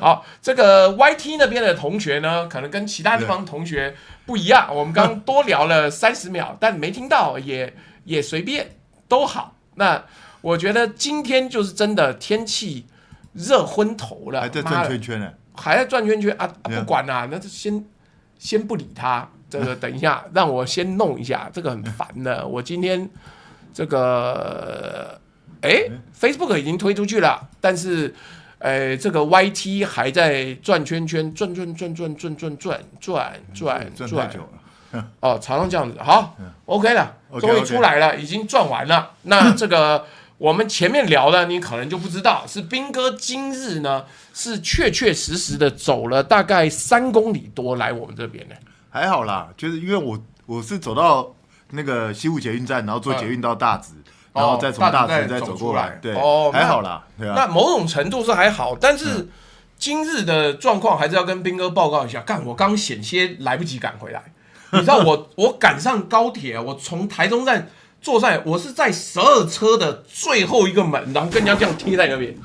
好，这个 YT 那边的同学呢，可能跟其他地方同学不一样。我们刚多聊了30秒，但没听到也随便都好。那我觉得今天就是真的天气热昏头了，还在转圈圈呢，还在转圈圈啊！不管啦，那就先不理他。这个等一下，让我先弄一下，这个很烦的。我今天这个Facebook 已经推出去了，但是这个 YT 还在转圈圈，转太久了。哦，常常这样子。好，OK 了，终于出来了，已经转完了。那这个我们前面聊的，你可能就不知道，是彬哥今日呢是确确实实的走了大概3公里多来我们这边的。还好啦，就是因为我是走到那个西湖捷运站，然后坐捷运到大直，然后再从大直再走过来，对，还好啦，对啊。那某种程度是还好，但是今日的状况还是要跟彬哥报告一下。干，我刚险些来不及赶回来，你知道我赶上高铁，我从台中站坐上来，我是在12车的最后一个门，然后跟人家这样贴在那边，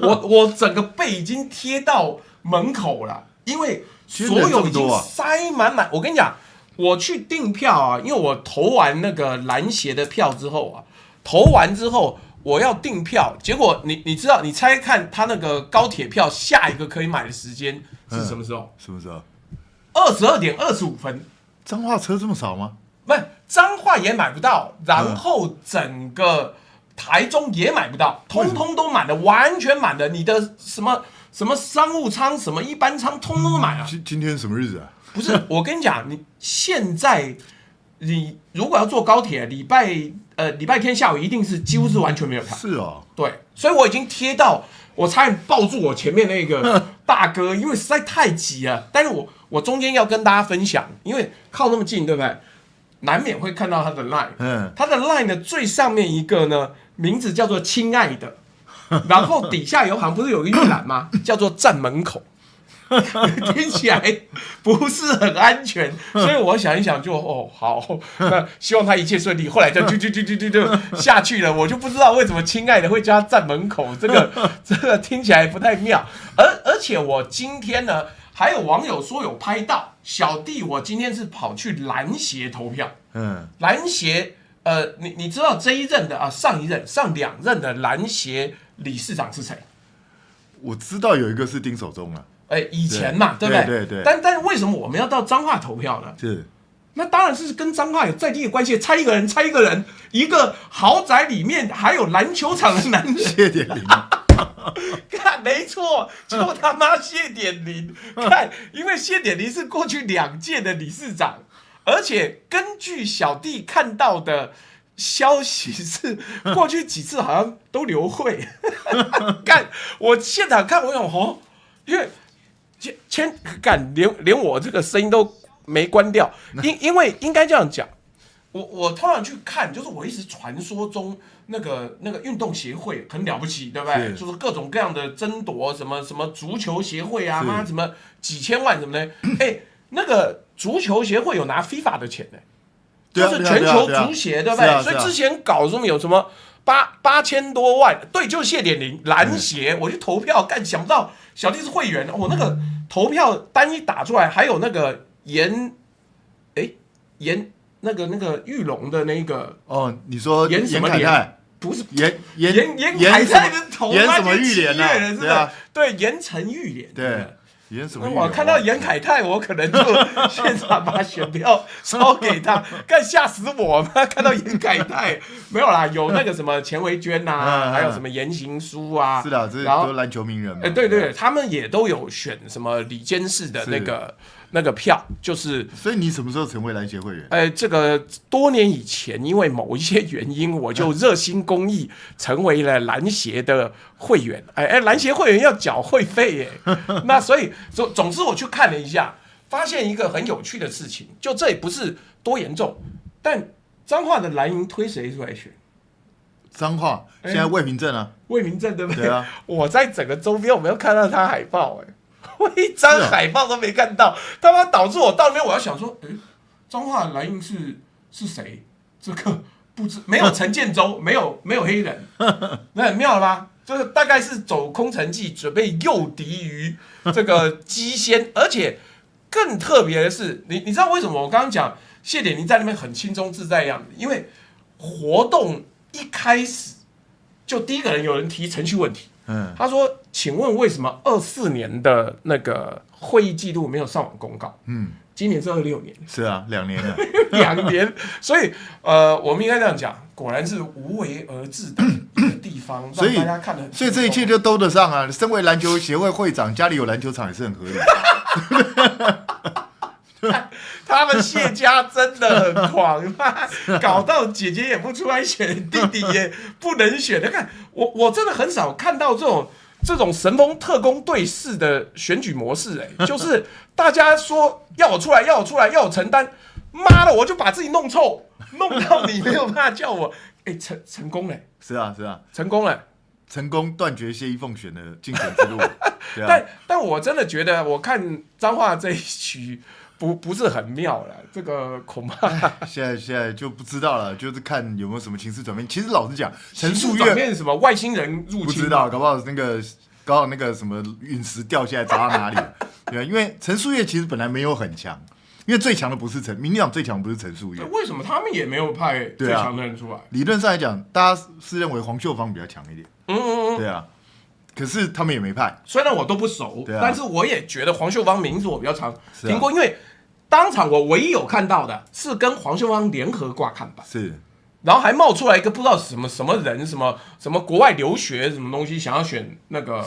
我整个背已经贴到门口了，因为所有已经塞满满。我跟你讲，我去订票啊，因为我投完那个篮协的票之后啊，投完之后我要订票，结果你知道，你猜看他那个高铁票下一个可以买的时间是什么时候？什么时候？22点25分。彰化车这么少吗？不是，彰化也买不到，然后整个台中也买不到，通通都满了，完全满了。你的什么商务舱、什么一般舱，通通都满了。今天什么日子啊？不是，我跟你讲，你现在你如果要坐高铁，礼拜天下午一定是几乎是完全没有票。是哦，对，所以我已经贴到，我差点抱住我前面那个大哥，因为实在太挤了。但是我中间要跟大家分享，因为靠那么近，对不对？难免会看到他的 line， 他的 line 的最上面一个呢，名字叫做亲爱的，然后底下有好像不是有一栏吗？叫做站门口。听起来不是很安全，所以我想一想就好，那希望他一切顺利。后来就下去了，我就不知道为什么亲爱的会叫他站门口，这个听起来不太妙。而且我今天呢，还有网友说有拍到小弟，我今天是跑去篮协投票。篮协你知道这一任的啊，上2任的篮协理事长是谁？我知道有一个是丁守中啊。以前嘛， 对不对？对。但为什么我们要到彰化投票呢？是，那当然是跟彰化有在地的关系。猜一个人，一个豪宅里面还有篮球场的男人。谢点林，看，没错，就他妈谢点林。看，因为谢点林是过去2届的理事长，而且根据小弟看到的消息是，过去几次好像都流会。干，我现场看，我想因为。连我这个声音都没关掉，因为应该这样讲，我通常去看，就是我一直传说中那个运动协会很了不起，对不对？就是各种各样的争夺，什么足球协会啊，妈什么几千万什么的，那个足球协会有拿 FIFA 的钱呢，就是全球足协，对不对？所以之前搞什么有什么8000多万，对，就谢点林篮协，我去投票，想不到小弟是会员，我那个投票单一打出来，还有那个那个玉龙的那个你说严什么联？不是严凯泰的头严什么玉莲啊？对啊，对，严陈玉莲，对。演什么？我看到严凯泰，我可能就现场把选票烧给他，干吓死我！看到严凯泰没有啦，有那个什么钱维娟呐，还有什么言行书啊，是的，这都篮球名人嘛。对，他们也都有选什么里监事的那个票，就是。所以你什么时候成为篮协会员？这个多年以前，因为某一些原因，我就热心公益，成为了篮协的会员。篮协会员要缴会费耶。那所以总之我去看了一下，发现一个很有趣的事情，就这也不是多严重，但彰化的蓝营推谁出来选？彰化现在魏明正啊，魏明正对不对？对啊，我在整个周边我没有看到他海报我一张海报都没看到，他妈导致我到那边我要想说，彰化的蓝营是谁？这个不知没有陈建州，没有黑人，那很妙了吧？就是大概是走空城计，准备诱敌于这个机先，而且更特别的是，你知道为什么我刚刚讲谢点林在那边很轻松自在的样子？因为活动一开始就第一个人有人提程序问题，他说：“请问为什么24年的那个会议记录没有上网公告？”今年是26年，是啊，2年了，2年，所以我们应该这样讲，果然是无为而治的一个地方，让大家看得很。所以这一切就兜得上啊！身为篮球协会会长，家里有篮球场也是很合理。他们谢家真的很狂，搞到姐姐也不出来选，弟弟也不能选。看我真的很少看到这种神风特工队式的选举模式，就是大家说要我出来，要我出来，要我承担，妈的，我就把自己弄臭，弄到你没有办法叫我，成功了，是啊，成功了，成功断绝谢依凤选的竞选之路。对啊，但我真的觉得，我看彰化这一局。不是很妙了，这个恐怕现在就不知道了，就是看有没有什么情势转变。其实老实讲，陈树月转变什么外星人入侵，不知道，搞不好那个什么陨石掉下来砸到哪里了，对啊，因为陈树月其实本来没有很强，因为最强的不是民进党最强不是陈树月，为什么他们也没有派最强的人出来？理论上来讲，大家是认为黄秀芳比较强一点，对啊。可是他们也没派，虽然我都不熟，但是我也觉得黄秀芳名字我比较常听过，因为当场我唯一有看到的是跟黄秀芳联合挂看板，是，然后还冒出来一个不知道什么人，什么国外留学什么东西，想要选那个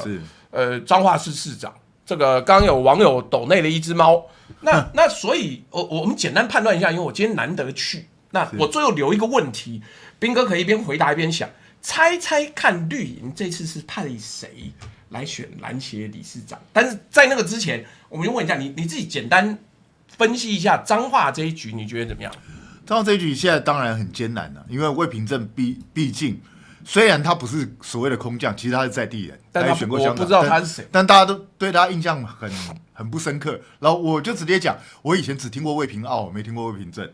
彰化市市长。这个刚刚有网友抖内了一只猫，那所以我们简单判断一下，因为我今天难得去，那我最后留一个问题，彬哥可以一边回答一边想。猜猜看，绿营这次是派谁来选篮协理事长？但是在那个之前，我们就问一下你自己简单分析一下彰化这一局，你觉得怎么样？彰化这一局现在当然很艰难了，因为魏平正毕竟虽然他不是所谓的空降，其实他是在地人，但他选过香港，我不知道他是谁，但大家都对他印象很不深刻。然后我就直接讲，我以前只听过魏平傲，没听过魏平正。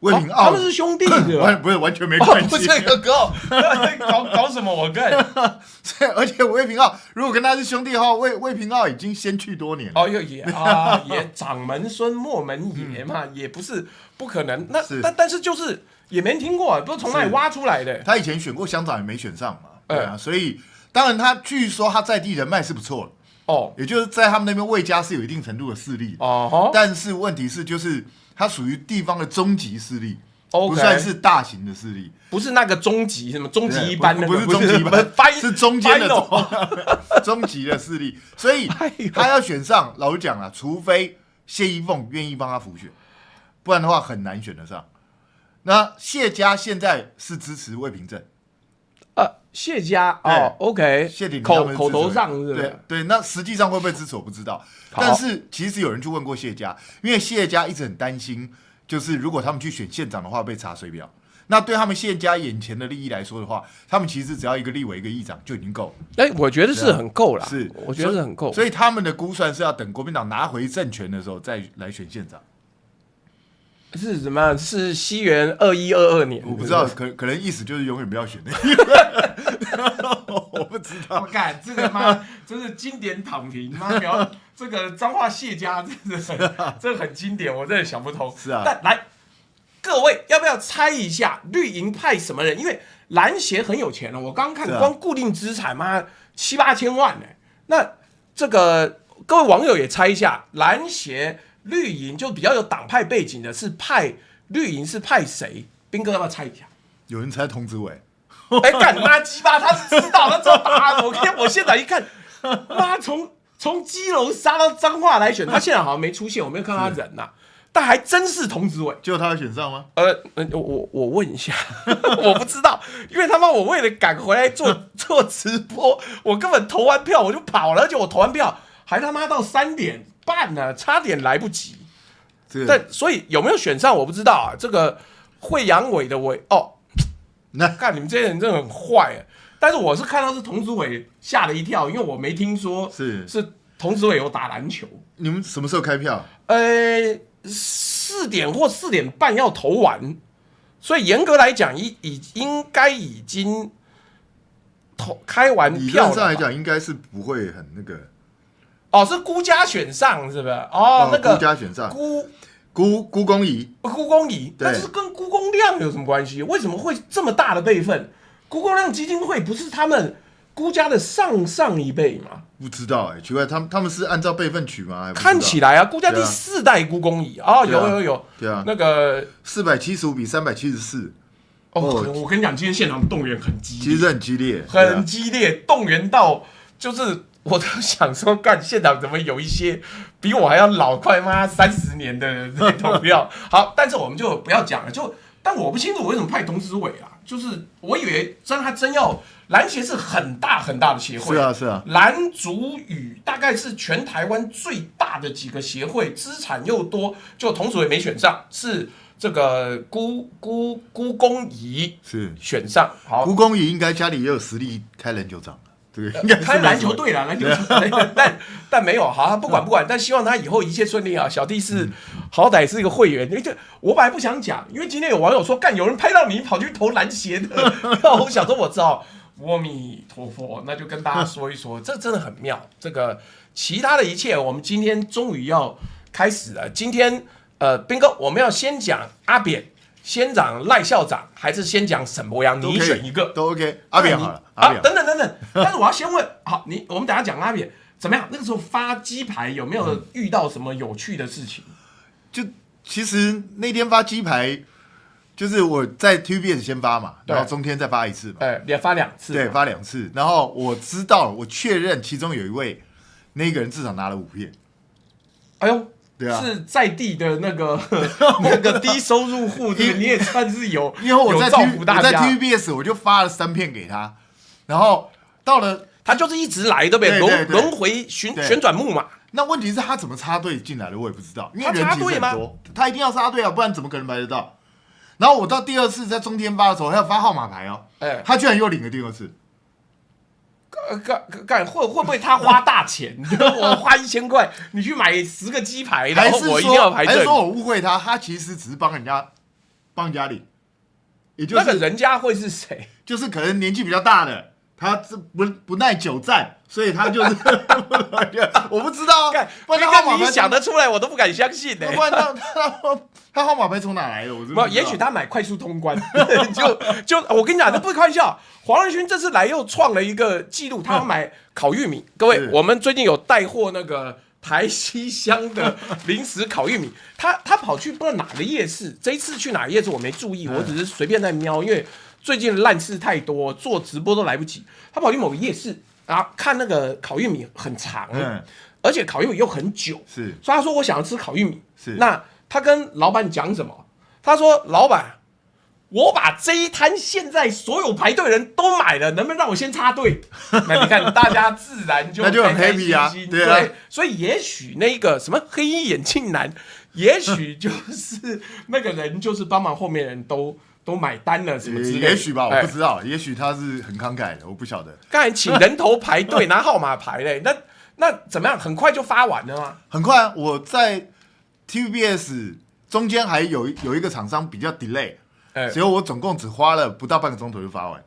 魏平傲，他们是兄弟对吧？不是完全没关系。不是搞什么？我看，而且魏平傲如果跟他是兄弟的话，魏平傲已经先去多年了。也长门孙末门爷嘛，也不是不可能。但是就是也没听过，不是从哪里挖出来的。他以前选过乡长也没选上嘛，对啊，所以当然他据说他在地人脉是不错的，也就是在他们那边魏家是有一定程度的势力，但是问题是就是他属于地方的中级势力，不算是大型的势力，不是那个中级什么中级一般的，不是中级一般，是中间的中级的势力，所以他要选上，老实讲了，除非谢依凤愿意帮他辅选，不然的话很难选得上。那谢家现在是支持魏平正。谢家OK， 谢鼎口头上是不是？对，那实际上会不会支持我不知道。但是其实有人去问过谢家，因为谢家一直很担心，就是如果他们去选县长的话被查水表。那对他们谢家眼前的利益来说的话，他们其实只要一个立委一个议长就已经够了。我觉得是很够了，是，我觉得是很够。所以他们的估算是要等国民党拿回政权的时候再来选县长。是什么？是西元2122年？我不知道，可能意思就是永远不要选的。我不知道。我看这个妈，真是经典躺平妈聊这个彰化谢家，真的很经典，我真的想不通。是啊。但来，各位要不要猜一下绿营派什么人？因为篮协很有钱了，我刚看光固定资产嘛7、8千万呢。那这个各位网友也猜一下，篮协。绿营就比较有党派背景的是派绿营是派谁？彬哥要不要猜一下？有人猜童子伟，干妈鸡巴，他是知道，他知道答案。我现在一看，妈从基隆杀到彰化来选，他现在好像没出现，我没有看到他人呐、但还真是童子伟。结果他会选上吗？我问一下，我不知道，因为他妈我为了赶回来做直播，我根本投完票我就跑了，而且我投完票还他妈到3点半呢，差点来不及。但所以有没有选上我不知道啊。这个惠阳伟的伟那看你们这些人真的很坏啊。但是我是看到是童子伟吓了一跳，因为我没听说是童子伟有打篮球。你们什么时候开票？4点或4点半要投完，所以严格来讲应该已经开完票，理论上来讲应该是不会很那个。哦，是辜家选上是不是？哦，那个辜家选上，辜公仪，那是跟辜公亮有什么关系？为什么会这么大的辈分？辜公亮基金会不是他们辜家的上一辈吗？不知道奇怪，他们是按照辈分取吗？看起来啊，辜家第4代辜公仪啊，有，对啊，那个475比374。我跟你讲，今天现场动员很激烈，其实很激烈，很激烈，动员到就是我都想说，干现场怎么有一些比我还要老快30年的人在投票？好，但是我们就不要讲了，但我不清楚为什么派董子伟啊，就是我以为他真要篮协是很大很大的协会，是啊，篮足羽大概是全台湾最大的几个协会，资产又多，就董子伟没选上，是这个辜公仪是选上。好，辜公仪应该家里也有实力开篮球场。对，应该开篮球队啦，篮球队，但没有，好，不管，但希望他以后一切顺利啊。小弟是好歹是一个会员，我本来不想讲，因为今天有网友说，干有人拍到你跑去投篮协的，我想说我知道，阿弥陀佛，那就跟大家说一说，这真的很妙。这个其他的一切，我们今天终于要开始了。今天彬哥，我们要先讲阿扁。先讲赖校长还是先讲沈伯洋？你选一个都 OK。阿扁好了啊，等等，但是我要先问，好，我们等一下讲阿扁怎么样？那个时候发鸡排有没有遇到什么有趣的事情？就其实那天发鸡排，就是我在 TVBS 先发嘛，然后中天再发一次嘛，连发2次，对，发2次。然后我确认其中有一位那个人至少拿了5片。哎呦！是在地的那个低收入户，你也算是有，因为我在造福大家。我在 TVBS 我就发了3片给他，然后到了他就是一直来，对不对？轮回旋转木马。那问题是他怎么插队进来的，我也不知道，因为人其实很多，他一定要插队啊，不然怎么可能排得到？然后我到第2次在中天发的时候，还要发号码牌哦，他居然又领了第2次。会不会他花大钱？我花1000块，你去买10个鸡排，然后我一定要排队？还是说我误会他？他其实只是帮人家领，也就是那个人家会是谁？就是可能年纪比较大的，他不耐久战，所以他就是我不知道，不然他号码牌你想得出来，我都不敢相信呢。不然他号码牌从哪来的？我也许他买快速通关，就我跟你讲，这不是开玩笑。黄仁勋这次来又创了一个纪录，他要买烤玉米。各位，我们最近有带货那个台西乡的临时烤玉米，他跑去不知道哪个夜市，这一次去哪个夜市我没注意，我只是随便在瞄，因为最近烂事太多，做直播都来不及。他跑去某个夜市，然后看那个烤玉米很长，而且烤玉米又很久，所以他说我想要吃烤玉米。那他跟老板讲什么？他说老板，我把这一摊现在所有排队人都买了，能不能让我先插队？那你看大家自然就那就很 happy 啊，对，所以也许那个什么黑衣眼镜男，也许就是那个人就是帮忙后面人都买单了什么之类的，也许吧，我不知道，也许他是很慷慨的，我不晓得。刚才请人头排队拿号码牌嘞，那怎么样？很快就发完了吗？很快啊，我在 TVBS 中间还有一个厂商比较 delay。所以我总共只花了不到半个钟头就发完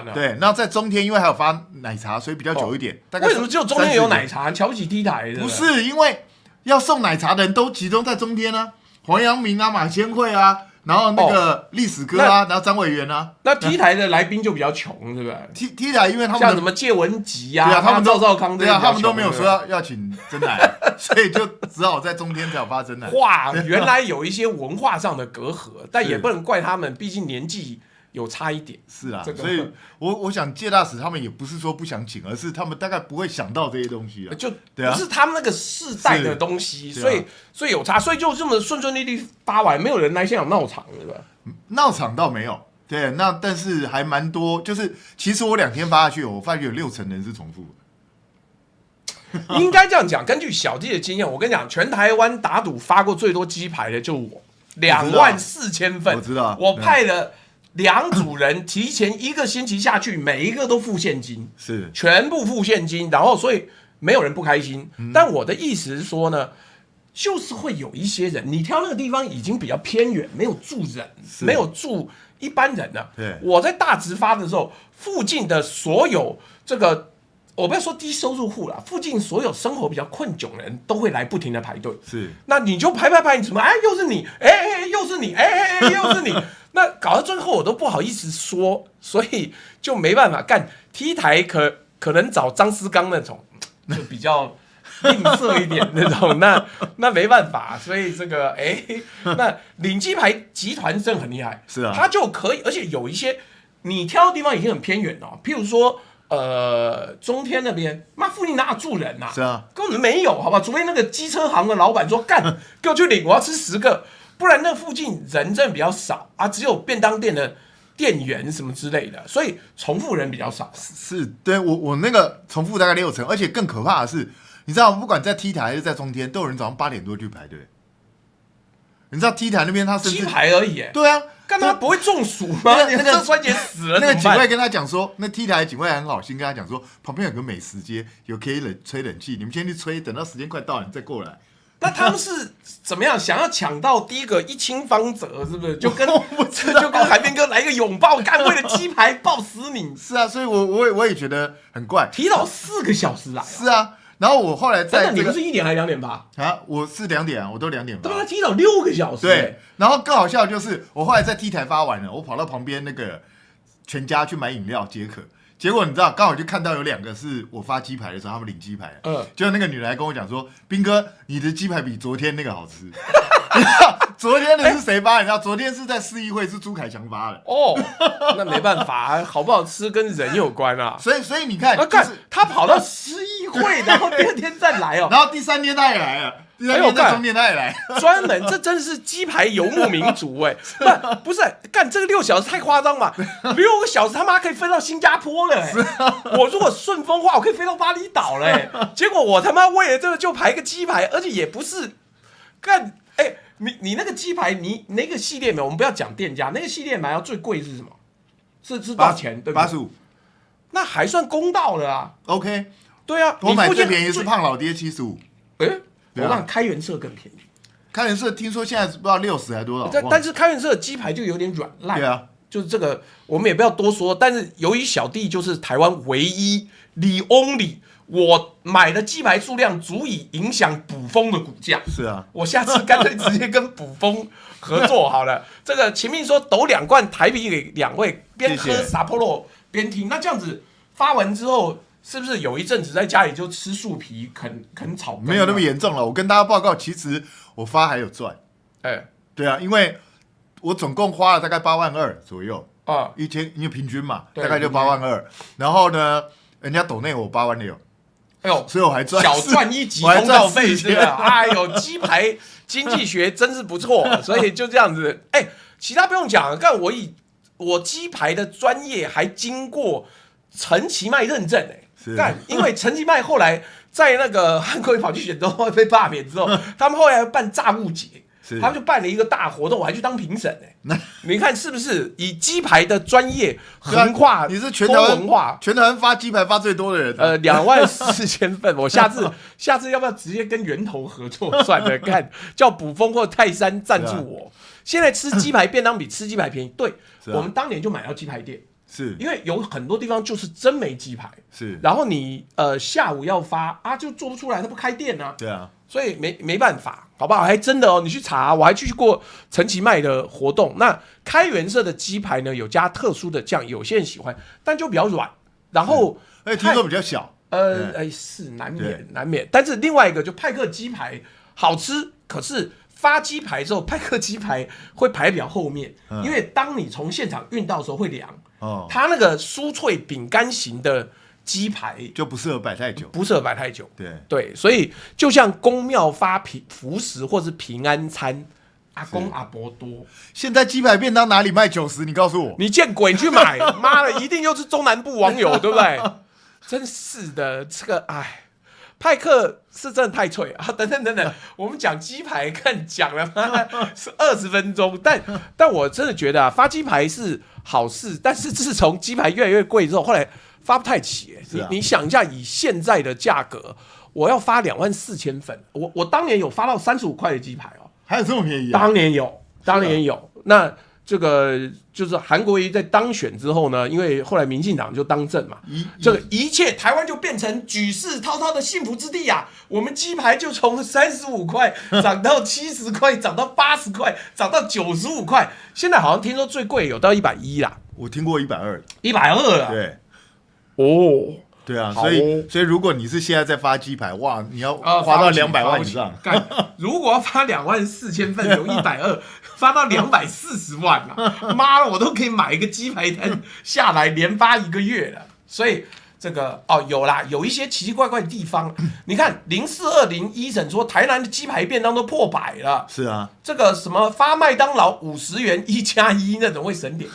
了。对，然后在中天因为还有发奶茶，所以比较久一点。大概为什么只有中天有奶茶？瞧不起 T 台的？不是，因为要送奶茶的人都集中在中天啊，黄阳明啊、马千惠啊，然后那个历史哥啊，然后张委员啊。那 T 台的来宾就比较穷，对不对 ？T 台因为他们像什么谢文吉啊，他们赵康对啊，他们都没有说要请真奶，所以就只好在中天才有发真奶。哇，原来有一些文化上的隔阂，但也不能怪他们，毕竟年纪有差一点。是啊，所以我想介大使他们也不是说不想请，而是他们大概不会想到这些东西啊，就不是他们那个世代的东西，所以有差，所以就这么顺利利发完，没有人来现场闹场，对吧？闹场倒没有。对，那但是还蛮多，就是其实我2天发下去，我发觉有60%人是重复的。应该这样讲，根据小弟的经验，我跟你讲，全台湾打赌发过最多鸡排的就我，24000份。我知道，我派了2组人，提前1个星期下去，每一个都付现金，是全部付现金，然后所以没有人不开心。但我的意思是说呢，就是会有一些人，你挑那个地方已经比较偏远，没有住人，没有住一般人呢，我在大直发的时候，附近的所有这个，我不要说低收入户啦，附近所有生活比较困窘的人都会来不停的排队。是，那你就排，你怎么又是你，又是你，又是你，那搞到最后我都不好意思说，所以就没办法干 T 台可能找张思刚那种，就比较吝啬一点那种，那没办法，所以这个那领鸡排集团真的很厉害，是啊，他就可以，而且有一些你挑的地方已经很偏远了，譬如说中天那边，妈附近哪有住人啊？是啊，根本没有，好吧？除非那个机车行的老板说干，给我去领，我要吃10个，不然那附近人真的比较少啊，只有便当店的店员什么之类的，所以重复人比较少。是，对我那个重复大概6成，而且更可怕的是，你知道，不管在 T 台还是在中天，都有人早上8点多去排队。你知道 T 台那边他甚至鸡排而已，对啊，干他不会中暑吗？那个酸碱死了，那个警卫跟他讲说，那 T 台警卫还很好心跟他讲说，旁边有个美食街，有可以吹冷气，你们先去吹，等到时间快到了你再过来。那他们是怎么样想要抢到第一个一清方泽，是不是？就跟海边哥来一个拥抱，干为了鸡排抱死你。是啊，所以我也觉得很怪，提早4个小时来。是啊。然后我后来在、你不是1点还是2点吧？啊，我是2点啊，我都2点吧。对啊，提早6个小时。对，然后更好笑的就是，我后来在 T 台发完了，我跑到旁边那个全家去买饮料解渴。结果你知道，刚好就看到有2个是我发鸡排的时候，他们领鸡排。就那个女来跟我讲说：“斌哥，你的鸡排比昨天那个好吃。”昨天的是谁发？你知道，昨天是在市议会是朱凯翔发的。那没办法，好不好吃跟人有关啊。所以你看，他跑到市议会，然后第2天再来然后第3天他也来了。第3天在中天他也来，专门这真是鸡排游牧民族不是干这个6小时太夸张嘛？6个小时他妈可以飞到新加坡了我如果顺风话，我可以飞到巴厘岛了结果我他妈为了这个就排个鸡排，而且也不是干你那个鸡排，你那个系列买，我们不要讲店家，那个系列买要最贵是什么？是多少钱？对吧？85，那还算公道了啊。OK， 对啊，我买最便宜是胖老爹75。我让开元社更便宜。开元社听说现在不知道60还多少，但是开元社的鸡排就有点软烂。对啊，就是这个我们也不要多说。但是由于小弟就是台湾唯一 the only， 我买的鸡排数量足以影响卜蜂的股价。是啊，我下次干脆直接跟卜蜂合作好了。这个秦明说抖2罐台币给2位，边喝撒泼肉边听。那这样子发完之后。是不是有一阵子在家里就吃树皮啃草根？没有那么严重了。我跟大家报告，其实我发还有赚。对啊，因为我总共花了大概8万2左右啊，1天因为平均嘛，大概就8万2。然后呢，人家抖内我8万6。所以我还赚小赚1集通告费是吧？哎呦，鸡排经济学真是不错，所以就这样子。其他不用讲，看我鸡排的专业还经过陈其迈认证因为陈其迈后来在那个韩国瑜跑去选之后被罢免之后，他们后来办炸物节，他们就办了一个大活动，我还去当评审你看是不是以鸡排的专业横跨你是全台文化全台湾发鸡排发最多的人24000份，我下次要不要直接跟源头合作算了，看叫卜蜂或泰山赞助我。现在吃鸡排便当比吃鸡排便宜，对，我们当年就买到鸡排店。是因为有很多地方就是真没鸡排，是，然后你下午要发就做不出来，他不开店啊，对啊，所以没办法，好不好？还真的你去查，我还去过陈其迈的活动。那开元社的鸡排呢，有加特殊的酱，有些人喜欢，但就比较软，然后听说比较小，是难免，但是另外一个就派克鸡排好吃，可是。发鸡排之后，派克鸡排会排比较后面，因为当你从现场运到的时候会凉，它那个酥脆饼干型的鸡排就不适合摆太久，对，所以就像公庙发福食或是平安餐，阿公阿伯多。现在鸡排便当哪里卖90？你告诉我，你见鬼去买！妈的，一定又是中南部网友，对不对？真是的，这个派克是真的太脆啊！等，我们讲鸡排，讲了是20分钟，但我真的觉得发鸡排是好事，但是自从鸡排越来越贵之后，后来发不太起。你想一下，以现在的价格，我要发24000份，我当年有发到35块的鸡排还有这么便宜？当年有。那这个就是韩国瑜在当选之后呢，因为后来民进党就当政嘛，这个一切台湾就变成举世滔滔的幸福之地啊！我们鸡排就从35块涨到70块，涨到80块，涨到95块，现在好像听说最贵有到110啦。我听过120了。对，哦。对啊，所以如果你是现在在发鸡排，哇，你要花到200万以上。如果要发24000份，有120，发到240万啊！妈的，我都可以买一个鸡排摊下来连发1个月了。所以这个有啦，有一些奇奇怪怪的地方。你看0420医生说，台南的鸡排便当都破100了。是啊，这个什么发麦当劳50元1+1那种会省点，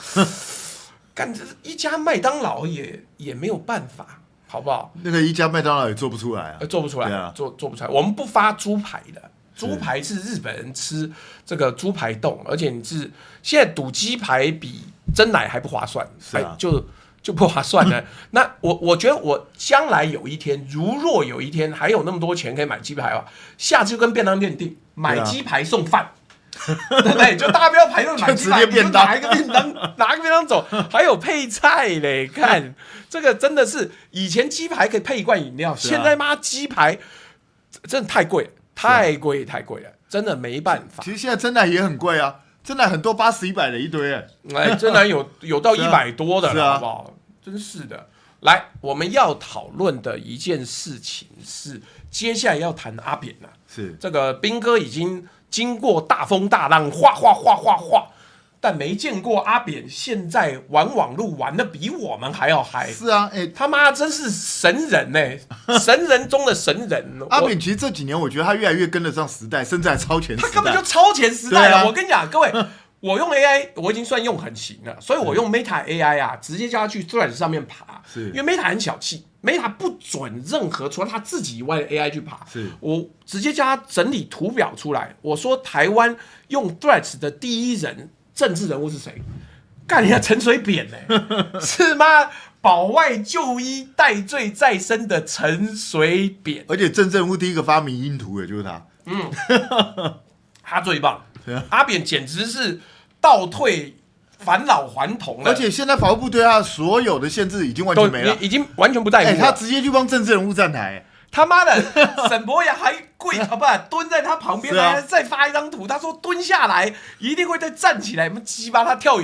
干这一家麦当劳也没有办法。好不好？那个一家麦当劳也做不出来啊，做不出来，啊、做不出来。我们不发猪排的，猪排是日本人吃这个猪排冻，而且你是现在赌鸡排比珍奶还不划算，就不划算了。那我觉得我将来有一天，如若有一天还有那么多钱可以买鸡排的话，下次就跟便当店订，买鸡排送饭。对不对？就大家不要排队买鸡排，你就拿一个便当走，还有配菜嘞。看这个真的是以前鸡排可以配一罐饮料，现在妈鸡排真的太贵了，太贵了，真的没办法。其实现在真奶也很贵啊，真奶很多80、100的一堆哎，真奶有到100多的了，好不好？真是的。来，我们要讨论的一件事情是，接下来要谈阿扁了。是这个彬哥已经过大风大浪，哗，但没见过阿扁现在玩网路玩的比我们还要嗨。是啊，他妈真是神人神人中的神人。阿扁其实这几年我觉得他越来越跟得上时代，甚至还超前时代。他根本就超前时代了。我跟你讲，各位。我用 AI， 我已经算用很行了，所以我用 Meta AI 啊，直接叫他去 Threads 上面爬，因为 Meta 很小气 ，Meta 不准任何除了他自己以外的 AI 去爬。我直接叫他整理图表出来，我说台湾用 Threads 的第一人政治人物是谁？干你啊，陈水扁是吗？保外就医、戴罪在身的陈水扁，而且政治人物第一个发明音图的就是他，他最棒。阿扁简直是倒退返老还童了，而且现在法务部对他所有的限制已经完全没了，已经完全不在乎。他直接去帮政治人物站台，他妈的，沈博雅还蹲在他旁边，还再发一张图，他说蹲下来一定会再站起来，什么鸡巴他跳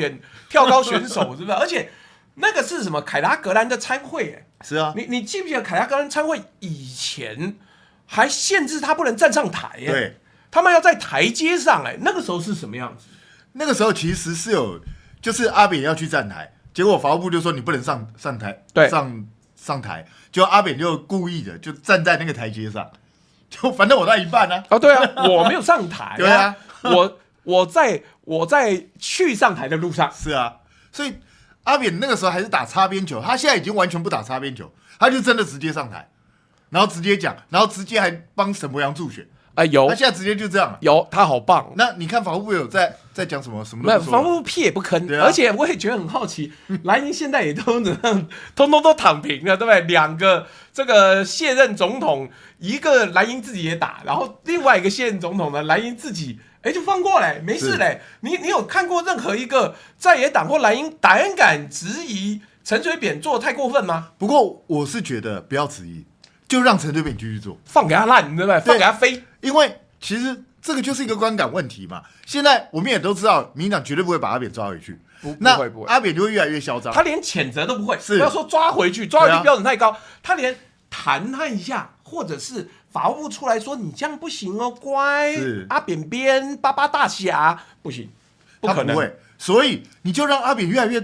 高选手是不是？而且那个是什么凯拉格兰的参会？是啊，你记不记得凯拉格兰参会以前还限制他不能站上台？对。他们要在台阶上那个时候是什么样子？那个时候其实是就是阿扁要去站台，结果法务部就说你不能上台，对，上台，结果阿扁就故意的就站在那个台阶上，就反正我在一半呢。对啊，我没有上台，对啊，我在去上台的路上。是啊，所以阿扁那个时候还是打擦边球，他现在已经完全不打擦边球，他就真的直接上台，然后直接讲，然后直接还帮沈伯洋助选。有，他现在直接就这样，他好棒。那你看法务部有在讲什么都不说，法务部屁也不吭，而且我也觉得很好奇，蓝营现在也都怎样，通通都躺平了，对不对2个这个卸任总统，一个蓝营自己也打，然后另外一个卸任总统呢，蓝营自己就放过没事嘞。你有看过任何一个在野党或蓝营敢质疑陈水扁做的太过分吗？不过我是觉得不要质疑，就让陈水扁继续做，放给他烂，对不对？放给他飞。因为其实这个就是一个观感问题嘛。现在我们也都知道，民进党绝对不会把阿扁抓回去，不会，阿扁就会越来越嚣张。他连谴责都不会，不要说抓回去标准太高，他连弹他一下，或者是法务部出来说你这样不行哦，乖，阿扁边巴巴大侠不行，不可能，他不会。所以你就让阿扁越来越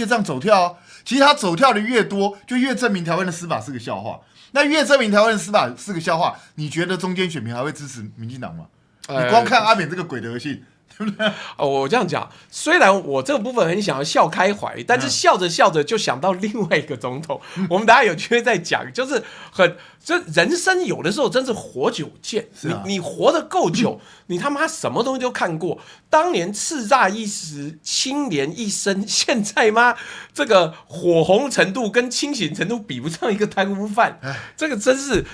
这样走跳其实他走跳的越多，就越证明台湾的司法是个笑话。那越证明台湾的司法是个笑话，你觉得中间选民还会支持民进党吗？你光看阿扁这个鬼德性，对不对？我这样讲，虽然我这个部分很想要笑开怀，但是笑着笑着就想到另外一个总统，我们等一下有机会再讲，就是这人生有的时候真是活久见，你活得够久，你他妈什么东西都看过。当年叱咤一时，清廉一生，现在妈这个火红程度跟清醒程度比不上一个贪污犯，这个真是。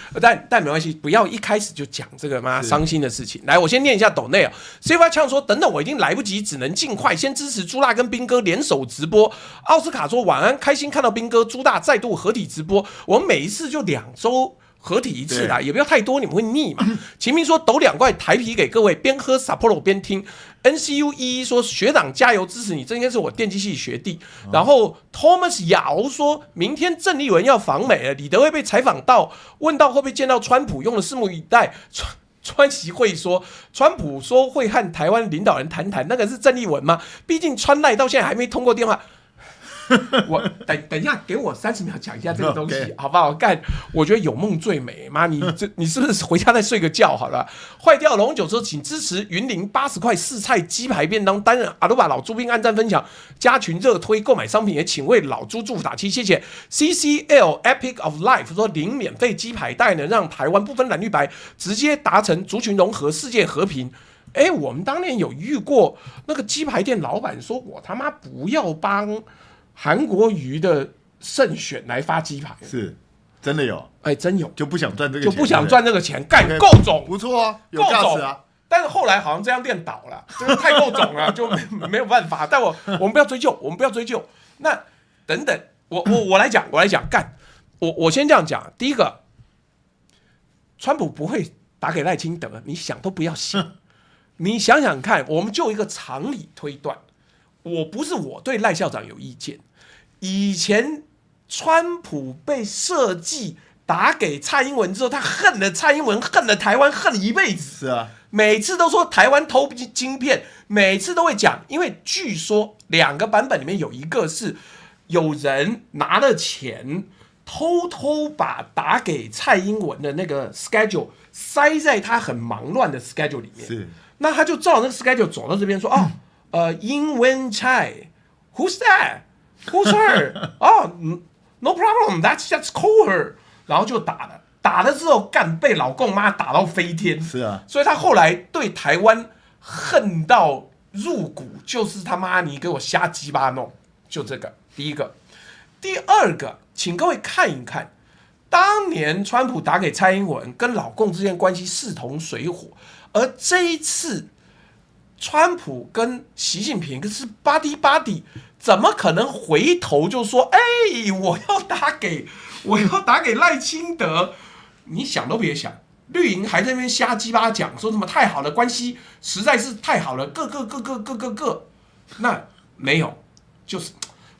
但没关系，不要一开始就讲这个妈伤心的事情。来，我先念一下抖内啊 ，CY 呛说等等，我已经来不及，只能尽快先支持朱大跟兵哥联手直播。奥斯卡说晚安，开心看到兵哥朱大再度合体直播，我们每一次就2周。合体一次啦，也不要太多，你们会腻嘛。秦明说抖2块台啤给各位，边喝 Sapporo 边听。NCU 11说学长加油支持你，这应该是我电机系学弟。然后 Thomas 姚说明天郑丽文要访美了，李德惠被采访到，问到会不会见到川普，用了拭目以待。川习会说，川普说会和台湾领导人谈谈，那个是郑丽文吗？毕竟川赖到现在还没通过电话。我等一下，给我30秒讲一下这个东西， okay. 好不好？干，我觉得有梦最美。妈，你是不是回家再睡个觉好了？坏掉龙9说，请支持云林80块4菜鸡排便当，担任阿鲁巴老猪兵按赞分享，加群热推购买商品，也请为老猪祝福打气，谢谢。CCL Epic of Life 说，领免费鸡排，大概能让台湾不分蓝绿白，直接达成族群融合、世界和平。我们当年有遇过那个鸡排店老板说，我他妈不要帮韩国瑜的胜选来发鸡排，是真的有，真有，就不想赚这个钱，就不想赚这个钱，干够种，不错啊，有价值啊。但是后来好像这家店倒了，这个太够种了，就没有办法。但我们不要追究，我们不要追究。那等等，我来讲，干，我先这样讲。第一个，川普不会打给赖清德，你想都不要想。你想想看，我们就一个常理推断。我不是我对赖校长有意见，以前川普被设计打给蔡英文之后，他恨了蔡英文，恨了台湾，恨了一辈子。是啊，每次都说台湾偷晶片，每次都会讲，因为据说2个版本里面有一个是有人拿了钱，偷偷把打给蔡英文的那个 schedule 塞在他很忙乱的 schedule 里面。是，那他就照那个 schedule 走到这边说，英文Chai Who's that? Who's her? No problem. That's just call her. 然后就打了之后干被老共妈打到飞天。是啊，所以他后来对台湾恨到入骨，就是他妈你给我瞎鸡巴弄，就这个第一个。第二个，请各位看一看，当年川普打给蔡英文，跟老共之间关系势同水火，而这一次。川普跟习近平是 buddy， 怎么可能回头就说，我要打给赖清德？你想都别想，绿营还在那边瞎鸡巴讲，说什么太好了，关系实在是太好了，各，那没有，就是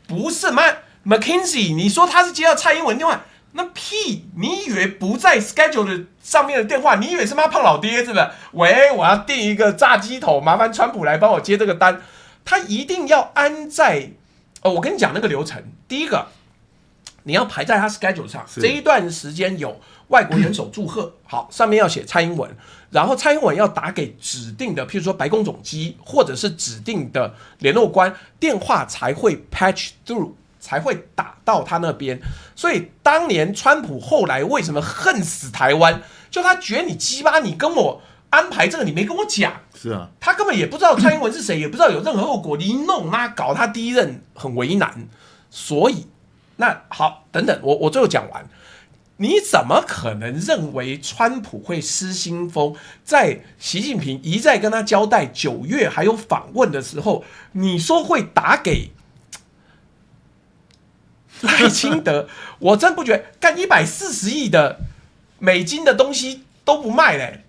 不是吗 ？McKinsey， 你说他是接到蔡英文电话？那屁！你以为不在 schedule 的上面的电话？你以为是妈胖老爹是不是？喂，我要订一个炸鸡头，麻烦川普来帮我接这个单。他一定要安在我跟你讲那个流程。第一个，你要排在他 schedule 上，这一段时间有外国元首祝贺，好，上面要写蔡英文，然后蔡英文要打给指定的，譬如说白宫总机或者是指定的联络官，电话才会 patch through。才会打到他那边，所以当年川普后来为什么恨死台湾？就他觉得你鸡巴，你跟我安排这个，你没跟我讲。是啊，他根本也不知道蔡英文是谁，也不知道有任何后果。你一弄他搞他第一任很为难，所以那好，等等，我最后讲完。你怎么可能认为川普会失心疯？在习近平一再跟他交代9月还有访问的时候，你说会打给？赖清德，我真不觉得干140亿的美金的东西都不卖嘞，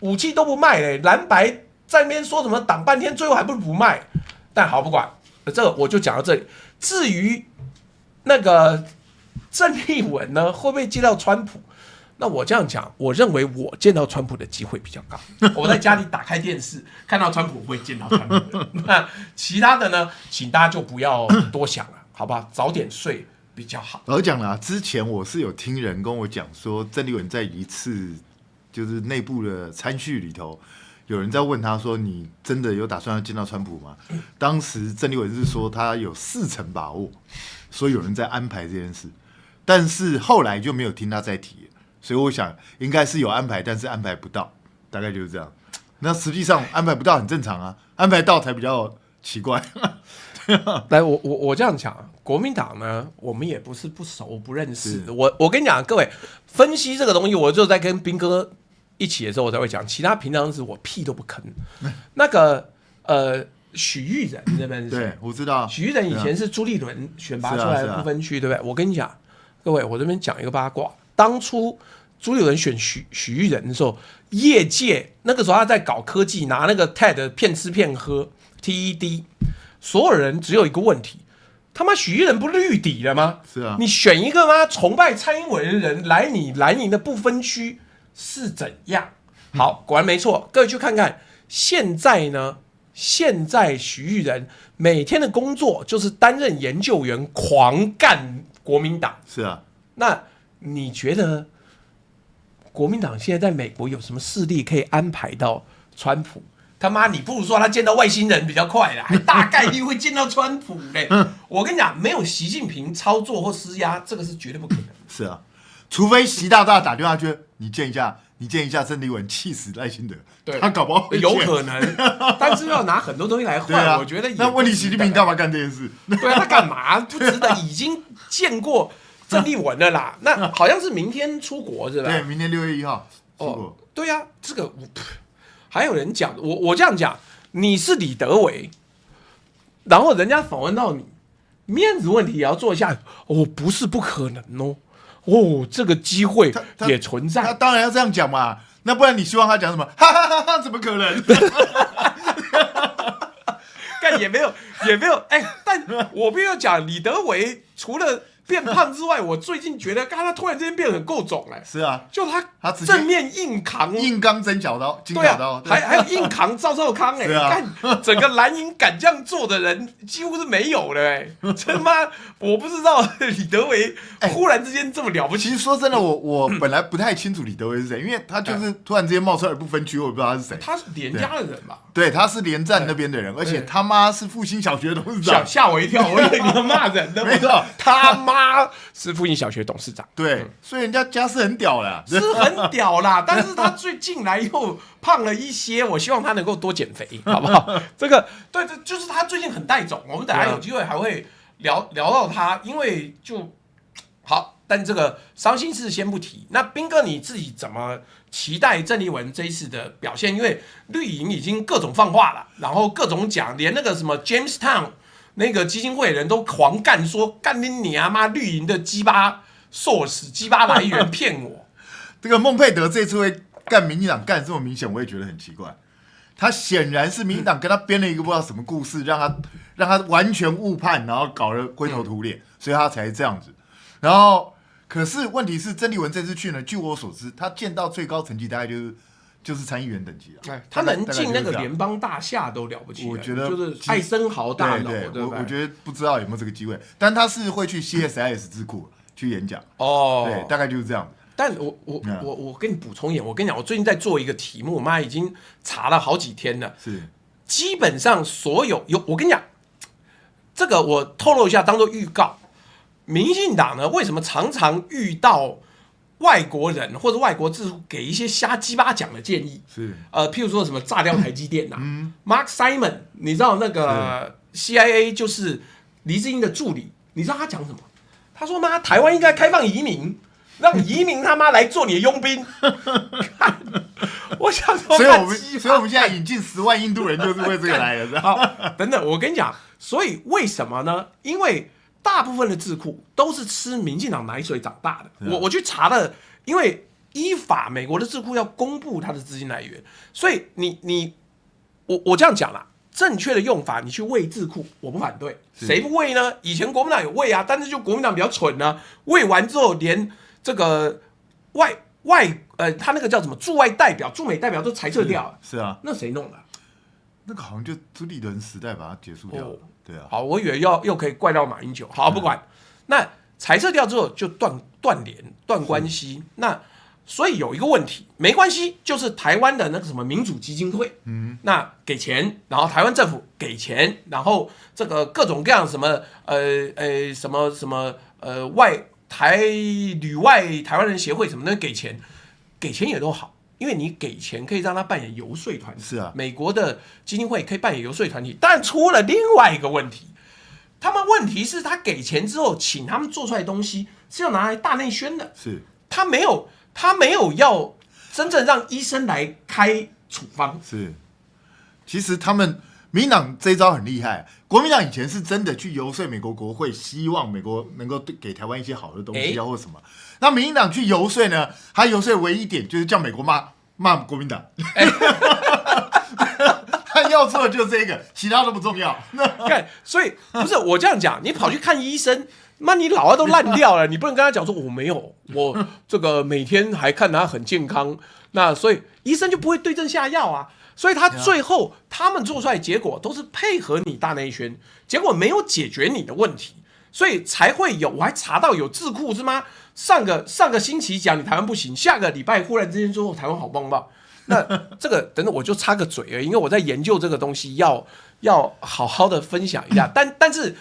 武器都不卖嘞，蓝白在那边说什么挡半天，最后还不如不卖。但好不管，这个我就讲到这里。至于那个郑丽文呢，会不会接到川普？那我这样讲，我认为我见到川普的机会比较高。我在家里打开电视，看到川普会见到川普。那其他的呢，请大家就不要多想了。好吧，早点睡比较好。我讲了，之前我是有听人跟我讲说，郑丽文在一次就是内部的参叙里头，有人在问他说：“你真的有打算要见到川普吗？”当时郑丽文是说他有40%把握，所以有人在安排这件事，但是后来就没有听他再提。所以我想应该是有安排，但是安排不到，大概就是这样。那实际上安排不到很正常啊，安排到才比较奇怪。来，我这样讲，国民党呢，我们也不是不熟不认识的。我跟你讲，各位分析这个东西，我就在跟彬哥一起的时候，我才会讲。其他平常是我屁都不吭。那个许玉仁这边，对，我知道。许玉仁以前是朱立伦选拔出来的不分区，对不对？我跟你讲，各位，我这边讲一个八卦，当初朱立伦选许玉仁的时候，业界那个时候他在搞科技，拿那个 TED 骗吃骗喝 TED， 所有人只有一个问题：他妈许玉仁不绿底了吗？是啊，你选一个妈崇拜蔡英文的人来你蓝营的不分区是怎样？好，果然没错，各位去看看，现在呢？现在许玉仁每天的工作就是担任研究员，狂干国民党。是啊，那你觉得国民党现在在美国有什么势力可以安排到川普？他妈，你不如说他见到外星人比较快啦，还大概率会见到川普嘞。我跟你讲，没有习近平操作或施压，这个是绝对不可能的。是啊，除非习大大打电话去，你见一下郑丽文，气死赖清德。对，他搞不好有可能，但是要拿很多东西来换，我觉得也那问题习近平干嘛干这件事？对啊，他干嘛不值得？已经见过郑丽文了啦，那好像是明天出国是吧？对，明天6月1号出国。对呀，这个还有人讲，我这样讲，你是李德维，然后人家访问到你，面子问题也要做一下，不是不可能哦，这个机会也存在。他当然要这样讲嘛，那不然你希望他讲什么？哈哈哈哈，怎么可能？干也没有，但我必须要讲，李德维除了变胖之外，我最近觉得，他突然之间变得很够种嘞。是啊，就他正面硬刚真角刀，金角刀，还有硬扛赵康哎，干整个蓝营敢这样做的人几乎是没有的哎，真妈我不知道李德维忽然之间这么了不起。其实说真的，我本来不太清楚李德维是谁，因为他就是突然之间冒出来不分区，我不知道他是谁。他是连家的人吧？对，他是连战那边的人，而且他妈是复兴小学董事长，吓我一跳，我以为你要骂人的。没错，他妈是复兴小学董事长。对，所以人家家世很屌啦，是很屌啦。但是他最近来又胖了一些，我希望他能够多减肥，好不好？这个对，就是他最近很带种，我们等下有机会还会聊到他，因为就好。但这个伤心事先不提。那彬哥你自己怎么期待郑丽文这一次的表现？因为绿营已经各种放话了，然后各种讲，连那个什么 Jamestown 那个基金会的人都狂干，说干你妈绿营的鸡巴 source 鸡巴来源骗我。这个孟佩德这次会干民进党干这么明显，我也觉得很奇怪。他显然是民进党跟他编了一个不知道什么故事，让他完全误判，然后搞了灰头土脸，所以他才这样子。然后，可是问题是郑丽文这次去呢，据我所知，他见到最高层级大概就是参议员等级了。他能进那个联邦大厦都了不起了，我觉得就是艾森豪大楼，对我觉得不知道有没有这个机会，但他是会去 CSIS 智库去演讲。对，大概就是这样。但我跟你补充一点，我跟你讲，我最近在做一个题目，我妈已经查了好几天了。是，基本上所有我跟你讲，这个我透露一下，当做预告。民进党呢，为什么常常遇到外国人或者外国智库给一些瞎鸡巴讲的建议？是，譬如说什么炸掉台积电Mark Simon， 你知道那个 CIA 就是黎智英的助理，你知道他讲什么？他说妈，台湾应该开放移民。让移民他妈来做你的佣兵，我想说，所以我们现在引进10万印度人就是为这个来的，知道吗？等等，我跟你讲，所以为什么呢？因为大部分的智库都是吃民进党奶水长大的。我去查了，因为依法美国的智库要公布它的资金来源，所以我这样讲啦。正确的用法，你去喂智库，我不反对。谁不喂呢？以前国民党有喂啊，但是就国民党比较蠢啊，喂完之后连这个他那个叫什么驻外代表、驻美代表都裁撤掉了。是啊，那谁弄的？那个好像就朱立伦时代把它结束掉了。对啊。好，我以为又可以怪到马英九。好，不管。那裁撤掉之后就断联、断关系。那所以有一个问题，没关系，就是台湾的那个什么民主基金会，那给钱，然后台湾政府给钱，然后这个各种各样什么旅外台湾人协会什么的给钱也都好，因为你给钱可以让他扮演游说团体。是啊，美国的基金会可以扮演游说团体，但出了另外一个问题，他们问题是他给钱之后，请他们做出来的东西是要拿来大内宣的，是他没有要真正让医生来开处方。是，其实他们民进党这一招很厉害，国民党以前是真的去游说美国国会，希望美国能够给台湾一些好的东西或什么。那民进党去游说呢，他游说唯一一点就是叫美国骂国民党。他要做的就是这个，其他都不重要。所以不是我这样讲，你跑去看医生，妈你老都烂掉了，你不能跟他讲说我没有，我这个每天还看他很健康，那所以医生就不会对症下药啊。所以他最后他们做出来的结果都是配合你大内宣，结果没有解决你的问题，所以才会有。我还查到有智库是吗？上个星期讲你台湾不行，下个礼拜忽然之间说台湾好棒棒。那这个等等我就插个嘴而已，因为我在研究这个东西，要好好的分享一下。但是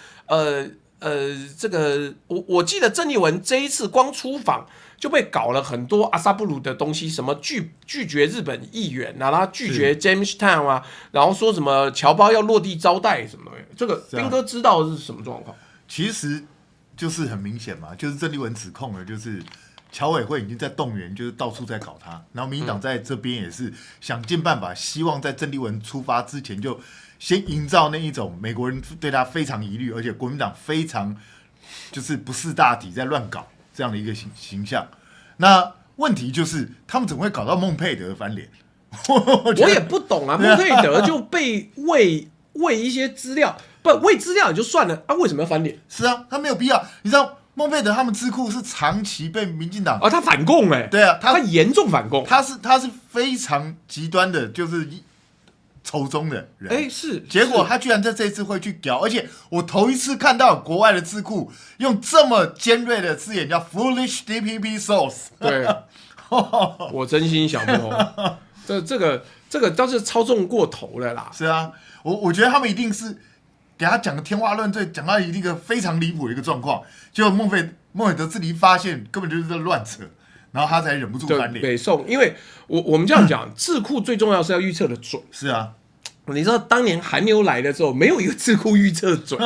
这个我记得郑丽文这一次光出访就被搞了很多阿萨布鲁的东西，什么拒绝日本议员啊，然后拒绝 Jamestown 啊，然后说什么侨胞要落地招待什么的。这个彬哥知道是什么状况？其实就是很明显嘛，就是郑丽文指控了，就是侨委会已经在动员，就是到处在搞他，然后民进党在这边也是想尽办法，希望在郑丽文出发之前就先营造那一种美国人对他非常疑虑，而且国民党非常就是不识大体，在乱搞这样的一个形象。那问题就是他们怎么会搞到孟佩德翻脸？我也不懂啊，孟佩德就被喂一些资料，不喂资料也就算了啊，为什么要翻脸？是啊，他没有必要。你知道孟佩德他们智库是长期被民进党他反共对啊，他严重反共，他是非常极端的，就是仇中的人。是，结果他居然在这一次会去搞，而且我头一次看到国外的智库用这么尖锐的字眼叫 foolish DPP source。对，我真心想不通，这个倒是操纵过头了啦。是啊，我觉得他们一定是给他讲个天花乱坠，讲到一个非常离谱的一个状况，结果孟斐德自己发现根本就是在乱扯，然后他才忍不住翻脸。北宋，因为我们这样讲，智库最重要是要预测的准。是啊。你知道当年韩流来的时候，没有一个智库预测准，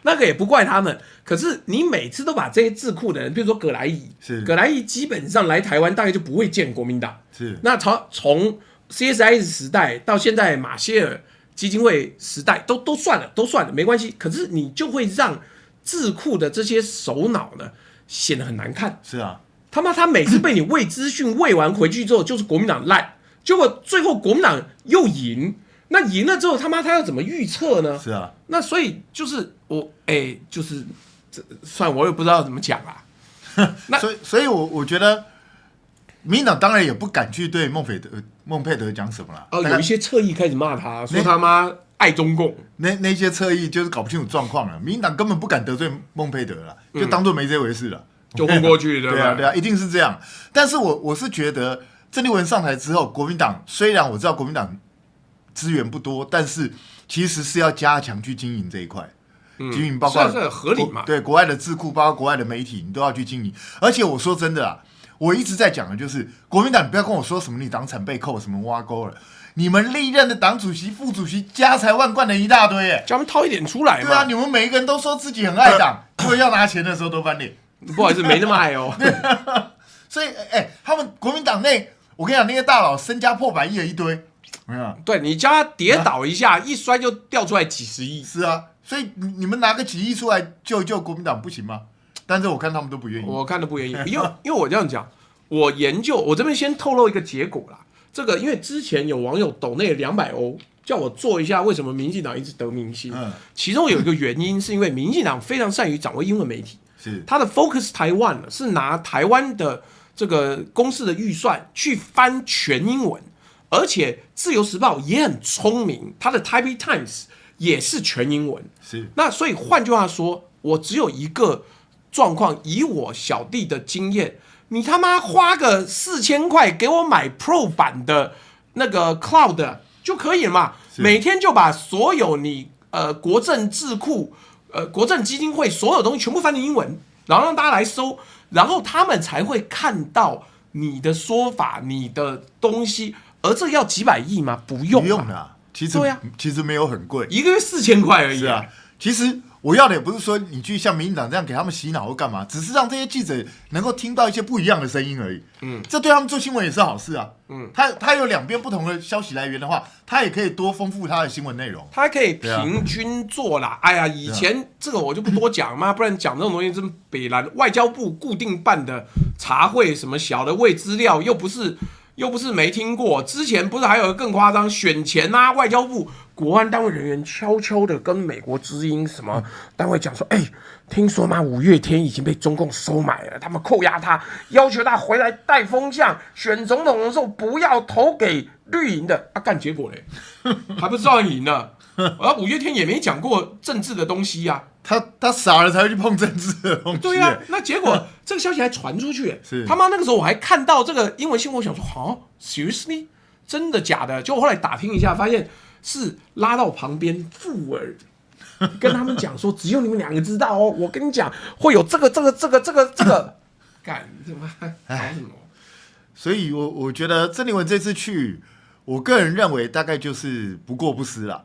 那个也不怪他们。可是你每次都把这些智库的人，比如说葛莱仪基本上来台湾大概就不会见国民党。是，那从 CSIS 时代到现在马歇尔基金会时代，都算了，没关系。可是你就会让智库的这些首脑呢显得很难看。是啊，他每次被你喂资讯喂完回去之后，就是国民党烂，结果最后国民党又赢。那赢了之后，他要怎么预测呢？是啊，那所以就是就是算我也不知道怎么讲啊。所以我觉得民进党当然也不敢去对孟佩德讲什么了。有一些侧翼开始骂他，说他妈爱中共。那些侧翼就是搞不清楚状况了，民进党根本不敢得罪孟佩德了，就当作没这回事了，就混过去，对吧？对啊，一定是这样。但是我是觉得郑丽文上台之后，国民党虽然我知道国民党资源不多，但是其实是要加强去经营这一块，经营包括合理嘛？对，国外的智库，包括国外的媒体，你都要去经营。而且我说真的啊，我一直在讲的就是国民党，你不要跟我说什么你党产被扣，什么挖沟了，你们历任的党主席、副主席家财万贯的一大堆，叫他们掏一点出来嘛。对啊，你们每一个人都说自己很爱党，结果要拿钱的时候都翻脸。不好意思，没那么爱哦。所以，他们国民党内，我跟你讲，那些大佬身家破百亿的一堆。对，你叫他跌倒一下，一摔就掉出来几十亿。是啊，所以你们拿个几亿出来救一救国民党不行吗？但是我看他们都不愿意。我看都不愿意，因为我这样讲，我研究，我这边先透露一个结果啦。这个因为之前有网友抖内200欧，叫我做一下为什么民进党一直得民心。其中有一个原因是因为民进党非常善于掌握英文媒体，是他的 Focus Taiwan 是拿台湾的这个公司的预算去翻全英文。而且自由时报也很聪明，他的 Taipei Times 也是全英文。是，那所以换句话说，我只有一个状况，以我小弟的经验，你他妈花个4000块给我买 Pro 版的那个 Cloud 就可以了嘛？每天就把所有你国政智库、国政基金会所有东西全部翻成英文，然后让大家来搜。然后他们才会看到你的说法、你的东西。而这要几百亿吗？不用啊，其实没有很贵，一个月4000块而已。是啊，其实我要的也不是说你去像民进党这样给他们洗脑或干嘛，只是让这些记者能够听到一些不一样的声音而已。这对他们做新闻也是好事啊。他有两边不同的消息来源的话，他也可以多丰富他的新闻内容。他可以平均做啦。哎呀，以前这个我就不多讲嘛，不然讲这种东西真北蓝。外交部固定办的茶会，什么小的喂资料，又不是没听过，之前不是还有一个更夸张，选前啊，外交部国安单位人员悄悄的跟美国之音什么单位讲说，听说嘛，5月天已经被中共收买了，他们扣押他，要求他回来带风向，选总统的时候不要投给绿营的啊，干结果嘞，还不是照样赢了。5月天也没讲过政治的东西呀、他傻了才会去碰政治的东西。对啊，那结果这个消息还传出去，他妈那个时候我还看到这个英文新闻，我想说seriously 真的假的？结果后来打听一下，发现是拉到旁边附耳，跟他们讲说，只有你们2个知道哦。我跟你讲，会有这个，干他妈搞什么？所以我觉得郑丽文这次去，我个人认为大概就是不过不失啦。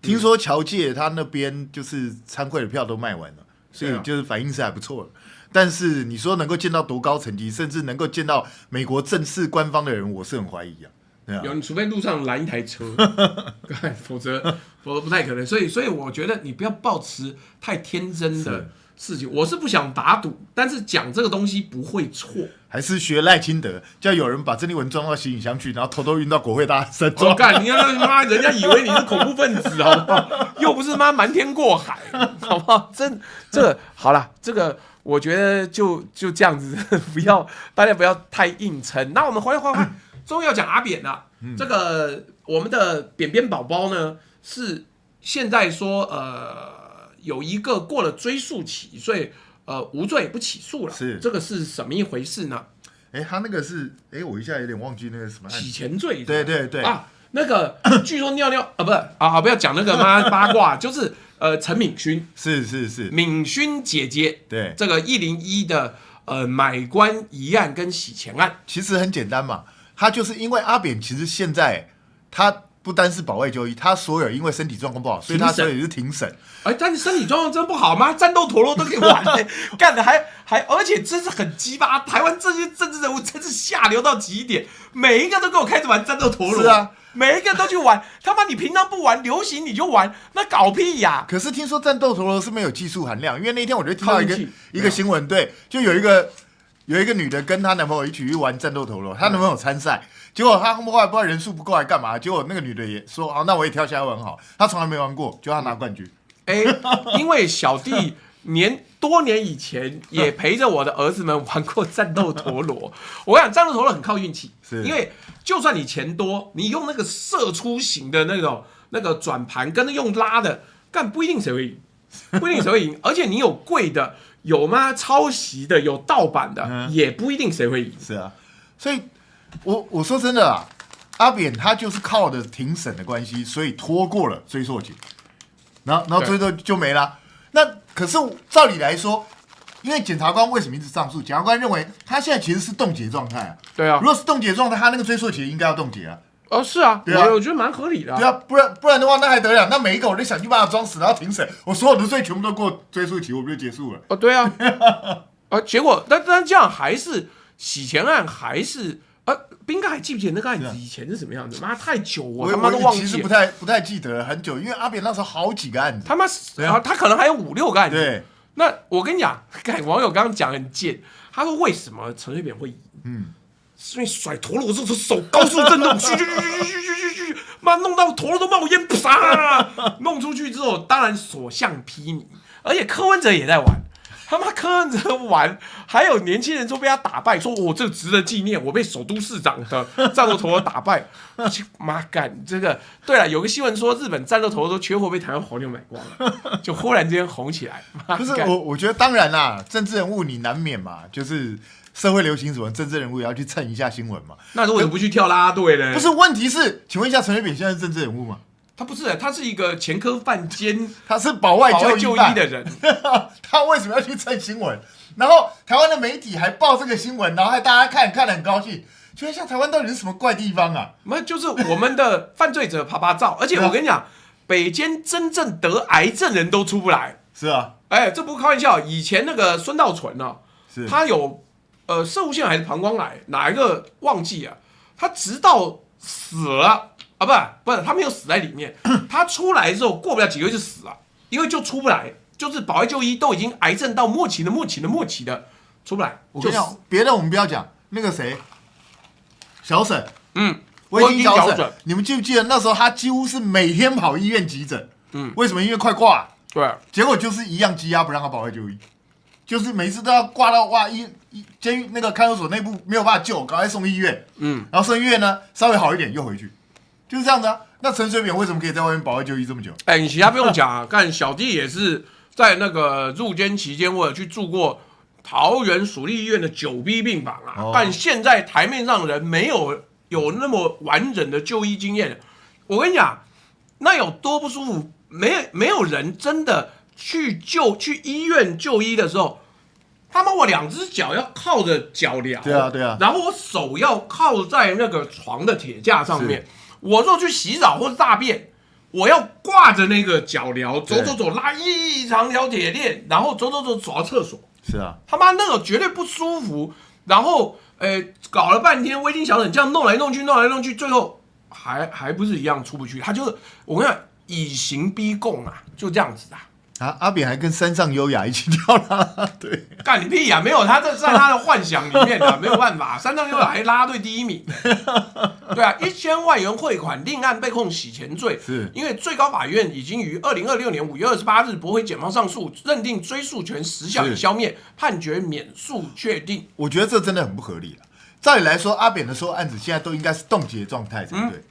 听说侨界他那边就是参会的票都卖完了，所以就是反应是还不错的。但是你说能够见到多高层级，甚至能够见到美国正式官方的人，我是很怀疑啊。有，你除非路上拦一台车，否则不太可能。所以我觉得你不要抱持太天真的事情。我是不想打赌，但是讲这个东西不会错。还是学赖清德，叫有人把郑丽文装到行李箱去，然后偷偷运到国会大山。我干，你看妈，人家以为你是恐怖分子，好不好？又不是妈瞒天过海，好不好？这个好了，这个我觉得就这样子，大家不要太硬撑。那我们回来，终于要讲阿扁了。这个我们的扁扁宝宝呢，是现在说有一个过了追诉期，所以无罪不起诉了。是这个是什么一回事呢？他那个是我一下有点忘记那个什么洗钱罪。对啊，那个据说尿尿不要讲那个八卦，就是陈敏勋是敏勋姐姐，对这个101的买官疑案跟洗钱案，其实很简单嘛。他就是因为阿扁，其实现在他不单是保外就医，他所有因为身体状况不好，所以他所有也是庭审。但你身体状况真不好吗？战斗陀螺都可以玩干的还，而且真是很鸡巴。台湾这些政治人物真是下流到极点，每一个都给我开始玩战斗陀螺。是啊，每一个都去玩。他妈，你平常不玩，流行你就玩，那搞屁呀！可是听说战斗陀螺是没有技术含量，因为那天我就听到一个新闻，对，就有一个女的跟她男朋友一起去玩战斗陀螺，她男朋友参赛，结果她后来不知道人数不够还干嘛，结果那个女的也说那我也跳下来玩好，她从来没玩过，就她拿冠军。因为小弟多年以前也陪着我的儿子们玩过战斗陀螺。我跟你讲，战斗陀螺很靠运气，因为就算你钱多，你用那个射出型的那个转盘跟用拉的，不一定谁会赢，而且你有贵的。有吗？抄袭的，有盗版的，也不一定谁会赢。是啊，所以我说真的啊，阿扁他就是靠的庭审的关系，所以拖过了追溯期，然后追溯就没了。那可是照理来说，因为检察官为什么一直上诉？检察官认为他现在其实是冻结状态啊。对啊，如果是冻结状态，他那个追溯期应该要冻结啊。是啊，对啊，我觉得蛮合理的。对啊，不然的话，那还得了？那每一个我都想去把他装死，然后庭审，我所有的罪全部都过追诉期，我不就结束了？对啊，结果但这样还是洗钱案，还是彬哥还记不记得那个案子以前是什么样子？妈太久，我他妈都忘记了。其实不太记得了，很久，因为阿扁那时候好几个案子，他妈他可能还有5、6个案子。对，那我跟你讲，网友刚刚讲很贱，他说为什么陈水扁会赢？是因为甩陀螺的时候手高速震动，嘘，妈弄到陀螺都冒烟，啪，弄出去之后，当然所向披靡，而且柯文哲也在玩。他妈柯文哲玩，还有年轻人说被他打败，说我这值得纪念，我被首都市长的战斗陀螺打败。妈干这个，对了，有个新闻说日本战斗陀螺都缺货，被台湾黄牛买光了，就忽然之间红起来。不是我觉得当然啦，政治人物你难免嘛，就是社会流行什么，政治人物也要去蹭一下新闻嘛。那如果你不去跳啦啦队呢？不是，问题是，请问一下，陈水扁现在是政治人物吗？他不是，他是一个前科犯兼他是保外就医的人，他为什么要去蹭新闻？然后台湾的媒体还报这个新闻，然后还大家看得很高兴，觉得像台湾到底是什么怪地方啊？那就是我们的犯罪者啪啪照，而且我跟你讲，北监真正得癌症人都出不来。是啊，这不开玩笑，以前那个孙道存啊，他有攝護腺还是膀胱癌，哪一个忘记啊？他直到死了啊，不是，他没有死在里面，他出来之后过不了几个月就死了，因为就出不来。就是保外就医都已经癌症到末期的出不来。我跟你讲，别的我们不要讲，那个谁，小沈，威金小沈，你们记不记得那时候他几乎是每天跑医院急诊？为什么？因为快挂了。对。结果就是一样积压不让他保外就医，就是每次都要挂到监狱那个看守所内部没有办法救，赶快送医院。然后送医院呢稍微好一点又回去，就是这样子啊。那陈水扁为什么可以在外面保外就医这么久？你其他不用讲啊，干小弟也是。在那个入监期间，我有去住过桃园属立医院的9B 病房啊。但现在台面上人没有那么完整的就医经验。我跟你讲，那有多不舒服？没有人真的去医院就医的时候，他妈我2只脚要靠着脚镣，对啊，然后我手要靠在那个床的铁架上面。我若去洗澡或者大便。我要挂着那个脚镣走，拉一长条铁链，然后走到厕所。是啊，他妈那个绝对不舒服。然后搞了半天，威金小沈这样弄来弄去，最后还不是一样出不去。他就是我跟你讲，以刑逼供啊，就这样子啊。阿扁还跟山上优雅一起跳啦，对，干你屁呀！没有，他在他的幻想里面啊，没有办法。山上优雅还拉队第1名，对啊，1000万元汇款另案被控洗钱罪，是因为最高法院已经于2026年5月28日驳回检方上诉，认定追诉权时效已消灭，判决免诉确定。我觉得这真的很不合理了。照理来说，阿扁的所有案子现在都应该是冻结状态才对。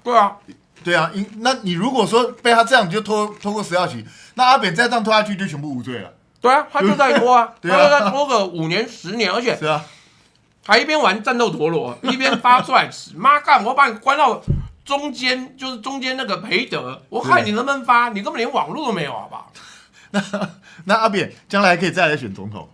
对啊。对啊，那你如果说被他这样就拖过10号期，那阿扁再这样拖下去就全部无罪了。对啊，他就在拖啊，他就在拖个5年10年，而且是啊，还一边玩战斗陀螺，一边发出来吃。妈干，我把你关到中间，就是中间那个培德，我看你能不能发，你根本连网络都没有，好不好？那阿扁将来可以再来选总统，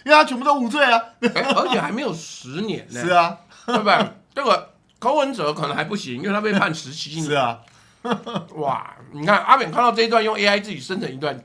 因为他全部都无罪啊，而且还没有10年呢。是啊，对不对？这个柯文哲可能还不行，因为他被判17年。是啊，哇！你看阿扁看到这一段，用 AI 自己生成一段，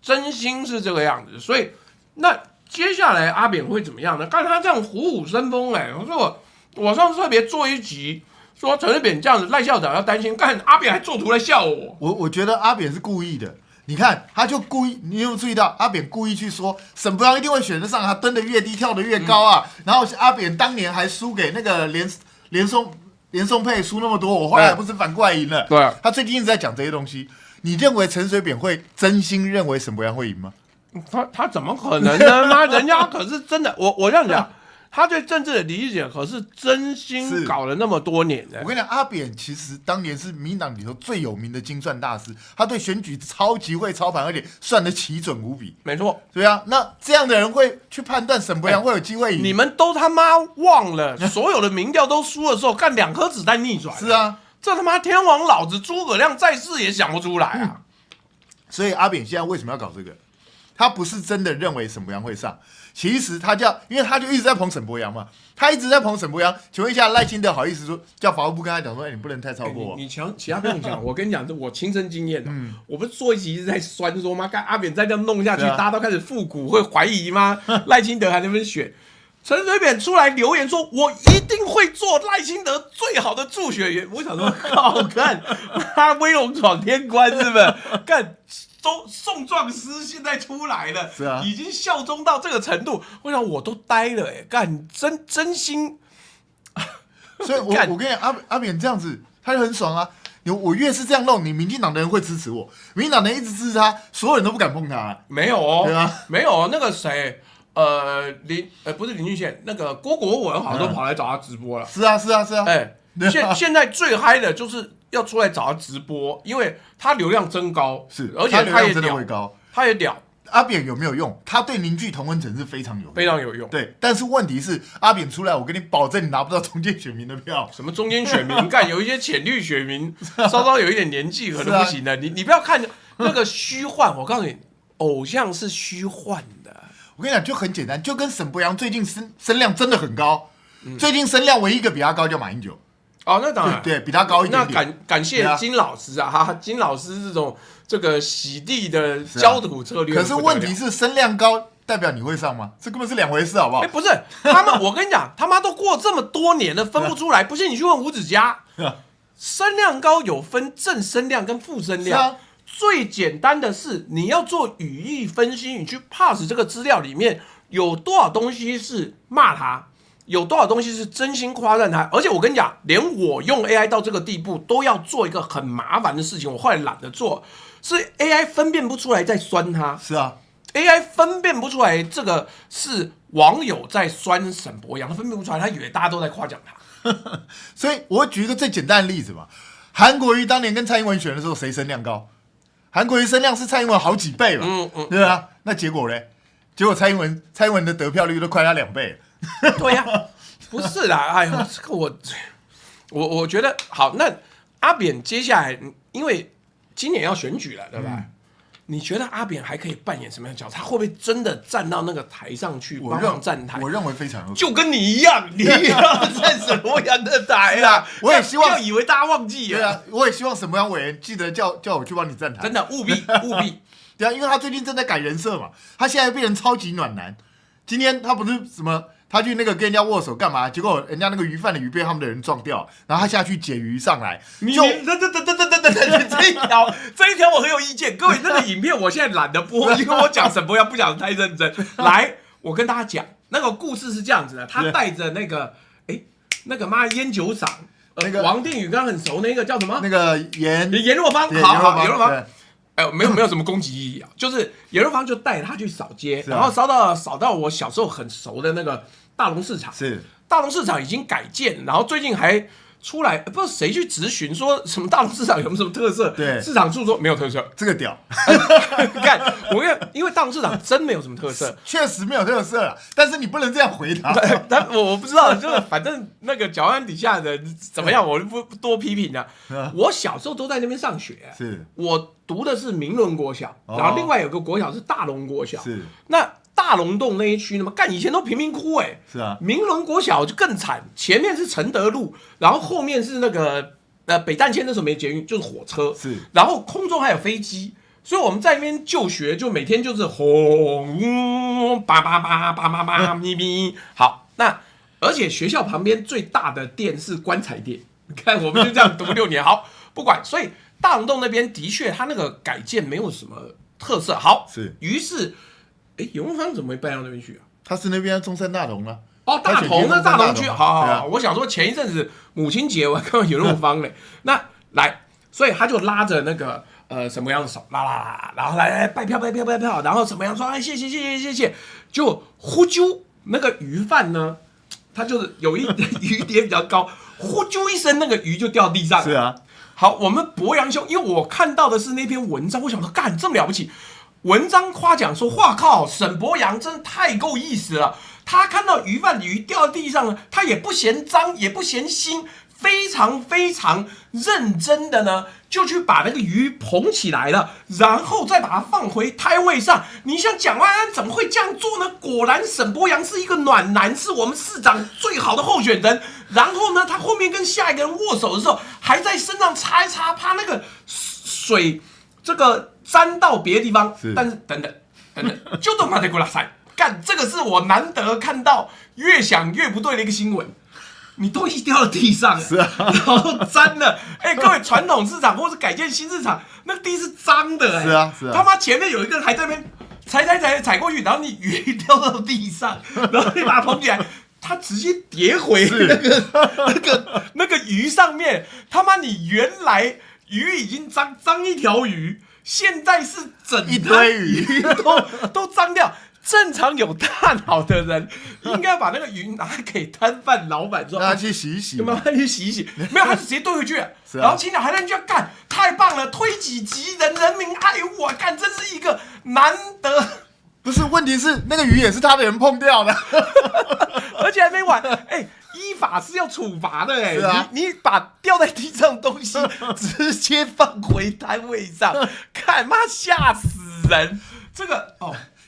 真心是这个样子。所以那接下来阿扁会怎么样呢？看他这样虎虎生风，我说我上次特别做一集，说陈水扁这样子，赖校长要担心，干阿扁还做图来笑我。我觉得阿扁是故意的。你看，他就故意，你有没有注意到阿扁故意去说沈伯洋一定会选得上，他登得越低，跳得越高啊。然后阿扁当年还输给那个连宋配输那么多，我后来不是反过来赢了？对，他最近一直在讲这些东西。你认为陈水扁会真心认为沈伯洋会赢吗？他怎么可能呢？妈，人家可是真的，我这样讲。他对政治的理解可是真心搞了那么多年的。我跟你讲，阿扁其实当年是民进党里头最有名的精算大师，他对选举超级会操盘，而且算得奇准无比。没错，对啊，那这样的人会去判断沈伯洋会有机会赢？你们都他妈忘了，所有的民调都输的时候，干2颗子弹逆转。是啊，这他妈天王老子诸葛亮在世也想不出来啊！所以阿扁现在为什么要搞这个？他不是真的认为沈伯洋会上。其实因为他就一直在捧沈伯洋嘛，他一直在捧沈伯洋。请问一下，赖清德好意思说叫法务部跟他讲说，你不能太超过。你其他不用讲，我跟你讲，这我亲身经验的。我不是做一集一直在酸说吗？干阿扁再这样弄下去，大家都开始复古，会怀疑吗？赖清德还能不能选？陈水扁出来留言说，我一定会做赖清德最好的助选员。我想说，靠，干他威龙闯天关是不是？干。宋壮师现在出来了，是啊，已经效忠到这个程度，我想我都呆了干真心。所以我跟你讲，阿扁这样子，他就很爽啊。我越是这样弄，你民进党的人会支持我，民进党的人一直支持他，所有人都不敢碰他。没有哦，对啊，没有哦，那个谁，不是林俊宪，那个郭国文好像都跑来找他直播了。是啊，现在最嗨的就是要出来找他直播，因为他流量真高，是，而且他也真的会高，他也屌，阿扁有没有用？他对凝聚同温层是非常有用，非常有用。对，但是问题是阿扁出来，我跟你保证，你拿不到中间选民的票。什么中间选民？干有一些浅绿选民，稍稍有一点年纪可能不行的。你不要看那个虚幻，我告诉你，偶像是虚幻的。我跟你讲，就很简单，就跟沈伯洋最近声量真的很高，最近声量唯一一个比他高叫马英九。哦，那当然，对，比他高一点点。那感谢金老师啊，金老师这个洗地的焦土策略。可是问题是声量高代表你会上吗？这根本是两回事，好不好？不是他们，我跟你讲，他妈都过这么多年了，分不出来。不信你去问吴子嘉，声量高有分正声量跟负声量。最简单的是你要做语义分析，你去 pass 这个资料里面有多少东西是骂他。有多少东西是真心夸赞他？而且我跟你讲，连我用 AI 到这个地步，都要做一个很麻烦的事情。我后来懒得做，是 AI 分辨不出来在酸他。是啊 ，AI 分辨不出来这个是网友在酸沈伯洋，他分辨不出来，他以为大家都在夸奖他。所以我举一个最简单的例子嘛，韩国瑜当年跟蔡英文选的时候，谁声量高？韩国瑜声量是蔡英文好几倍嘛，对啊，那结果嘞？结果蔡英文的得票率都快他2倍了。对呀、不是啦，哎呦，这个我觉得好。那阿扁接下来，因为今年要选举了，对吧？你觉得阿扁还可以扮演什么样的角色？他会不会真的站到那个台上去帮忙站台？我认为非常有，就跟你一样，你也要站沈伯洋的台啊！我也希望，不要以为大家忘记了。对啊，我也希望沈伯洋委员记得叫我去帮你站台，真的务必。对啊，因为他最近正在改人设嘛，他现在变成超级暖男。今天他不是什么，他去那个跟人家握手干嘛？结果人家那个鱼贩的鱼被他们的人撞掉，然后他下去捡鱼上来。等，这一条我很有意见。各位，那个影片我现在懒得播，因为我讲沈伯洋不讲得太认真。来，我跟大家讲，那个故事是这样子的，他带着那个烟酒嗓，王定宇刚刚很熟那个叫什么？那个颜若芳，好，颜若芳。没有什么攻击意义啊，就是颜若芳就带他去扫街，然后扫到我小时候很熟的那个大龙市场。是大龙市场已经改建，然后最近还出来，不知道谁去质询说什么大龙市场有没有什么特色？对，市场处说没有特色，这个屌。干，因为大龙市场真没有什么特色，确实没有特色了，但是你不能这样回答。我不知道，就是反正那个脚案底下的怎么样，我就不多批评了。我小时候都在那边上学，是我读的是明伦国小，然后另外有个国小是大龙国小，是那。大龙洞那一区呢嘛，干以前都贫民窟是啊。明伦国小就更惨，前面是承德路，然后后面是那个北淡线那时候没捷运，就是火车，是，然后空中还有飞机，所以我们在那边就学，就每天就是轰叭叭叭叭叭叭咪咪。好，那而且学校旁边最大的店是棺材店，你看我们就这样读6年，好，不管，所以大龙洞那边的确它那个改建没有什么特色，好，是，于是。颜若芳怎么会搬到那边去啊？他是那边中山大同啊。哦，大同那大同区，好，我想说前一阵子母亲节我还看到颜若芳嘞，那来，所以他就拉着那个沈伯洋的手，拉，然后来拜票，然后沈伯洋说谢谢，就呼啾那个鱼贩呢，他就是有一鱼碟比较高，呼啾一声那个鱼就掉地上了。是啊，好，我们伯洋兄，因为我看到的是那篇文章，我想说干这么了不起。文章夸奖说：“哇靠，沈伯洋真太够意思了！他看到鱼贩鱼掉地上了，他也不嫌脏，也不嫌腥，非常认真的呢，就去把那个鱼捧起来了，然后再把它放回胎位上。你像蒋万安怎么会这样做呢？果然沈伯洋是一个暖男，是我们市长最好的候选人。然后呢，他后面跟下一个人握手的时候，还在身上擦一擦，怕那个水这个。”沾到别的地方，但是等等，就都马得过来塞干，这个是我难得看到越想越不对的一个新闻。你都已经掉到地上了，是啊，然后沾了。各位传统市场或是改建新市场，那地是脏的，是啊，他妈前面有一个人还在那边踩过去，然后你鱼掉到地上，然后你把它捧起来。他直接跌回那个鱼上面，他妈你原来鱼已经脏一条鱼。现在是整一堆鱼都脏掉。正常有大脑的人应该把那个鱼拿给摊贩老板说，让他去洗一洗，慢慢去洗一洗。没有，他就直接丢回去了。然后青鸟还在人家干，太太棒了，推己及人，人民爱物啊！干，真是一个难得。不是，问题是那个鱼也是他的人碰掉的，而且还没完，依法是要处罚的是啊，你把掉在地上的东西直接放回摊位上，看妈吓死人！这个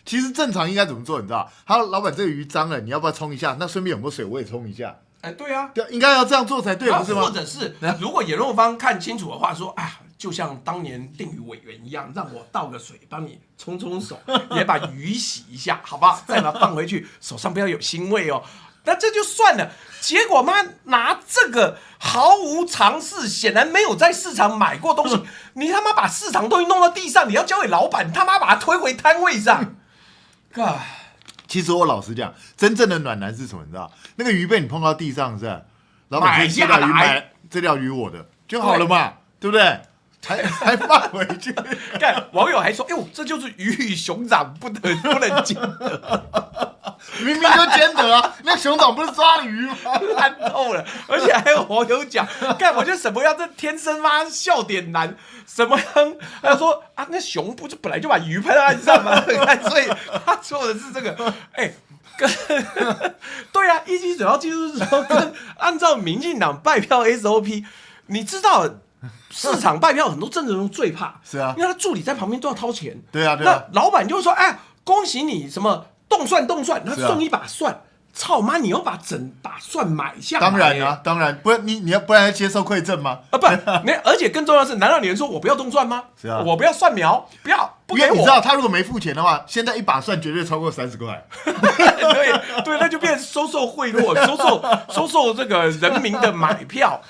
其实正常应该怎么做？你知道？他说老板，这个鱼脏了，你要不要冲一下？那顺便有没有水我也冲一下。对啊，应该要这样做才对，不是吗？或者是如果野肉方看清楚的话，说就像当年定鱼委员一样，让我倒个水帮你冲冲手，也把鱼洗一下，好不好？再把它放回去，手上不要有腥味哦。那这就算了，结果妈拿这个毫无尝试，显然没有在市场买过东西，你他妈把市场东西弄到地上，你要交给老板，他妈把它推回摊位上。其实我老实讲，真正的暖男是什么？你知道？那个鱼被你碰到地上是吧？老板买下来，这条鱼我的就好了嘛，对不对？还放回去。看网友还说：“这就是鱼与熊掌不能兼得。”明明就兼得啊！那熊掌不是抓了鱼吗？烂透了！而且还有网友讲，看我觉得沈伯洋这天生妈笑点男。沈伯洋他说那熊不是本来就把鱼拍到岸上吗？所以他说的是这个，对啊，一级主要技术是说，按照民进党拜票 SOP， 你知道市场拜票很多政治人物最怕，是啊，因为他助理在旁边都要掏钱，对啊，那老板就会说，恭喜你什么动蒜，他送一把蒜。操妈！你要把整把蒜买下来？当然，不然你要不然要接受馈赠吗？而且更重要的是，难道你能说我不要动蒜吗？是啊，我不要蒜苗，不给我。因为你知道，他如果没付钱的话，现在一把蒜绝对超过30块。对，那就变收受贿赂，收受这个人民的买票。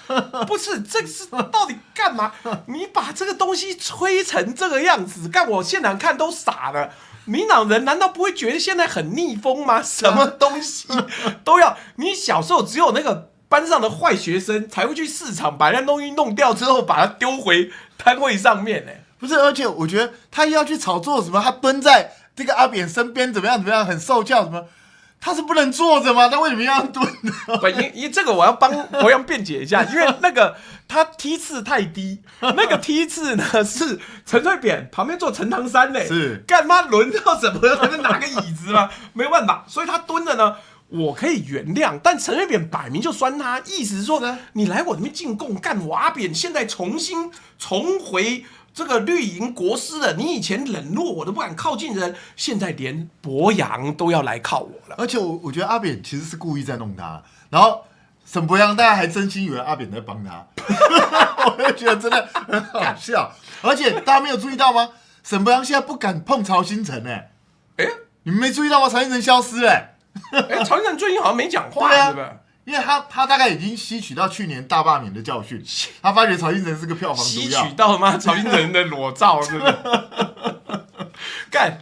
不是，这是到底干嘛？你把这个东西吹成这个样子，干我现场看都傻了。民党人难道不会觉得现在很逆风吗？什么东西都要？你小时候只有那个班上的坏学生才会去市场把那东西弄掉之后，把它丢回摊位上面呢？不是，而且我觉得他要去炒作什么，他蹲在这个阿扁身边怎么样，很受教什么。他是不能坐着吗？他为什么要蹲呢？不，因这个我要帮博洋辩解一下，因为那个他梯次太低，那个梯次呢是陈水扁旁边坐陈唐山嘞，是干嘛轮到什么他就拿个椅子吗？没有办法，所以他蹲着呢，我可以原谅，但陈水扁摆明就酸他，意思是说呢，你来我这边进贡，干我阿扁现在重回。这个绿营国师了，你以前冷落我都不敢靠近人，现在连博洋都要来靠我了。而且我觉得阿扁其实是故意在弄他，然后沈伯洋大家还真心以为阿扁在帮他，我就觉得真的很好笑。而且大家没有注意到吗？沈伯洋现在不敢碰曹兴诚你们没注意到吗？曹兴诚消失曹兴诚最近好像没讲话，对吧？因为他大概已经吸取到去年大罢免的教训，他发觉曹兴诚是个票房毒药。吸取到吗？曹兴诚的裸照是不是？干，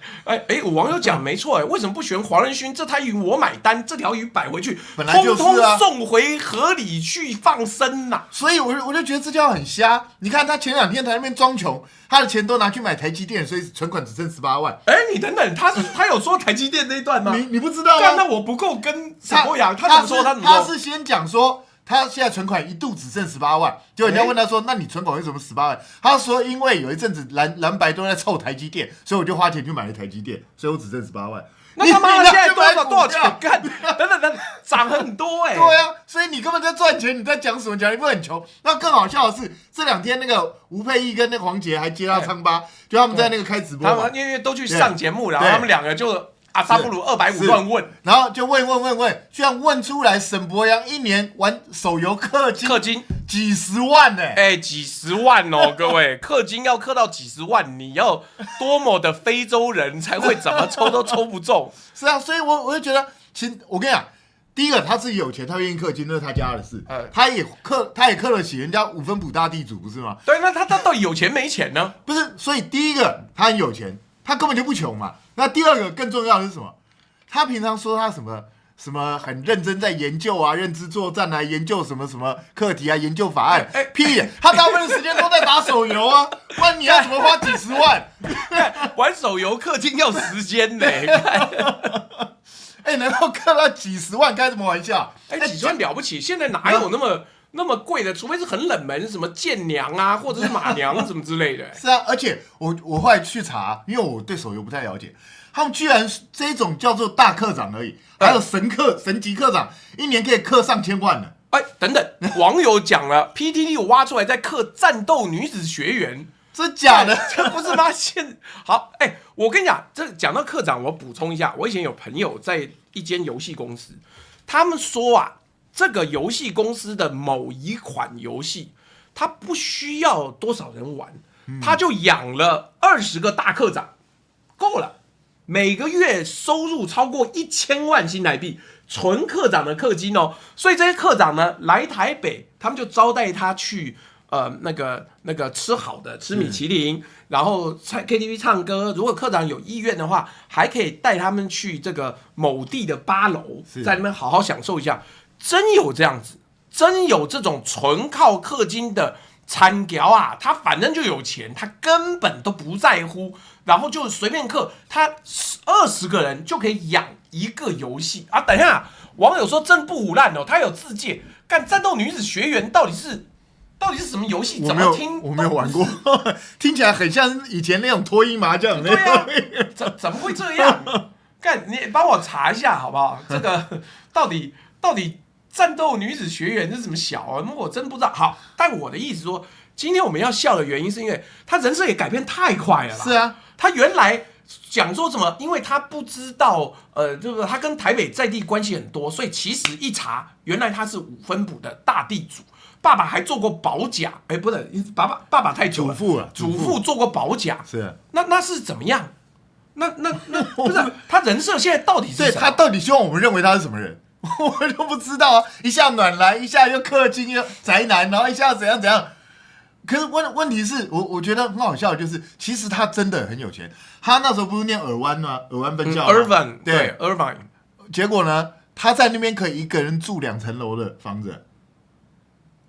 网友讲没错，为什么不选黄仁勋？这条鱼我买单，这条鱼摆回去，本来就是通通送回河里去放生呐。所以我就觉得这叫很瞎。你看他前2天在那边装穷，他的钱都拿去买台积电，所以存款只剩18万。你等等，他有说台积电那一段吗？你不知道吗？那我不够跟沈伯洋，他怎么说？他是先讲说。他现在存款一度只剩18万，就人家问他说：“那你存款为什么18万？”他说：“因为有一阵子蓝白都在凑台积电，所以我就花钱去买了台积电，所以我只剩18万。”那他妈的现在多少钱？干，等，涨很多对啊，所以你根本在赚钱，你在讲什么？讲你不很穷？那更好笑的是，这2天那个吴佩益跟那个黄捷还接到昌巴，就他们在那个开直播，他们因为都去上节目，然后他们2个就。萨布鲁250乱问，然后就问，居然问出来沈伯洋1年玩手游氪金几十万几十万哦，各位，氪金要氪到几十万，你要多么的非洲人才会怎么抽都抽不中。是啊，所以我就觉得，其实我跟你讲，第一个他自己有钱，他愿意氪金，那是他家的事。他也氪得起人家5分埔大地主，不是吗？对，那他到底有钱没钱呢？不是，所以第一个他很有钱，他根本就不穷嘛。那第二个更重要的是什么？他平常说他什么很认真在研究啊，认知作战啊，研究什么课题啊，研究法案，屁！他大部分时间都在打手游啊，不然你要怎么花几十万？玩手游氪金要时间呢？难道氪到几十万开什么玩笑？几十万了不起？现在哪有那么那么贵的，除非是很冷门，什么剑娘啊，或者是马娘什么之类的。是啊，而且我后来去查，因为我对手游不太了解，他们居然这种叫做大课长而已，还有神级课长，一年可以课上千万的。哎，等等，网友讲了，PTT 有挖出来在课战斗女子学员，真假的？这不是吗？好，哎，我跟你讲，这讲到课长，我补充一下，我以前有朋友在一间游戏公司，他们说啊，这个游戏公司的某一款游戏，他不需要多少人玩，他就养了20个大课长，够了，每个月收入超过1000万新台币。纯课长的氪金哦，所以这些课长呢来台北，他们就招待他去那个吃好的，吃米其林，然后KTV 唱歌。如果课长有意愿的话，还可以带他们去这个某地的8楼，在那边好好享受一下。真有这样子，真有这种纯靠氪金的参屌啊！他反正就有钱，他根本都不在乎，然后就随便氪，他20个人就可以养一个游戏啊！等一下，网友说真不唬烂哦，他有自介，干战斗女子学员到底是什么游戏？怎么听？我没有玩过，听起来很像以前那种脱衣麻将。对啊，怎么会这样？干，你帮我查一下好不好？这个到底战斗女子学员是什么小啊？我真不知道。好，但我的意思说，今天我们要笑的原因是因为他人设也改变太快了啦。是啊，他原来讲说什么？因为他不知道，就是他跟台北在地关系很多，所以其实一查，原来他是5分埔的大地主，爸爸还做过保甲。哎，不是，爸爸太久了，祖父做过保甲。是，那是怎么样？那不是他人设现在到底是什么？对他到底希望我们认为他是什么人？我就不知道啊！一下暖男，一下又氪金又宅男，然后一下怎样怎样。可是问题是我觉得很好笑的就是，其实他真的很有钱。他那时候不是念尔湾吗？尔湾分校。Irvine 对 Irvine。结果呢，他在那边可以一个人住2层楼的房子。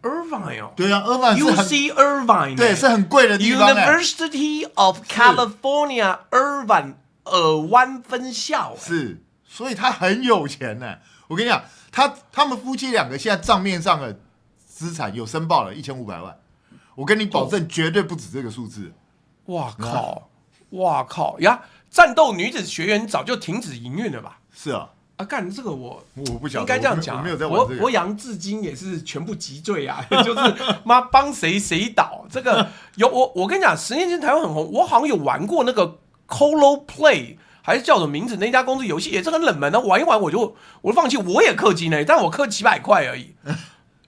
Irvine 哦。对啊 ，Irvine 是很 UC Irvine 对，是很贵的地方。University of California Irvine 尔湾分校。是，所以他很有钱呢。我跟你讲，他们夫妻2个现在账面上的资产有申报了1500万，我跟你保证绝对不止这个数字。哇靠呀！战斗女子学员早就停止营运了吧？是啊，干这个我不晓得，应该这样讲，我没有在玩这个。博洋至今也是全部击坠啊，就是妈帮谁倒。这个我跟你讲，10年前台湾很红，我好像有玩过那个 Colo Play。还是叫什么名字？那家公司游戏也是很冷门的，玩一玩我就放弃，我也氪金了，但我氪几百块而已。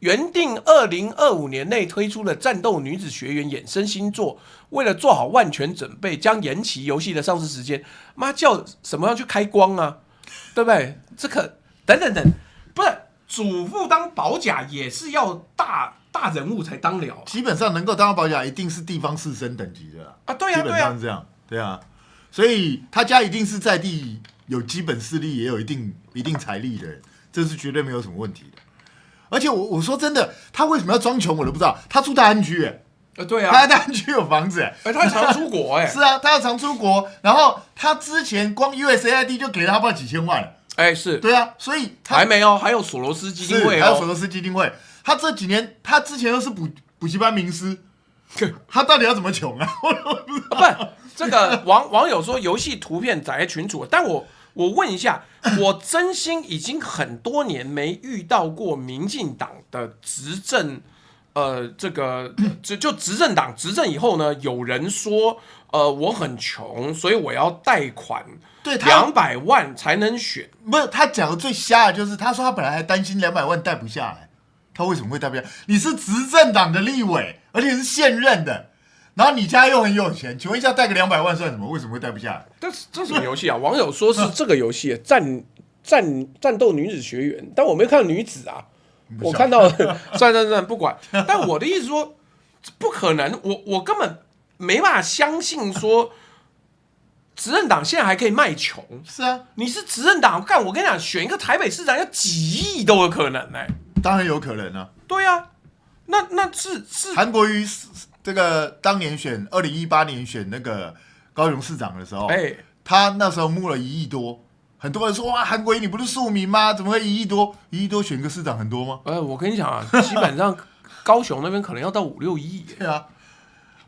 原定2025年内推出的战斗女子学员衍生新作，为了做好万全准备，将延期游戏的上市时间。妈叫什么要去开光啊？对不对？这个等，不是祖父当保甲也是要大人物才当了，基本上能够当到保甲，一定是地方士绅等级的啊。对啊，基本上是这样，对啊。所以他家一定是在地有基本势力，也有一定财力的人，这是绝对没有什么问题的。而且我说真的，他为什么要装穷我都不知道。他住大安区，对啊，他在大安区有房子，他常出国，是啊，他要常出国。然后他之前光 USAID 就给了他不知道几千万，是，对啊，所以他还没有，还有索罗斯基金会，还有索罗斯基金会。他这几年，他之前又是补习班名师，他到底要怎么穷啊？不是。这个网友说游戏图片载在群组，但我问一下，我真心已经很多年没遇到过民进党的执政，这个就执政党执政以后呢，有人说我很穷，所以我要贷款，对200万才能选。不是他讲的最瞎的就是，他说他本来还担心200万贷不下来，他为什么会贷不下来？你是执政党的立委，而且是现任的。然后你家又很有钱，请问一下，贷个200万算什么？为什么会贷不下来？这什么游戏啊？网友说是这个游戏战斗女子学员，但我没有看到女子啊，我看到算不管。但我的意思说，不可能，我根本没办法相信说，执政党现在还可以卖穷。是啊，你是执政党，干我跟你讲，选一个台北市长要几亿都有可能当然有可能啊。对啊，那是韩国瑜。这个当年2018年选那个高雄市长的时候，他那时候募了1亿多，很多人说哇，韩国瑜你不是庶民吗？怎么会1亿多？1亿多选个市长很多吗？我跟你讲啊，基本上高雄那边可能要到5-6亿。对啊，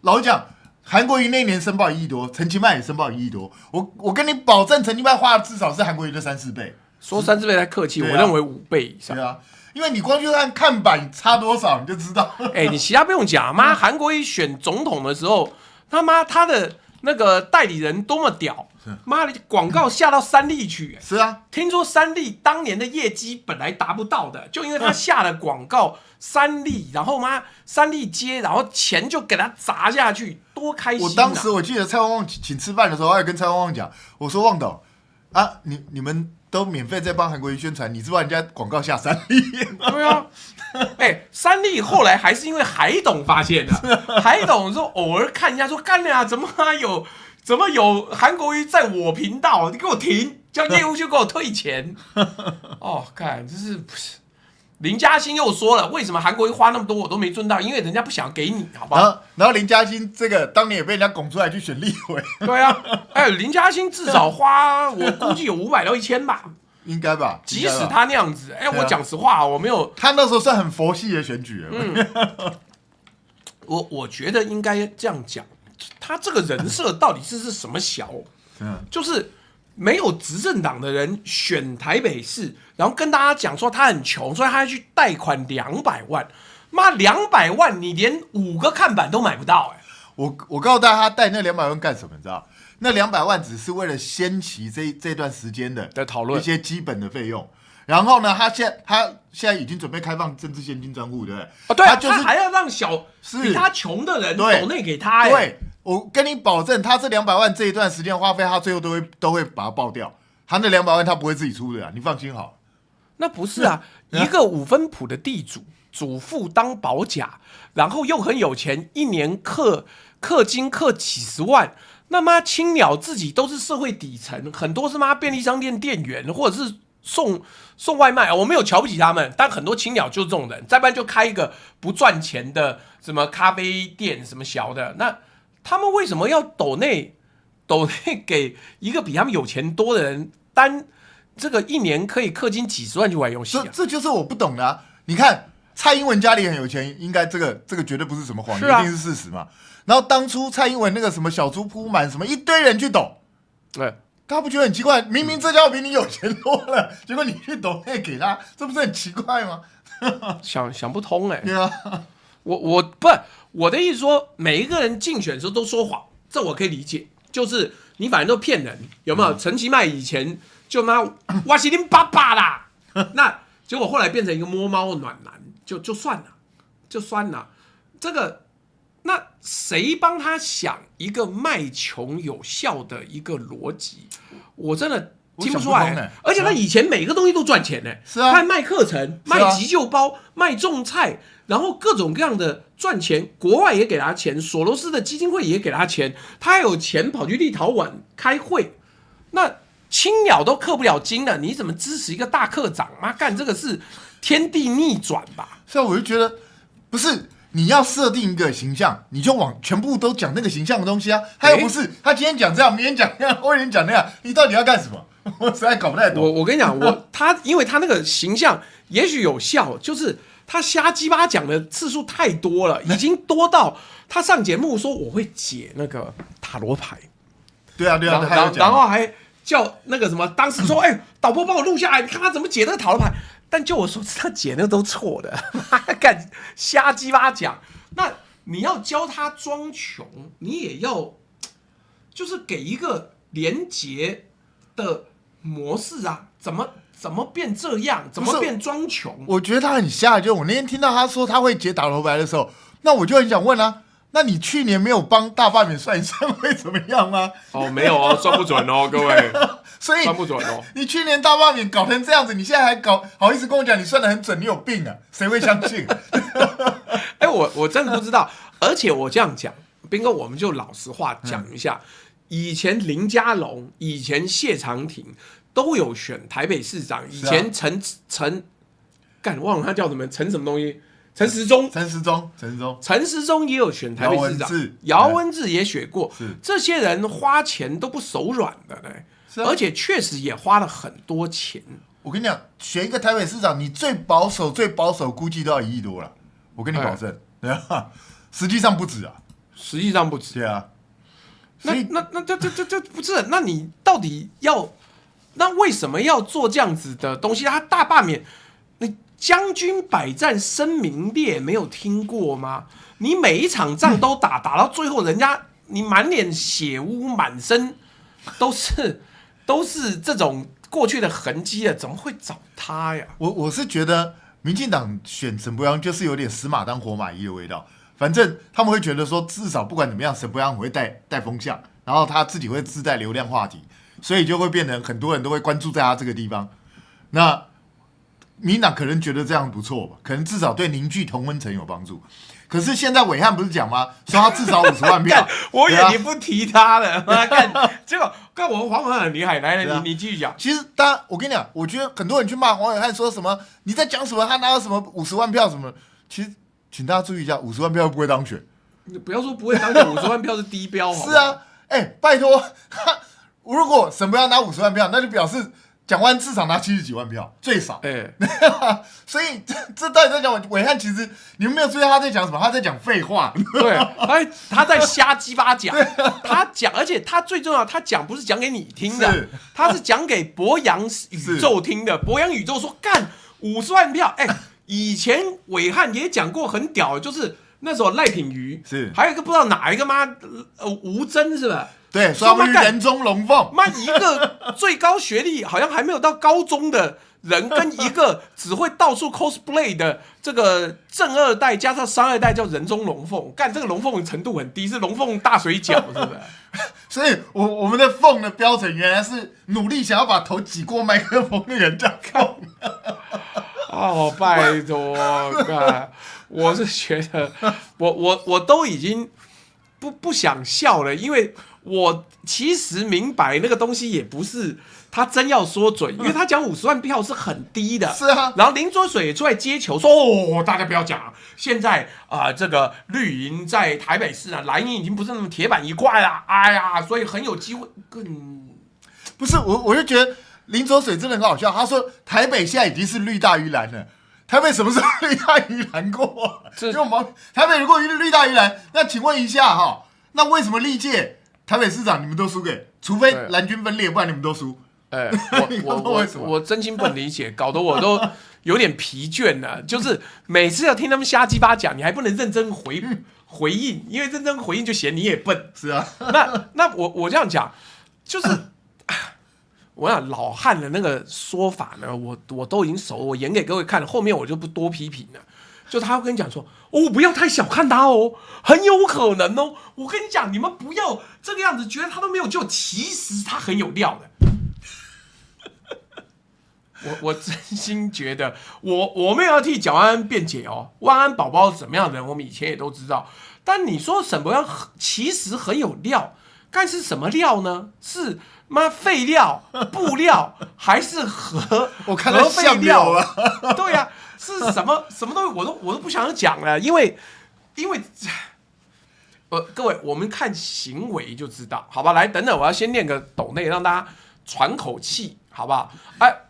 老实讲，韩国瑜那年申报1亿多，陈其迈也申报1亿多。我跟你保证，陈其迈花的至少是韩国瑜的3-4倍。说3-4倍太客气，我认为5倍以上。对啊，因为你光去看板差多少，你就知道。你其他不用讲，妈，韩国瑜选总统的时候，他的那个代理人多么屌，妈的广告下到3立去。是啊，听说3立当年的业绩本来达不到的，就因为他下了广告3立，然后3立接，然后钱就给他砸下去，多开心啊！我当时我记得蔡旺旺请吃饭的时候，我还跟蔡旺旺讲，我说旺董啊，你们都免费在帮韩国瑜宣传，你知道人家广告下3立？对啊，3立后来还是因为海董发现的，海董说偶尔看一下说干了啊，怎么有韩国瑜在我频道？你给我停，叫业务去给我退钱。看这是不是？林嘉欣又说了，为什么韩国瑜花那么多我都没赚到？因为人家不想给你，好不好？然后林嘉欣这个当年也被人家拱出来去选立委。对啊，林嘉欣至少花我估计有500到1000吧，应该吧？即使他那样子，我讲实话，我没有。他那时候算很佛系的选举。我觉得应该这样讲，他这个人设到底是什么小？就是没有执政党的人选台北市，然后跟大家讲说他很穷，所以他要去贷款200万。妈，200万你连5个看板都买不到。我告诉大家，他贷那200万干什么？你知道？那200万只是为了先期这段时间的讨论一些基本的费用。然后呢，他现在已经准备开放政治现金专户，对不对？对啊，他还要让比他穷的人抖内给他。对，我跟你保证，他这200万这一段时间花费，他最后都会把它报掉。他那200万他不会自己出的，你放心好。那不是啊，一个5分埔的地主，祖父当保甲，然后又很有钱，一年氪金氪几十万。那妈青鸟自己都是社会底层，很多是便利商店店员，或者是送外卖。我没有瞧不起他们，但很多青鸟就是这种人，再不然就开一个不赚钱的什么咖啡店什么小的。那他们为什么要抖内给一个比他们有钱多的人这个一年可以氪金几十万去玩游戏？这就是我不懂的啊！你看蔡英文家里很有钱，应该这个绝对不是什么谎言，一定是事实嘛。然后当初蔡英文那个什么小猪铺满，什么一堆人去抖，大家不觉得很奇怪？明明这家伙比你有钱多了，结果你去抖内给他，这不是很奇怪吗？想不通。对啊，我的意思说，每一个人竞选的时候都说谎，这我可以理解。就是你反正都骗人，有没有？陈其迈以前就我是你爸爸啦，那结果后来变成一个摸猫暖男，就算了，这个。那谁帮他想一个卖穷有效的一个逻辑？我真的听不出来。而且他以前每个东西都赚钱呢。是啊，他还卖课程、卖急救包、卖种菜，然后各种各样的赚钱。国外也给他钱，索罗斯的基金会也给他钱，他还有钱跑去立陶宛开会。那青鸟都氪不了金了，你怎么支持一个大课长？妈干，这个是天地逆转吧？所以我就觉得不是。你要设定一个形象，你就全部都讲那个形象的东西啊。他又不是他今天讲这样，明天讲那样，后天讲那样，你到底要干什么？我实在搞不太懂。我跟你讲，因为他那个形象也许有效，就是他瞎鸡巴讲的次数太多了，已经多到他上节目说我会解那个塔罗牌。对啊，然后还叫那个什么，当时说导播帮我录下来，你看他怎么解那个塔罗牌。但就我说，他解那都错的，敢瞎鸡巴讲。那你要教他装穷，你也要就是给一个连结的模式啊，怎么变这样？怎么变装穷？我觉得他很瞎。就我那天听到他说他会解塔罗牌的时候，那我就很想问啊。那你去年没有帮大罢免算一算会怎么样吗？没有哦，算不准哦，各位，所以算不准哦。你去年大罢免搞成这样子，你现在还好意思跟我讲你算得很准，你有病啊？谁会相信？我真的不知道。而且我这样讲，彬哥，我们就老实话讲一下，以前林佳龙、以前谢长廷都有选台北市长，以前忘了他叫什么陈什么东西。陈时中也有选台北市长，姚文智也选过，这些人花钱都不手软的呢。而且确实也花了很多钱。我跟你讲，选一个台北市长，你最保守，估计都要1亿多了。我跟你保证，对啊，实际上不止啊，实际上不止。对啊，那这不是？那你到底要？那为什么要做这样子的东西？他大罢免，你将军百战声名裂，没有听过吗？你每一场仗都打到最后，人家你满脸血污，满身都是这种过去的痕迹了，怎么会找他呀？我是觉得民进党选沈伯洋就是有点死马当活马医的味道。反正他们会觉得说，至少不管怎么样，沈伯洋会带风向，然后他自己会自带流量话题，所以就会变成很多人都会关注在他这个地方。那民进党可能觉得这样不错吧，可能至少对凝聚同温层有帮助。可是现在暐瀚不是讲吗？说他至少50万票，我以为你不提他了，结果看我黄暐瀚很厉害，来了，你继续讲。其实我跟你讲，我觉得很多人去骂黄暐瀚说什么你在讲什么，他拿了什么50万票什么，其实请大家注意一下，50万票又不会当选。你不要说不会当选，50万票是低标。是啊，拜托，如果沈伯洋拿50万票，那就表示蒋万至少拿70几万票，最少。所以这到底在讲暐瀚？其实你们没有注意他在讲什么？他在讲废话。对，他在瞎鸡巴讲。他讲，而且他最重要，他讲不是讲给你听的，他是讲给博洋宇宙听的。博洋宇宙说干50万票，以前暐瀚也讲过很屌的，就是那时候赖品妤是，还有一个不知道哪一个妈吴峥是吧？对，说他们人中龙凤，妈一个最高学历好像还没有到高中的人，跟一个只会到处 cosplay 的这个正二代加上商二代叫人中龙凤，干这个龙凤程度很低，是龙凤大水饺，是不是？所以我们的凤的标准原来是努力想要把头挤过麦克风的人这样看。哦，拜托，干，我是觉得我都已经不想笑了，因为我其实明白那个东西也不是他真要说准，因为他讲50万票是很低的，是啊。然后林卓水也出来接球说，大家不要讲啊，现在这个绿营在台北市蓝营已经不是那么铁板一块了，哎呀，所以很有机会更不是我就觉得林卓水真的很好笑，他说台北现在已经是绿大于蓝了。台北什么时候绿大于蓝过？就台北如果绿大于蓝，那请问一下哈，那为什么历届台北市长你们都输给？除非蓝军分裂，不然你们都输。我真心不能理解，搞得我都有点疲倦了。就是每次要听他们瞎鸡巴讲，你还不能认真回应，因为认真回应就嫌你也笨。是啊，那我这样讲，就是。我想老汉的那个说法呢，我都已经熟，我演给各位看了，后面我就不多批评了。就他会跟你讲说，不要太小看他哦，很有可能哦。我跟你讲，你们不要这个样子，觉得他都没有救，其实他很有料的。我真心觉得，我没有要替蒋万安辩解哦，万安宝宝是怎么样的人，我们以前也都知道。但你说沈伯洋其实很有料，但是什么料呢？是妈废料、布料，还是核废料啊？对呀、是什么东西我都不想讲了，因为各位我们看行为就知道，好吧？来，等等，我要先念个抖内，让大家喘口气，好不好？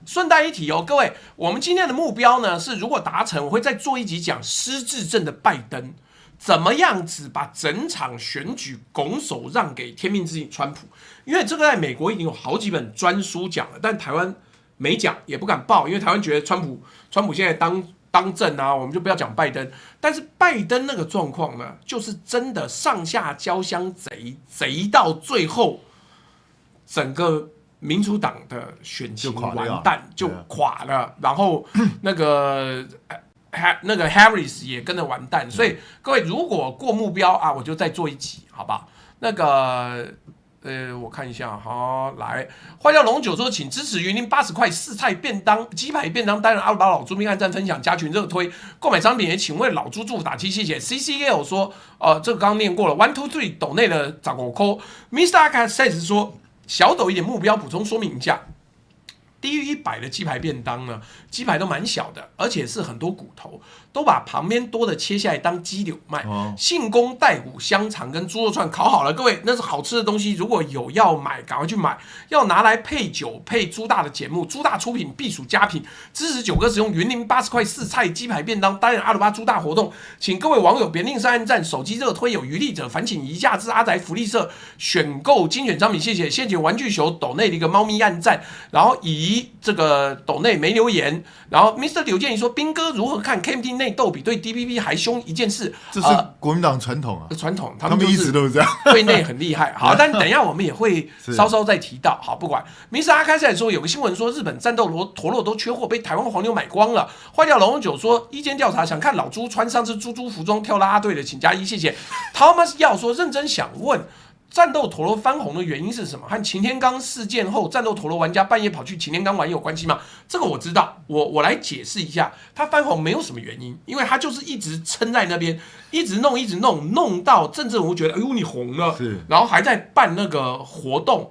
顺带一提哦，各位，我们今天的目标呢是，如果达成，我会再做一集讲失智症的拜登。怎么样子把整场选举拱手让给天命之子川普？因为这个在美国已经有好几本专书讲了，但台湾没讲，也不敢报，因为台湾觉得川普现在当政啊，我们就不要讲拜登。但是拜登那个状况呢，就是真的上下交相贼到最后，整个民主党的选情完蛋就垮了，然后那个Harris 也跟着完蛋，所以各位如果过目标啊，我就再做一集，好不好？那个我看一下，好，来，花椒龙酒说，请支持云林80块四菜便当、鸡排便当，担任阿鲁巴老猪兵按赞分享加群热推，购买商品也请为老猪祝福打气，谢谢。CCL 说，这个刚刚念过了 ，1 2 3抖内的35块 ，Mr. Aka says 说，小抖一点目标补充说明一下。低于100的鸡排便当呢，鸡排都蛮小的，而且是很多骨头，都把旁边多的切下来当鸡柳卖。信公带骨香肠跟猪肉串烤好了，各位那是好吃的东西，如果有要买，赶快去买，要拿来配酒配猪大的节目，猪大出品必属佳品。支持九哥使用云林80块4菜鸡排便当，担任阿鲁巴猪大活动，请各位网友别吝啬按赞，手机热推，有余力者烦请移驾至阿宅福利社选购精选商品，谢谢玩具熊斗内的一个猫咪按赞，然后以这个斗内没留言，然后 Mr. 刘建议说兵哥如何看 KMT 内斗比对 DPP 还凶一件事，这是国民党传统啊，传统，他们一直都是这样，对内很厉害。好，但等一下我们也会稍稍再提到。好，不管 Mr. 阿开赛说有个新闻说日本战斗陀螺都缺货，被台湾黄牛买光了。坏掉龙酒说意见调查，想看老朱穿上次猪服装跳啦啦队的，请加一，谢谢。Thomas 要说认真想问。战斗陀螺翻红的原因是什么？和擎天岗事件后战斗陀螺玩家半夜跑去擎天岗玩有关系吗？这个我知道，我来解释一下，它翻红没有什么原因，因为它就是一直撑在那边，一直弄到政治人物觉得，哎呦你红了，然后还在办那个活动，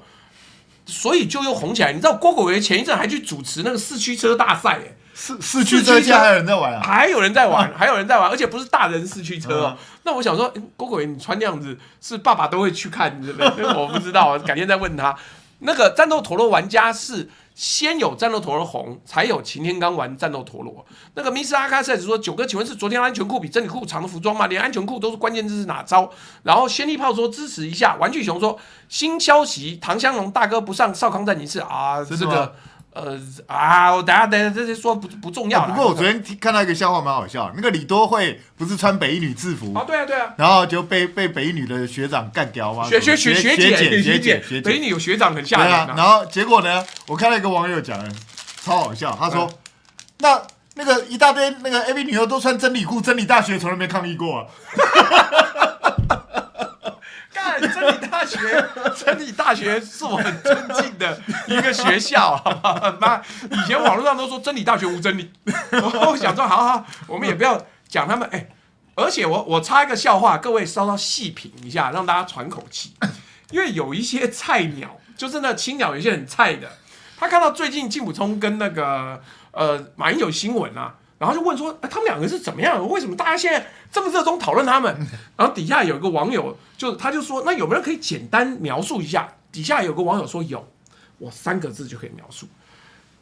所以就又红起来。你知道郭狗爷前一阵还去主持那个四驱车大赛，四驱车现在还有人在玩啊？还有人在玩，而且不是大人四驱车哦。那我想说，郭狗爷你穿那样子，是爸爸都会去看，对不对？我不知道，改天再问他。那个战斗陀螺玩家是先有战斗陀螺红，才有擎天岗玩战斗陀螺。那个 Mr. 阿卡赛说，九哥，请问是昨天安全裤比真理裤长的服装吗？连安全裤都是关键字是哪招？然后仙力炮说支持一下，玩具熊说新消息，唐香龙大哥不上少康战情室啊，这个。我等下这些说不重要。不过我昨天看到一个笑话蛮好笑，那个李多惠不是穿北一女制服对啊，然后就被北一女的学长干掉吗？学姐，北一女有学长很吓人啊。然后结果呢，我看到一个网友讲的超好笑，他说那个一大堆那个 AV 女优都穿真理裤，真理大学从来没抗议过啊。真理大学是我很尊敬的一个学校，好不好？以前网络上都说真理大学无真理，我想说好，我们也不要讲他们。而且我插一个笑话，各位稍稍细品一下，让大家喘口气。因为有一些菜鸟，就是那青鸟，有些很菜的，他看到最近金溥聪跟那个马英九新闻啊。然后就问说，他们两个是怎么样？为什么大家现在这么热衷讨论他们？然后底下有一个网友，他就说，那有没有人可以简单描述一下？底下有个网友说有，我3个字就可以描述，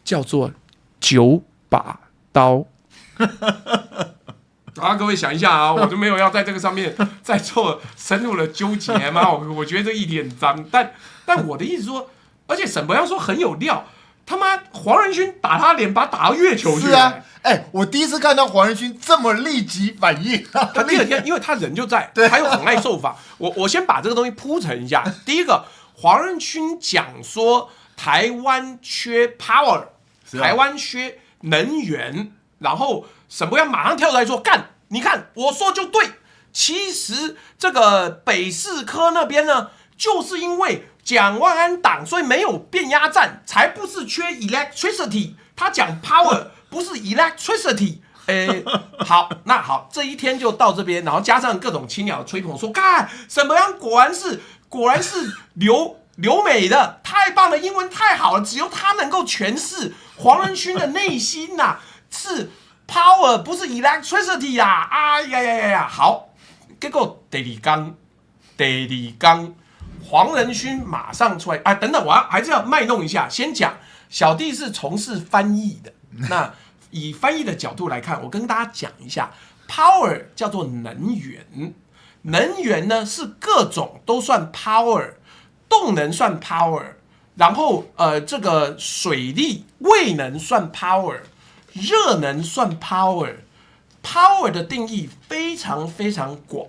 叫做9把刀。各位想一下啊，我就没有要在这个上面再做深入的纠结嘛。我觉得这议题很脏，但我的意思说，而且沈伯洋说很有料。他妈黄仁勋打他脸，把他打到月球去。是啊，我第一次看到黄仁勋这么立即反应。他第二天，因为他人就在，还有很爱受访。我先把这个东西铺陈一下。第一个，黄仁勋讲说台湾缺 power， 台湾缺能源，然后沈伯洋马上跳出来说：“干，你看我说就对。其实这个北市科那边呢，就是因为。”蒋万安党，所以没有变压站，才不是缺 electricity。他讲 power 不是 electricity。好，那好，这一天就到这边，然后加上各种青鸟的吹捧，说看沈伯洋果然是留美的，太棒了，英文太好了，只有他能够诠释黄仁勋的内心呐，是 power 不是 electricity 啦。哎呀，好，结果第二天。黄仁勋马上出来等等，我还是要卖弄一下。先讲小弟是从事翻译的，那以翻译的角度来看，我跟大家讲一下 ，power 叫做能源，能源呢是各种都算 power， 动能算 power， 然后这个水力、位能算 power， 热能算 power。power 的定义非常非常广，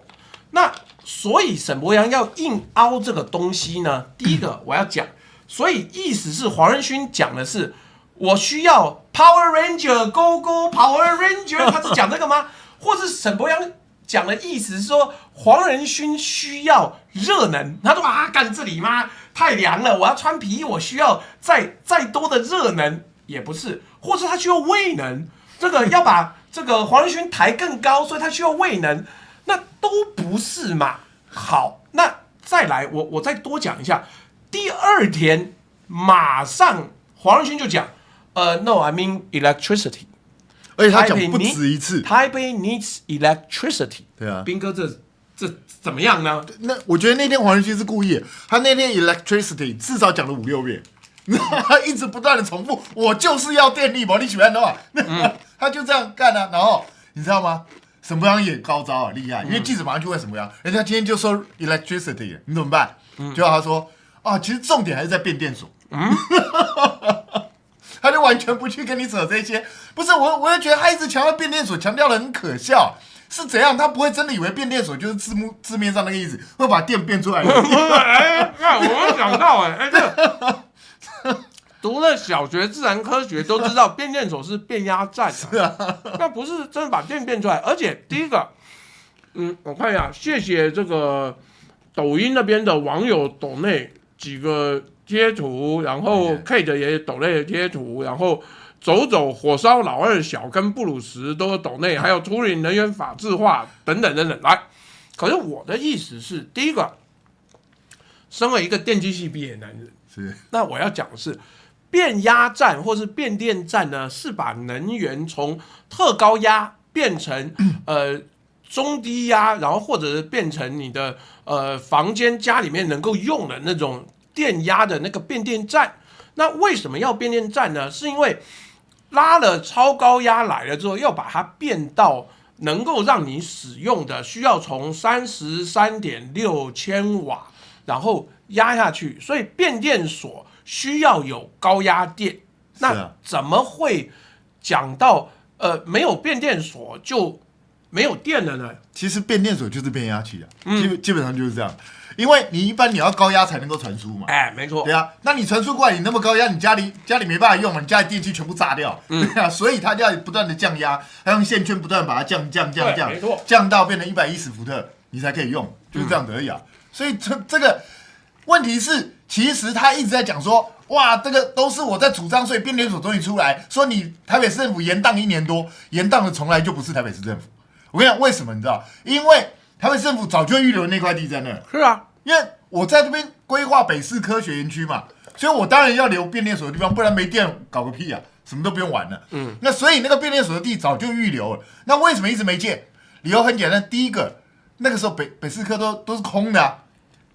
那。所以沈伯洋要硬凹这个东西呢，第一个我要讲，所以意思是黄仁勋讲的是我需要 Power Ranger Go Go Power Ranger， 他是讲这个吗？或是沈伯洋讲的意思是说黄仁勋需要热能，他说干这里吗？太凉了，我要穿皮衣，我需要再多的热能，也不是，或是他需要位能，这个要把这个黄仁勋抬更高，所以他需要位能。那都不是嘛。好，那再来，我再多讲一下。第二天马上黄仁勋就讲，No, I mean electricity。而且他讲不止一次。台北 needs electricity。对啊，彬哥这怎么样呢？那我觉得那天黄仁勋是故意的，他那天 electricity 至少讲了5-6遍，他一直不断的重复，我就是要电力嘛，你喜欢的话，他就这样干啊。然后你知道吗？沈伯洋也高招啊，厉害，因为记者马上就问沈伯洋，人家今天就说 electricity， 你怎么办？结果他说啊，其实重点还是在变电所。他就完全不去跟你扯这些，不是我就觉得他一直强调变电所，强调的很可笑。是怎样？他不会真的以为变电所就是字面上那个意思，会把电变出来。那我没想到这读了小学自然科学都知道变电所是变压站，是啊，那不是真的把电变出来。而且第一个，我看一下，谢谢这个抖音那边的网友抖内几个贴图，然后 Kate 也抖内贴图，然后。走火烧老二小跟布鲁斯都有抖内，还有处理能源法制化等等等等。来，可是我的意思是，第一个，身为一个电机系毕业男人，是那我要讲的是，变压站或是变电站呢，是把能源从特高压变成中低压，然后或者是变成你的房间家里面能够用的那种电压的那个变电站。那为什么要变电站呢？是因为拉了超高压来了之后，要把它变到能够让你使用的，需要从33.6千瓦，然后压下去，所以变电所需要有高压电。那怎么会讲到没有变电所就没有电了呢？其实变电所就是变压器啊，基本上就是这样。因为你一般你要高压才能够传输嘛，没错，对啊，那你传输过来，你那么高压，你家里没办法用嘛，你家里电器全部炸掉，对啊，所以它就要不断的降压，它用线圈不断把它降，没错，降到变成110伏特，你才可以用，就是这样子而已啊。所以这个问题是，其实他一直在讲说，哇，这个都是我在主张，所以变电所终于出来，说你台北市政府延宕1年多，延宕的从来就不是台北市政府。我跟你讲，为什么你知道？因为台北市政府早就预留那块地在那儿。是啊，因为我在这边规划北市科学园区嘛，所以我当然要留变电所的地方，不然没电搞个屁啊，什么都不用玩了。那所以那个变电所的地早就预留了。那为什么一直没建？理由很简单，第一个，那个时候北市科都是空的啊。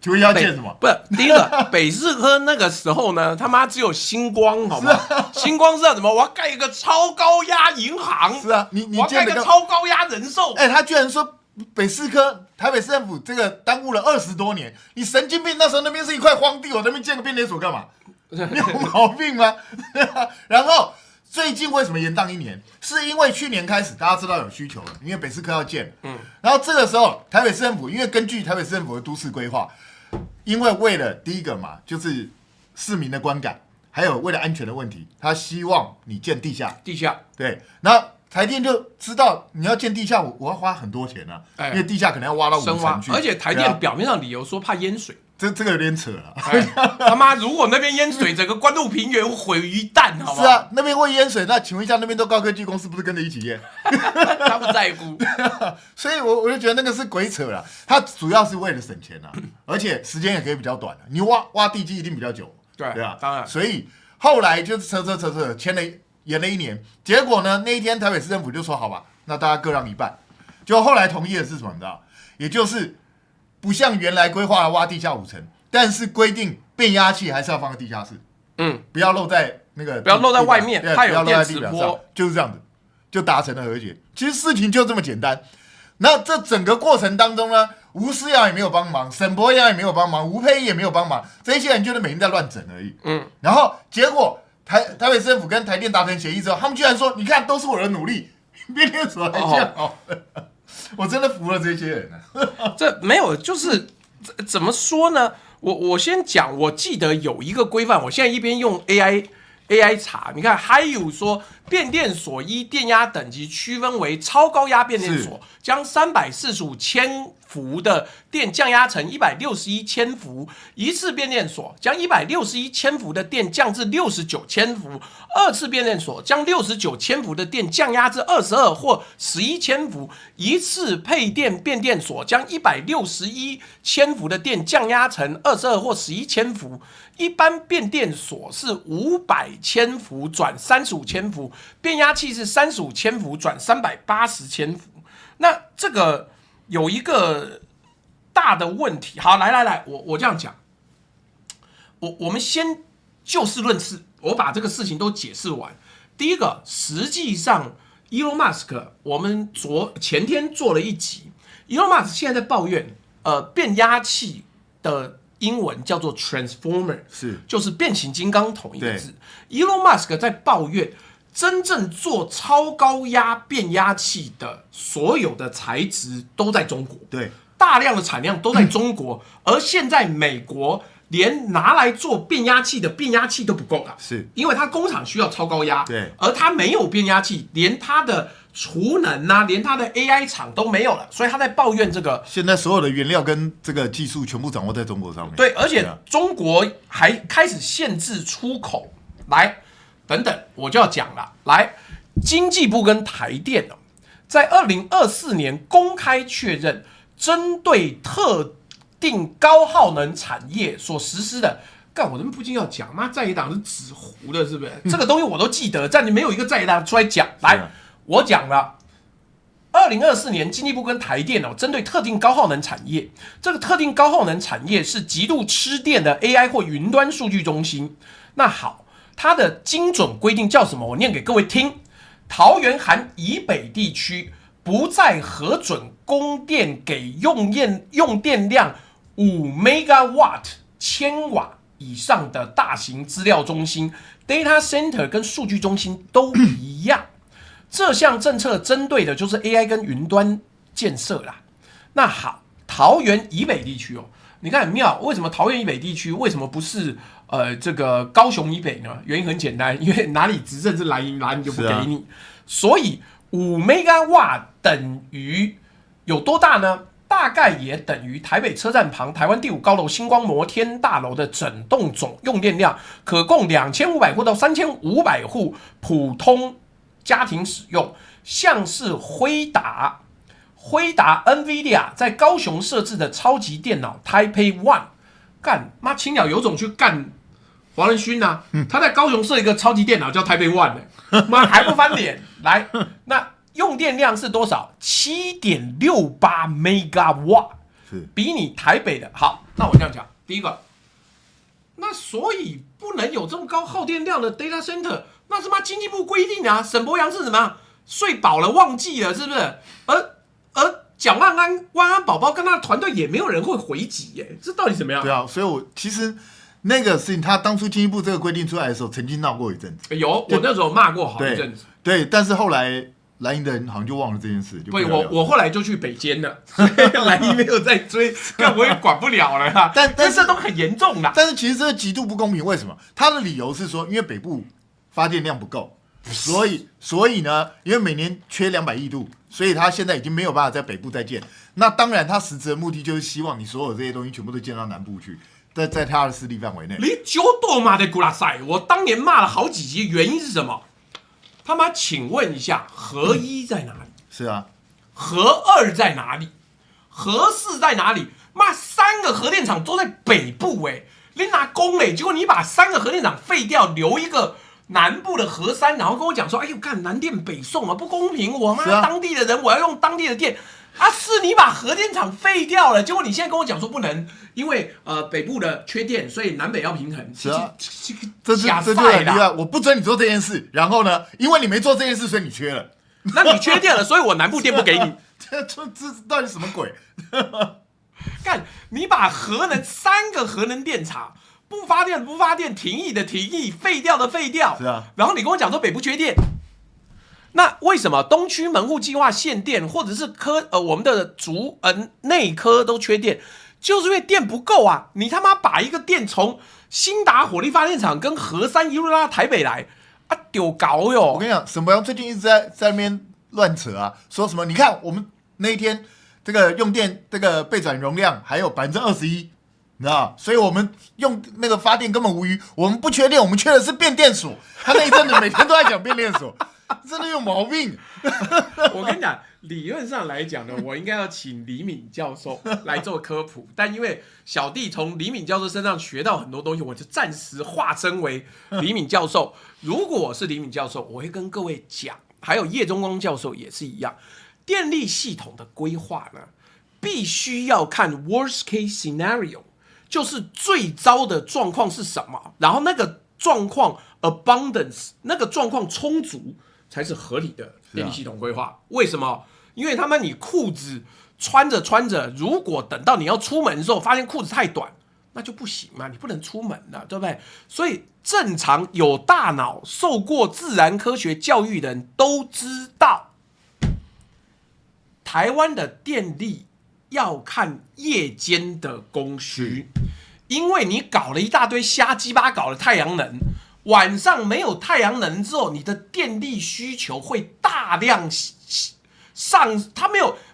请问要建什么？不是第一个，北市科那个时候呢，他妈只有星光，好吗？星光是要怎么？我要盖一个超高压银行。是啊，你我要盖一个超高压人寿。他居然说北市科台北市政府这个耽误了20多年，你神经病！那时候那边是一块荒地，我那边建个变电所干嘛？你有毛病吗？然后最近为什么延宕1年？是因为去年开始大家知道有需求了，因为北市科要建，然后这个时候台北市政府因为根据台北市政府的都市规划。因为为了第一个嘛，就是市民的观感，还有为了安全的问题，他希望你建地下。对，那台电就知道你要建地下，我要花很多钱啊，因为地下可能要挖到5层去，而且台电表面上理由说怕淹水，这个有点扯了。他妈，如果那边淹水，整个关渡平原毁于一旦，好吗？是啊，那边会淹水，那请问一下，那边都高科技公司不是跟着一起淹？他不在乎，所以我就觉得那个是鬼扯了。他主要是为了省钱啊，而且时间也可以比较短。你挖地基一定比较久，对啊，当然。所以后来就是扯，延了1年，结果呢，那一天台北市政府就说好吧，那大家各让一半。就后来同意的是什么？你知道？也就是不像原来规划的挖地下5层，但是规定变压器还是要放在地下室，不要露在那个，不要露在外面，它有电磁波，就是这样子，就达成了和解。其实事情就这么简单。那这整个过程当中呢，吴思瑶也没有帮忙，沈伯洋也没有帮忙，吴佩仪也没有帮忙，这些人就是每天在乱整而已。然后结果台北市政府跟台电达成协议之后，他们居然说，你看都是我的努力，变电所还这样好。我真的服了这些人啊！这没有，就是怎么说呢？我先讲，我记得有一个规范，我现在一边用 AI 查，你看还有说变电所依电压等级区分为超高压变电所，将345千伏的电降压成161千伏，一次变电所将161千伏的电降至69千伏，二次变电所将69千伏的电降压至22或11千伏，一次配电变电所将161千伏的电降压成22或11千伏，一般变电所是500千伏转35千伏，变压器是35千伏转380千伏。那这个有一个大的问题，好，来，我这样讲，我们先就事论事，我把这个事情都解释完。第一个，实际上 Elon Musk 我们前天做了一集 ，Elon Musk 现在在抱怨，变压器的英文叫做 transformer， 就是变形金刚同一个字。Elon Musk 在抱怨。真正做超高压变压器的所有的材质都在中国，对，大量的产量都在中国，而现在美国连拿来做变压器的变压器都不够了，是因为它工厂需要超高压，对，而它没有变压器，连它的储能啊，连它的 AI 厂都没有了，所以他在抱怨这个。现在所有的原料跟这个技术全部掌握在中国上面，对，而且中国还开始限制出口，来。等等，我就要讲了。来，经济部跟台电在2024年公开确认，针对特定高耗能产业所实施的，干我这边不禁要讲，妈在野党是纸糊的，是不是？这个东西我都记得，但你没有一个在野党出来讲。来，我讲了。2024年，经济部跟台电针对特定高耗能产业，这个特定高耗能产业是极度吃电的 AI 或云端数据中心。那好。它的精准规定叫什么？我念给各位听：桃园含以北地区不再核准供电给用电量5 megawatt 千瓦以上的大型资料中心 data center 跟数据中心都一样。这项政策针对的就是 AI 跟云端建设啦。那好，桃园以北地区你看很妙，为什么桃园以北地区为什么不是这个高雄以北呢？原因很简单，因为哪里执政是蓝营，蓝营就不给你。所以5 megawatt 等于有多大呢？大概也等于台北车站旁台湾第5高楼星光摩天大楼的整栋总用电量，可供2500户到3500户普通家庭使用。像是辉达 NVIDIA 在高雄设置的超级电脑 Taipei One， 干妈青鸟有种去干黄仁勋啊！他在高雄设一个超级电脑叫 Taipei One 妈还不翻脸来？那用电量是多少 ？7.68 megawatt， 比你台北的好。那我这样讲，第一个，那所以不能有这么高耗电量的 data center， 那是妈经济部规定啊。沈伯洋是怎么样？睡饱了忘记了，是不是？而蒋万安宝宝跟他的团队也没有人会回击耶，这到底怎么样？对啊，所以我其实那个事情，他当初经济部这个规定出来的时候，曾经闹过一阵子。有，我那时候骂过好一阵子。对，但是后来蓝营的人好像就忘了这件事。对，我后来就去北监了，蓝营没有在追，但我也管不了了啦。但这都很严重啦。但是其实这个极度不公平，为什么？他的理由是说，因为北部发电量不够。所以呢，因为每年缺200亿度，所以他现在已经没有办法在北部再建。那当然，他实质的目的就是希望你所有这些东西全部都建到南部去，在他的势力范围内。你就多妈的古拉塞！我当年骂了好几集，原因是什么？他妈，请问一下，核一在哪里？是啊，核二在哪里？核四在哪里？妈，3个核电厂都在北部你拿公结果你把3个核电厂废掉，留一个。南部的核3，然后跟我讲说：“哎呦，看南电北送啊，不公平！我妈当地的人，我要用当地的电啊！是你把核电厂废掉了，结果你现在跟我讲说不能，因为北部的缺电，所以南北要平衡。是啊，这就很厉害。我不准你做这件事，然后呢，因为你没做这件事，所以你缺了。那你缺电了，所以我南部电不给你。这到底什么鬼？干，你把3个核能电厂。”不发电的不发电，停役的停役，废掉的废掉。是啊，然后你跟我讲说北部缺电，那为什么东区门户计划限电，或者是我们的内科都缺电，就是因为电不够啊！你他妈把一个电从新达火力发电厂跟核3一路拉到台北来啊，丢搞哟！我跟你讲，沈伯洋最近一直在那边乱扯啊，说什么？你看我们那一天这个用电这个备转容量还有21%，你知道？所以我们用那个发电根本无虞，我们不缺电，我们缺的是变电所。他那一阵子每天都在讲变电所，真的有毛病。我跟你讲，理论上来讲呢，我应该要请李敏教授来做科普，但因为小弟从李敏教授身上学到很多东西，我就暂时化身为李敏教授。如果我是李敏教授，我会跟各位讲，还有叶中光教授也是一样，电力系统的规划呢，必须要看 worst case scenario， 就是最糟的状况是什么，然后那个状况 abundance， 那个状况充足才是合理的电力系统规划。为什么？因为他们你裤子穿着穿着，如果等到你要出门的时候，发现裤子太短，那就不行嘛，你不能出门了，对不对？所以正常有大脑、受过自然科学教育的人都知道，台湾的电力要看夜间的供需，因为你搞了一大堆瞎鸡巴搞的太阳能，晚上没有太阳能之后，你的电力需求会大量它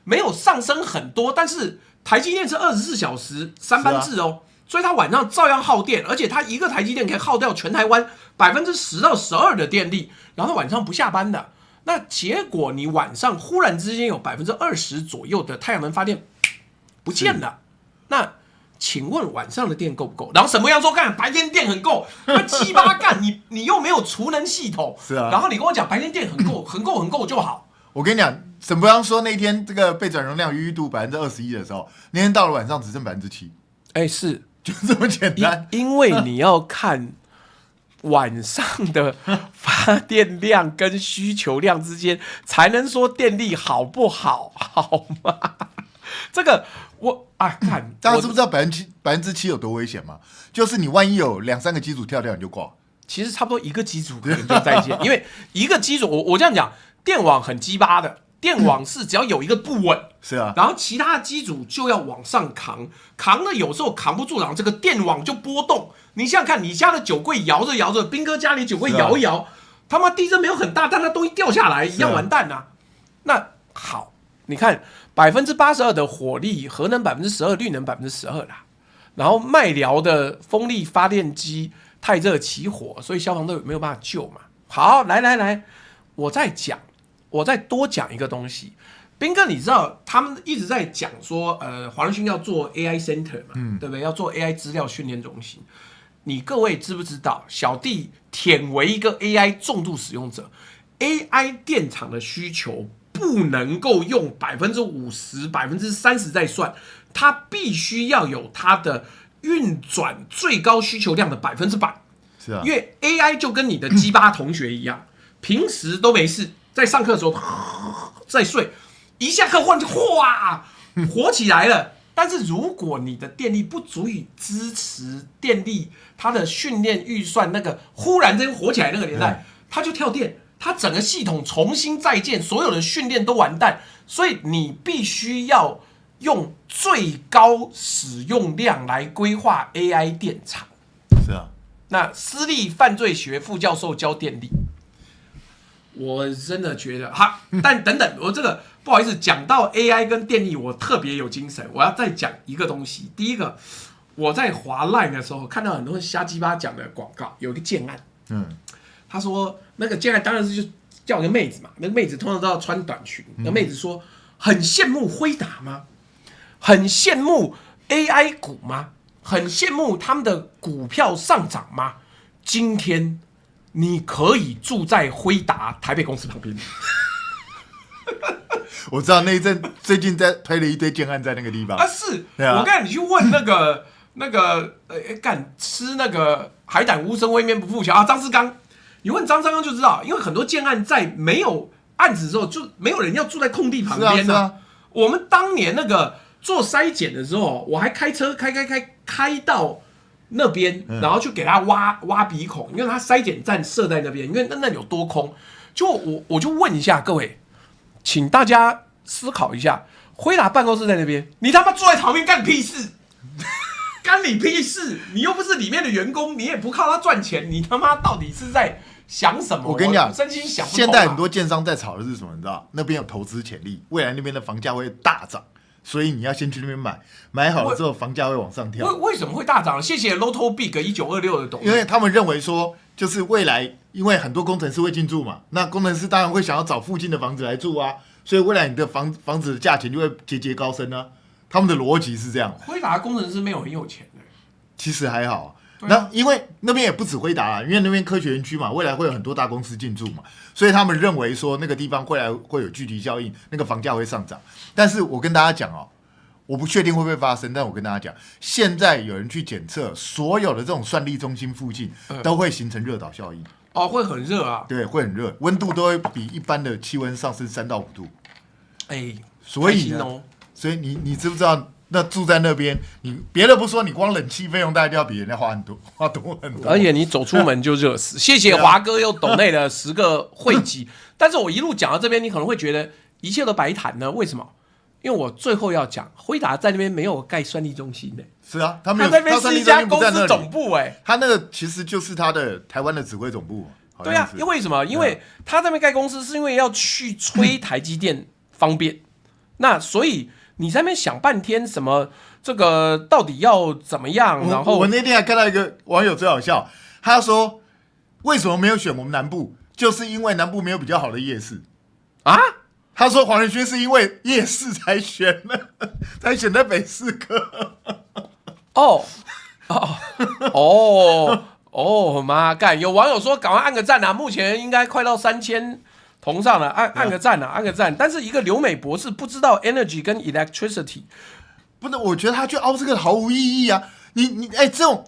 没有上升很多，但是台积电是24小时3班制哦，所以它晚上照样耗电，而且它一个台积电可以耗掉全台湾10%到12%的电力，然后晚上不下班的。那结果你晚上忽然之间有20%左右的太阳能发电不见了，那请问晚上的电够不够？然后沈伯洋说干白天电很够，那鸡巴干你又没有储能系统，是啊。然后你跟我讲白天电很够就好。我跟你讲，沈伯洋说那天这个备转容量余裕度21%的时候，那天到了晚上只剩7%。是就这么简单。因为你要看晚上的发电量跟需求量之间，才能说电力好不好，好吗？这个看大家知不知道7%有多危险吗？就是你万一有2-3个机组跳掉，你就挂。其实差不多一个机组可能就再见，因为一个机组，我这样讲，电网很鸡巴的，电网是只要有一个不稳，是啊，然后其他的机组就要往上扛了，有时候扛不住，然后这个电网就波动。你想想看，你家的酒柜摇着摇着，斌哥家里酒柜摇一摇，他妈地震没有很大，但它东西掉下来一样完蛋啊。那好，你看82%的火力，核能12%，绿能12%啦，然后麦寮的风力发电机太热起火，所以消防队没有办法救嘛。好，来，我再多讲一个东西。斌哥，你知道他们一直在讲说，华仁勋要做 AI Center 嘛，对不对？要做 AI 资料训练中心。你各位知不知道，小弟忝为一个 AI 重度使用者 ，AI 电厂的需求不能够用50%、30%在算，它必须要有它的运转最高需求量的100%。是啊，因为 AI 就跟你的鸡巴同学一样，平时都没事，在上课的时候在睡，一下课忽然就哗火起来了。但是如果你的电力不足以支持电力它的训练预算，那个忽然间火起来那个年代，它就跳电，它整个系统重新再建，所有的训练都完蛋。所以你必须要用最高使用量来规划 AI 电厂。是啊，那私立犯罪学副教授教电力，我真的觉得哈，但等等，我这个不好意思，讲到 AI 跟电力，我特别有精神。我要再讲一个东西。第一个，我在滑 LINE 的时候看到很多人瞎鸡巴讲的广告，有一个建案，他说那个建案当然是就叫一个妹子嘛，那个妹子通常都要穿短裙。那妹子说很羡慕辉达吗？很羡慕 AI 股吗？很羡慕他们的股票上涨吗？今天你可以住在辉达台北公司旁边。我知道那一阵最近在推了一堆建案在那个地方是，我刚才你去问那个干吃那个海胆乌参微面不付钱啊，张志刚，你问张志刚就知道，因为很多建案在没有案子的时候，就没有人要住在空地旁边啊。我们当年那个做筛检的时候，我还开车开到那边，然后去给他挖鼻孔，因为他筛检站设在那边，因为那里有多空。就我就问一下各位，请大家思考一下，辉达办公室在那边，你他妈坐在旁边干屁事？干你屁事！你又不是里面的员工，你也不靠他赚钱，你他妈到底是在想什么？我跟你讲，真心想不通。现在很多建商在炒的是什么？你知道，那边有投资潜力，未来那边的房价会大涨。所以你要先去那边买好了之后，房价会往上跳。为什么会大涨？谢谢 Lotto Big 1926的董事，因为他们认为说，就是未来因为很多工程师会进驻嘛，那工程师当然会想要找附近的房子来住啊，所以未来你的房子的价钱就会节节高升啊。他们的逻辑是这样。辉达工程师没有很有钱的，其实还好。那因为那边也不止辉达啦，因为那边科学园区嘛，未来会有很多大公司进驻嘛，所以他们认为说那个地方未来会有聚集效应，那个房价会上涨。但是我跟大家讲哦，我不确定会不会发生，但我跟大家讲，现在有人去检测，所有的这种算力中心附近都会形成热岛效应。哦，会很热啊？对，会很热，温度都会比一般的气温上升3到5度。哎，所以呢，所以你知不知道？那住在那边，你别的不说，你光冷气费用大概就要比人家花很多很多。而且你走出门就热死。谢谢华哥又抖内了10个汇集，但是我一路讲到这边，你可能会觉得一切都白谈呢？为什么？因为我最后要讲，辉达在那边没有盖算力中心的。是啊，他在那边是一家公司总部他那个其实就是他的台湾的指挥总部。对啊，因为什么？因为他在那边盖公司是因为要去吹台积电方便，那所以。你在那边想半天，什么这个到底要怎么样？然后我那天还看到一个网友最好笑，他说为什么没有选我们南部，就是因为南部没有比较好的夜市啊。他说黄仁勋是因为夜市才选在北市科。妈干！有网友说赶快按个赞啊，目前应该快到3000。同上了，按个赞啊，按个赞。但是一个留美博士不知道 energy 跟 electricity， 不能，我觉得他去凹这个毫无意义啊！这种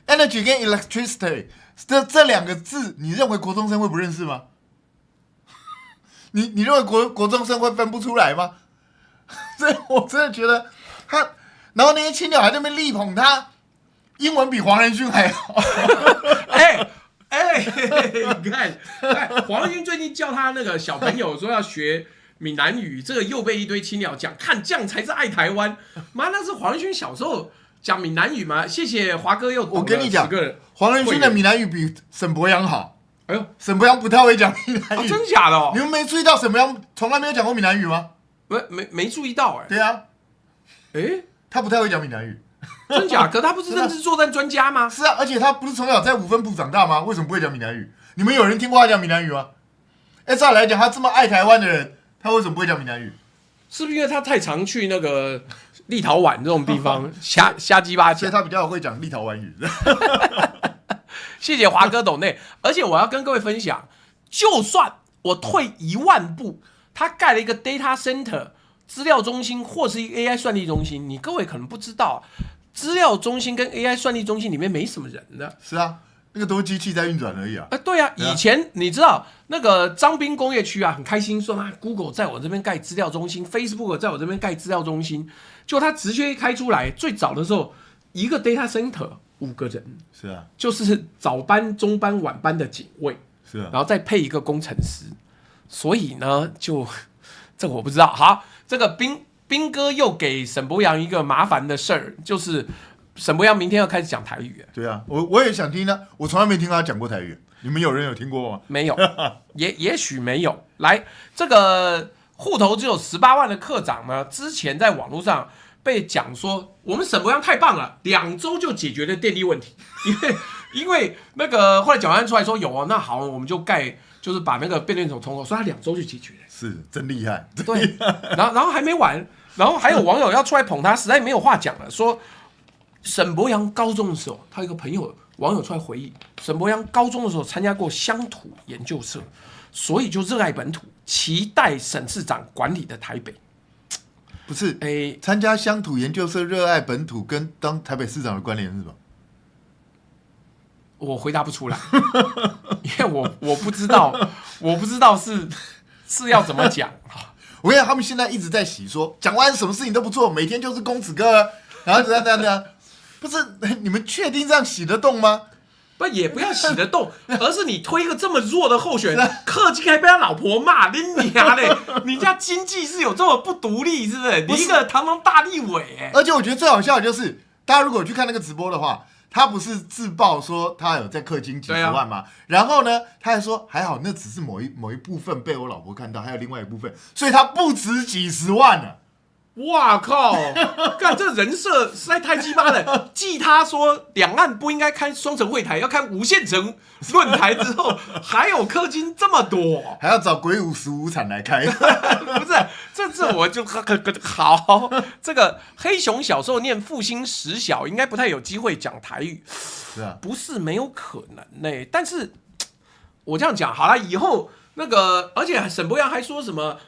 energy 跟 electricity 这2个字，你认为国中生会不认识吗？你认为国中生会分不出来吗？我真的觉得他，然后那些青鸟还在那边力捧他，英文比黄仁勋还好。你看，黄仁勋最近叫他那个小朋友说要学闽南语，这个又被一堆青鸟讲，看这样才是爱台湾。妈，那是黄仁勋小时候讲闽南语吗？谢谢华哥又我跟你讲，黄仁勋的闽南语比沈伯洋好。哎呦，沈伯洋不太会讲闽南语，真假的哦？你们没注意到沈伯洋从来没有讲过闽南语吗？没注意到对啊，他不太会讲闽南语。真假？可他不是认知作战专家吗？是啊，而且他不是从小在5分部长大吗？为什么不会讲闽南语？你们有人听过他讲闽南语吗？照来讲，他这么爱台湾的人，他为什么不会讲闽南语？是不是因为他太常去那个立陶宛这种地方瞎鸡巴讲？所以他比较会讲立陶宛语。谢谢华哥抖内，而且我要跟各位分享，就算我退1万步，他盖了一个 data center 资料中心或是一个 AI 算力中心，你各位可能不知道，资料中心跟 AI 算力中心里面没什么人的。是啊，那个都是机器在运转而已啊。对啊，以前你知道那个彰滨工业区啊，很开心说Google 在我这边盖资料中心 ，Facebook 在我这边盖资料中心，就他职缺一开出来，最早的时候一个 data center 5个人，是啊，就是早班、中班、晚班的警卫，是啊，然后再配一个工程师，所以呢，就这个我不知道。好，这个兵哥又给沈伯洋一个麻烦的事儿，就是沈伯洋明天要开始讲台语。对啊，我也想听呢，我从来没听过他讲过台语。你们有人有听过吗？没有，也许没有。来，这个户头只有18万的课长呢，之前在网络上被讲说，我们沈伯洋太棒了，2周就解决了电力问题。因为那个后来蒋万安出来说有那好，我们就盖，就是把那个变电厂通过，所以他2周就解决了。是真厉害。对，然后还没完，然后还有网友要出来捧他，实在没有话讲了，说沈伯洋高中的时候，他有一个朋友网友出来回忆，沈伯洋高中的时候参加过乡土研究社，所以就热爱本土，期待沈市长管理的台北。不是，参加乡土研究社、热爱本土，跟当台北市长的关联是什么？我回答不出来，因为我不知道，是要怎么讲。我跟你讲，他们现在一直在洗说，蒋万安什么事情都不做，每天就是公子哥，然后怎样，不是你们确定这样洗得动吗？也不要洗得动，而是你推一个这么弱的候选人，氪金还被他老婆骂，你娘嘞！你家经济是有这么不独立，是不是？你一个堂堂大立委，而且我觉得最好笑的就是，大家如果去看那个直播的话，他不是自曝说他有在氪金几十万吗？然后呢，他还说还好那只是某一部分被我老婆看到，还有另外一部分，所以他不止几十万呢。哇靠！干这人设实在太鸡巴了。继他说两岸不应该开双城会谈，要看无限城论坛之后，还有氪金这么多，还要找鬼舞15场来开。不是，这我就好。这个黑熊小时候念复兴实小，应该不太有机会讲台语，是啊，不是没有可能呢。但是我这样讲好了，以后那个，而且沈伯洋还说什么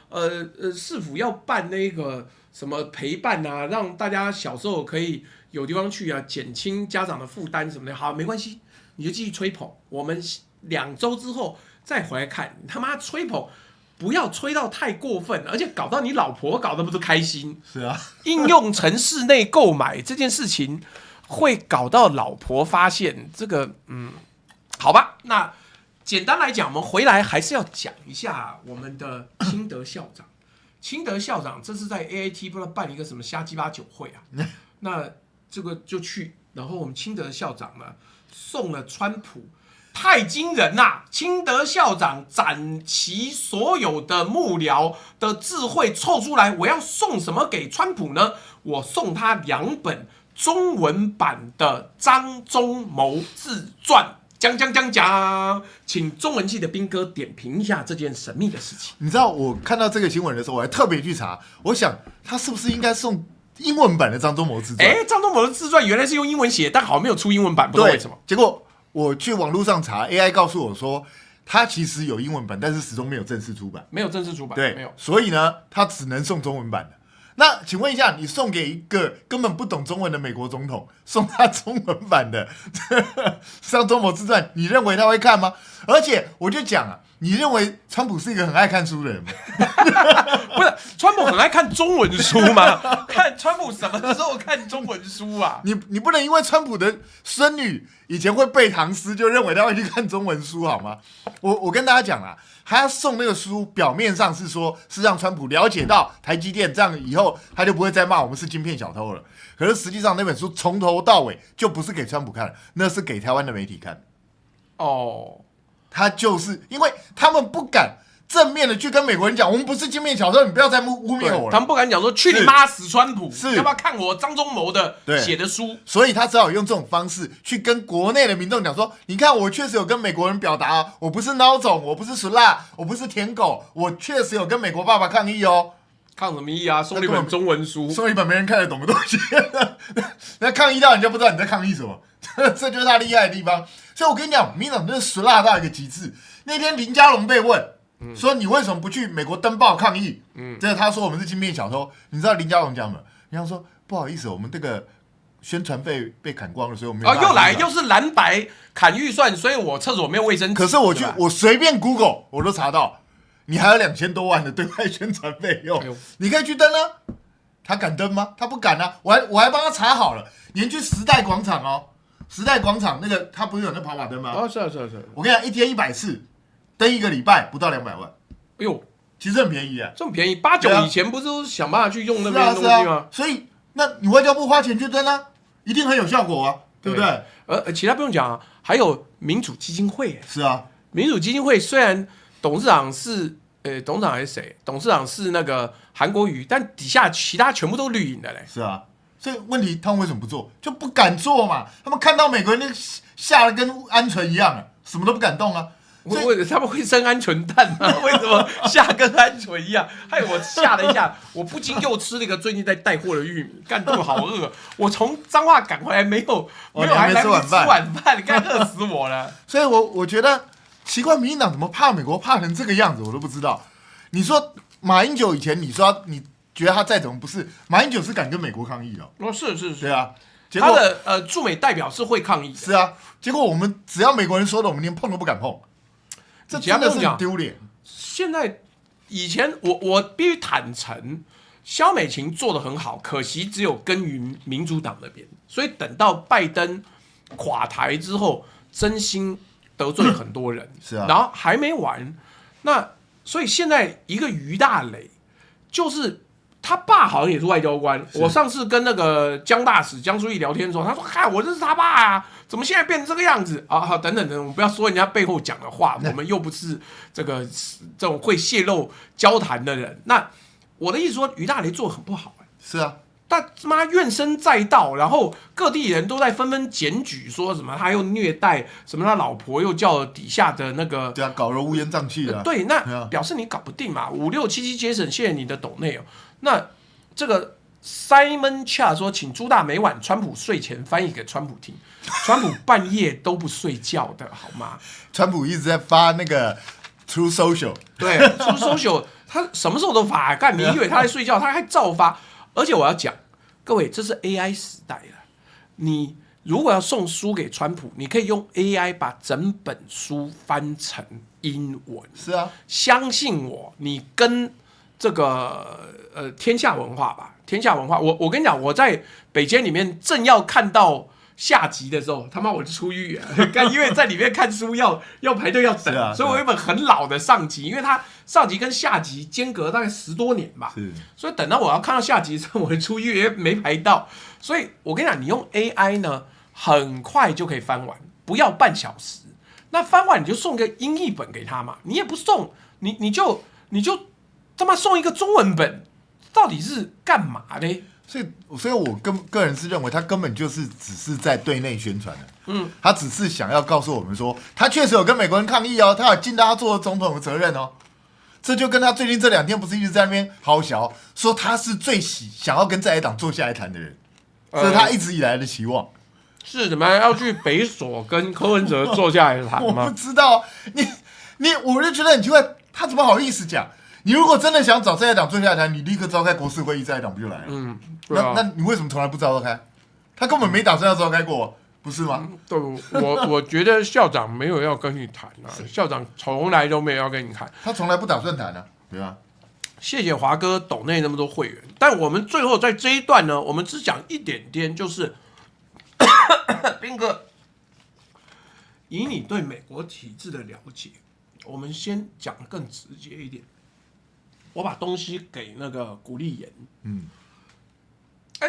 市府要办那个。什么陪伴啊，让大家小时候可以有地方去啊，减轻家长的负担什么的。好，没关系，你就继续吹捧。我们2周之后再回来看，你他妈吹捧，不要吹到太过分，而且搞到你老婆搞得不是开心。是啊，应用程式内购买这件事情会搞到老婆发现这个，好吧。那简单来讲，我们回来还是要讲一下我们的清德校长。清德校长这次在 AAT 不知道办一个什么瞎鸡巴酒会啊，那这个就去，然后我们清德校长呢送了川普，太惊人啦！清德校长展其所有的幕僚的智慧凑出来，我要送什么给川普呢？我送他2本中文版的张忠谋自传。讲，请中文系的兵哥点评一下这件神秘的事情。你知道我看到这个新闻的时候，我还特别去查，我想他是不是应该送英文版的张忠谋自传？张忠谋的自传原来是用英文写，但好像没有出英文版，不知道为什么。结果我去网络上查 ，AI 告诉我说，他其实有英文版，但是始终没有正式出版。没有正式出版，对，没有。所以呢，他只能送中文版的。那请问一下，你送给一个根本不懂中文的美国总统，送他中文版的《张忠谋自传》，你认为他会看吗？而且我就讲啊，你认为川普是一个很爱看书的人吗？不是，川普很爱看中文书吗？看川普什么时候看中文书啊？你不能因为川普的孙女以前会背唐诗，就认为他会去看中文书好吗？我跟大家讲啊。他送那个书，表面上是说，是让川普了解到台积电，这样以后他就不会再骂我们是晶片小偷了。可是实际上那本书从头到尾就不是给川普看的，那是给台湾的媒体看的。哦，他就是因为他们不敢正面的去跟美国人讲，我们不是晶片小偷，你不要再污蔑我了。他们不敢讲说去你妈死川普，是要不要看我张忠谋的写的书？所以他只好用这种方式去跟国内的民众讲说，你看我确实有跟美国人表达，我不是孬种，我不是俗辣，我不是舔狗，我确实有跟美国爸爸抗议哦。抗什么议啊？送了一本中文书，送一本没人看得懂的东西。那抗议到人家不知道你在抗议什么，这就是他厉害的地方。所以我跟你讲，民进党真的俗辣到一个极致。那天林佳龙被问。说你为什么不去美国登报抗议？这他说我们是晶片小偷。你知道林佳龙讲吗？林佳龙说不好意思，我们这个宣传费被砍光了，所以我们又是蓝白砍预算，所以我厕所没有卫生纸。可是我随便 Google 我都查到，你还有2000多万的对外宣传费用，你可以去登啊。他敢登吗？他不敢啊。我还帮他查好了，连去时代广场哦，时代广场那个他不是有那跑马灯吗？是。我跟你讲，一天100次。登1个礼拜不到200万，哎呦，其实很便宜啊，这么便宜。89以前不是都想办法去用那边东西吗？所以，那你外交部花钱去登啊，一定很有效果啊，对不对？其他不用讲啊，还有民主基金会。是啊，民主基金会虽然董事长是董事长还是谁？董事长是那个韩国瑜，但底下其他全部都绿营的嘞。是啊，所以问题他们为什么不做？就不敢做嘛。他们看到美国人吓得跟鹌鹑一样啊，什么都不敢动啊。他们会生鹌鹑蛋吗？为什么吓跟鹌鹑一样？害我吓了一下，我不禁又吃了一个最近在带货的玉米，干肚好饿。我从彰化赶回来没有还来不及吃晚饭，该饿死我了。所以我觉得奇怪，民进党怎么怕美国怕成这个样子，我都不知道。你说马英九以前，你说你觉得他再怎么不是，马英九是敢跟美国抗议的。是，对啊。他的驻美代表是会抗议的。是啊，结果我们只要美国人说的，我们连碰都不敢碰。这真的是很丢脸。现在以前我必须坦诚，萧美琴做得很好，可惜只有耕耘民主党那边，所以等到拜登垮台之后，真心得罪很多人。是啊，然后还没完，那所以现在一个于大磊，就是他爸好像也是外交官。我上次跟那个江大使江书记聊天的时候，他说：“看，我认识他爸啊，怎么现在变成这个样子啊？”好，等等，我们不要说人家背后讲的话，我们又不是这种会泄露交谈的人。那我的意思说，于大雷做得很不好。是啊。他妈怨声载道，然后各地人都在纷纷检举，说什么他又虐待，什么他老婆又叫底下的那个，对啊，搞得乌烟瘴气的。对，那表示你搞不定嘛。5677节省，谢谢你的抖内哦。那这个 Simon Cha 说，请朱大每晚川普睡前翻译给川普听，川普半夜都不睡觉的好吗？川普一直在发那个 True Social， 对 True Social， 他什么时候都发，干你以为他在睡觉，他还照发。而且我要讲，各位，这是 AI 时代了。你如果要送书给川普，你可以用 AI 把整本书翻成英文。是啊，相信我，你跟这个天下文化吧，天下文化，我跟你讲，我在北监里面正要看到下集的时候，他妈我就出狱了，因为在里面看书要排队要等，所以我有一本很老的上集，因为它上集跟下集间隔大概10多年吧，所以等到我要看到下集的时候，我就出狱也没排到，所以我跟你讲，你用 AI 呢，很快就可以翻完，不要半小时。那翻完你就送个英译本给他嘛，你也不送，你就他妈送一个中文本，到底是干嘛嘞？所以我个人是认为他根本就是只是在对内宣传的，他只是想要告诉我们说，他确实有跟美国人抗议哦，他有尽到他做总统的责任哦。这就跟他最近这2天不是一直在那边嚎啕，说他是最想要跟在野党坐下来谈的人，这是他一直以来的期望。是怎么要去北所跟柯文哲坐下来谈吗？我不知道，我就觉得很奇怪，他怎么好意思讲？你如果真的想找在野党坐下来谈，你立刻召开国是会议，在野党不就来了？那你为什么从来不召开？他根本没打算要召开过，不是吗？对，我觉得校长没有要跟你谈啊，校长从来都没有要跟你谈，他从来不打算谈啊，对吧？谢谢华哥抖内那么多会员，但我们最后在这一段呢，我们只讲一点点，就是斌哥，以你对美国体制的了解，我们先讲更直接一点。我把东西给那个古立言，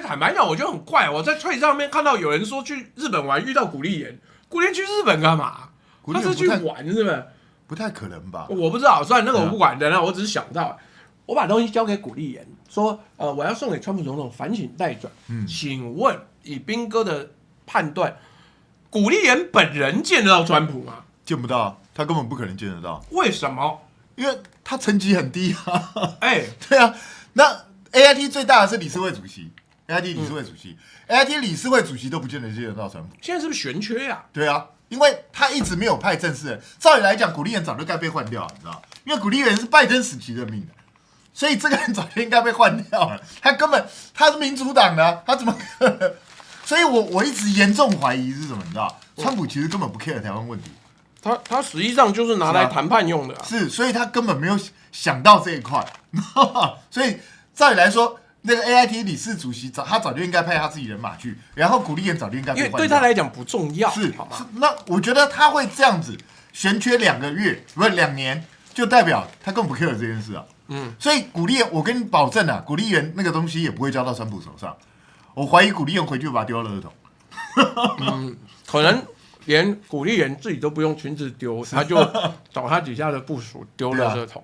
坦白讲，我觉得很怪。我在推上面看到有人说去日本玩遇到古立言，古立言去日本干嘛？他是去玩是不是？不太可能吧？我不知道，虽然那个我不管，我只是想到，我把东西交给古立言，说我要送给川普总统，烦请代转。请问以斌哥的判断，古立言本人见得到川普吗？见不到，他根本不可能见得到。为什么？因为他成绩很低啊。对啊，那 AIT 最大的是理事会主席 ，AIT 理事会主席，AIT 理事会主席都不见得见得到川普。现在是不是悬缺呀？对啊，因为他一直没有派正式人。照理来讲，古立言早就该被换掉了，你知道？因为古立言是拜登时期任命的，所以这个人早就应该被换掉了。他是民主党的、啊，他怎么可能？所以我一直严重怀疑是什么，你知道？川普其实根本不 care 台湾问题。他实际上就是拿来谈判用的、是，所以他根本没有想到这一块，所以照理来说，那个 AIT 理事主席他早就应该派他自己人马去，然后古立言早就应该被换掉，因为对他来讲不重要，是好吗？那我觉得他会这样子悬缺2个月，不是2年，就代表他根本不 care 这件事啊。所以古立言，我跟你保证啊，古立言那个东西也不会交到川普手上，我怀疑古立言回去把它丢到垃圾桶。可能。连古立言自己都不用亲自丢，他就找他底下的部属丢垃圾桶。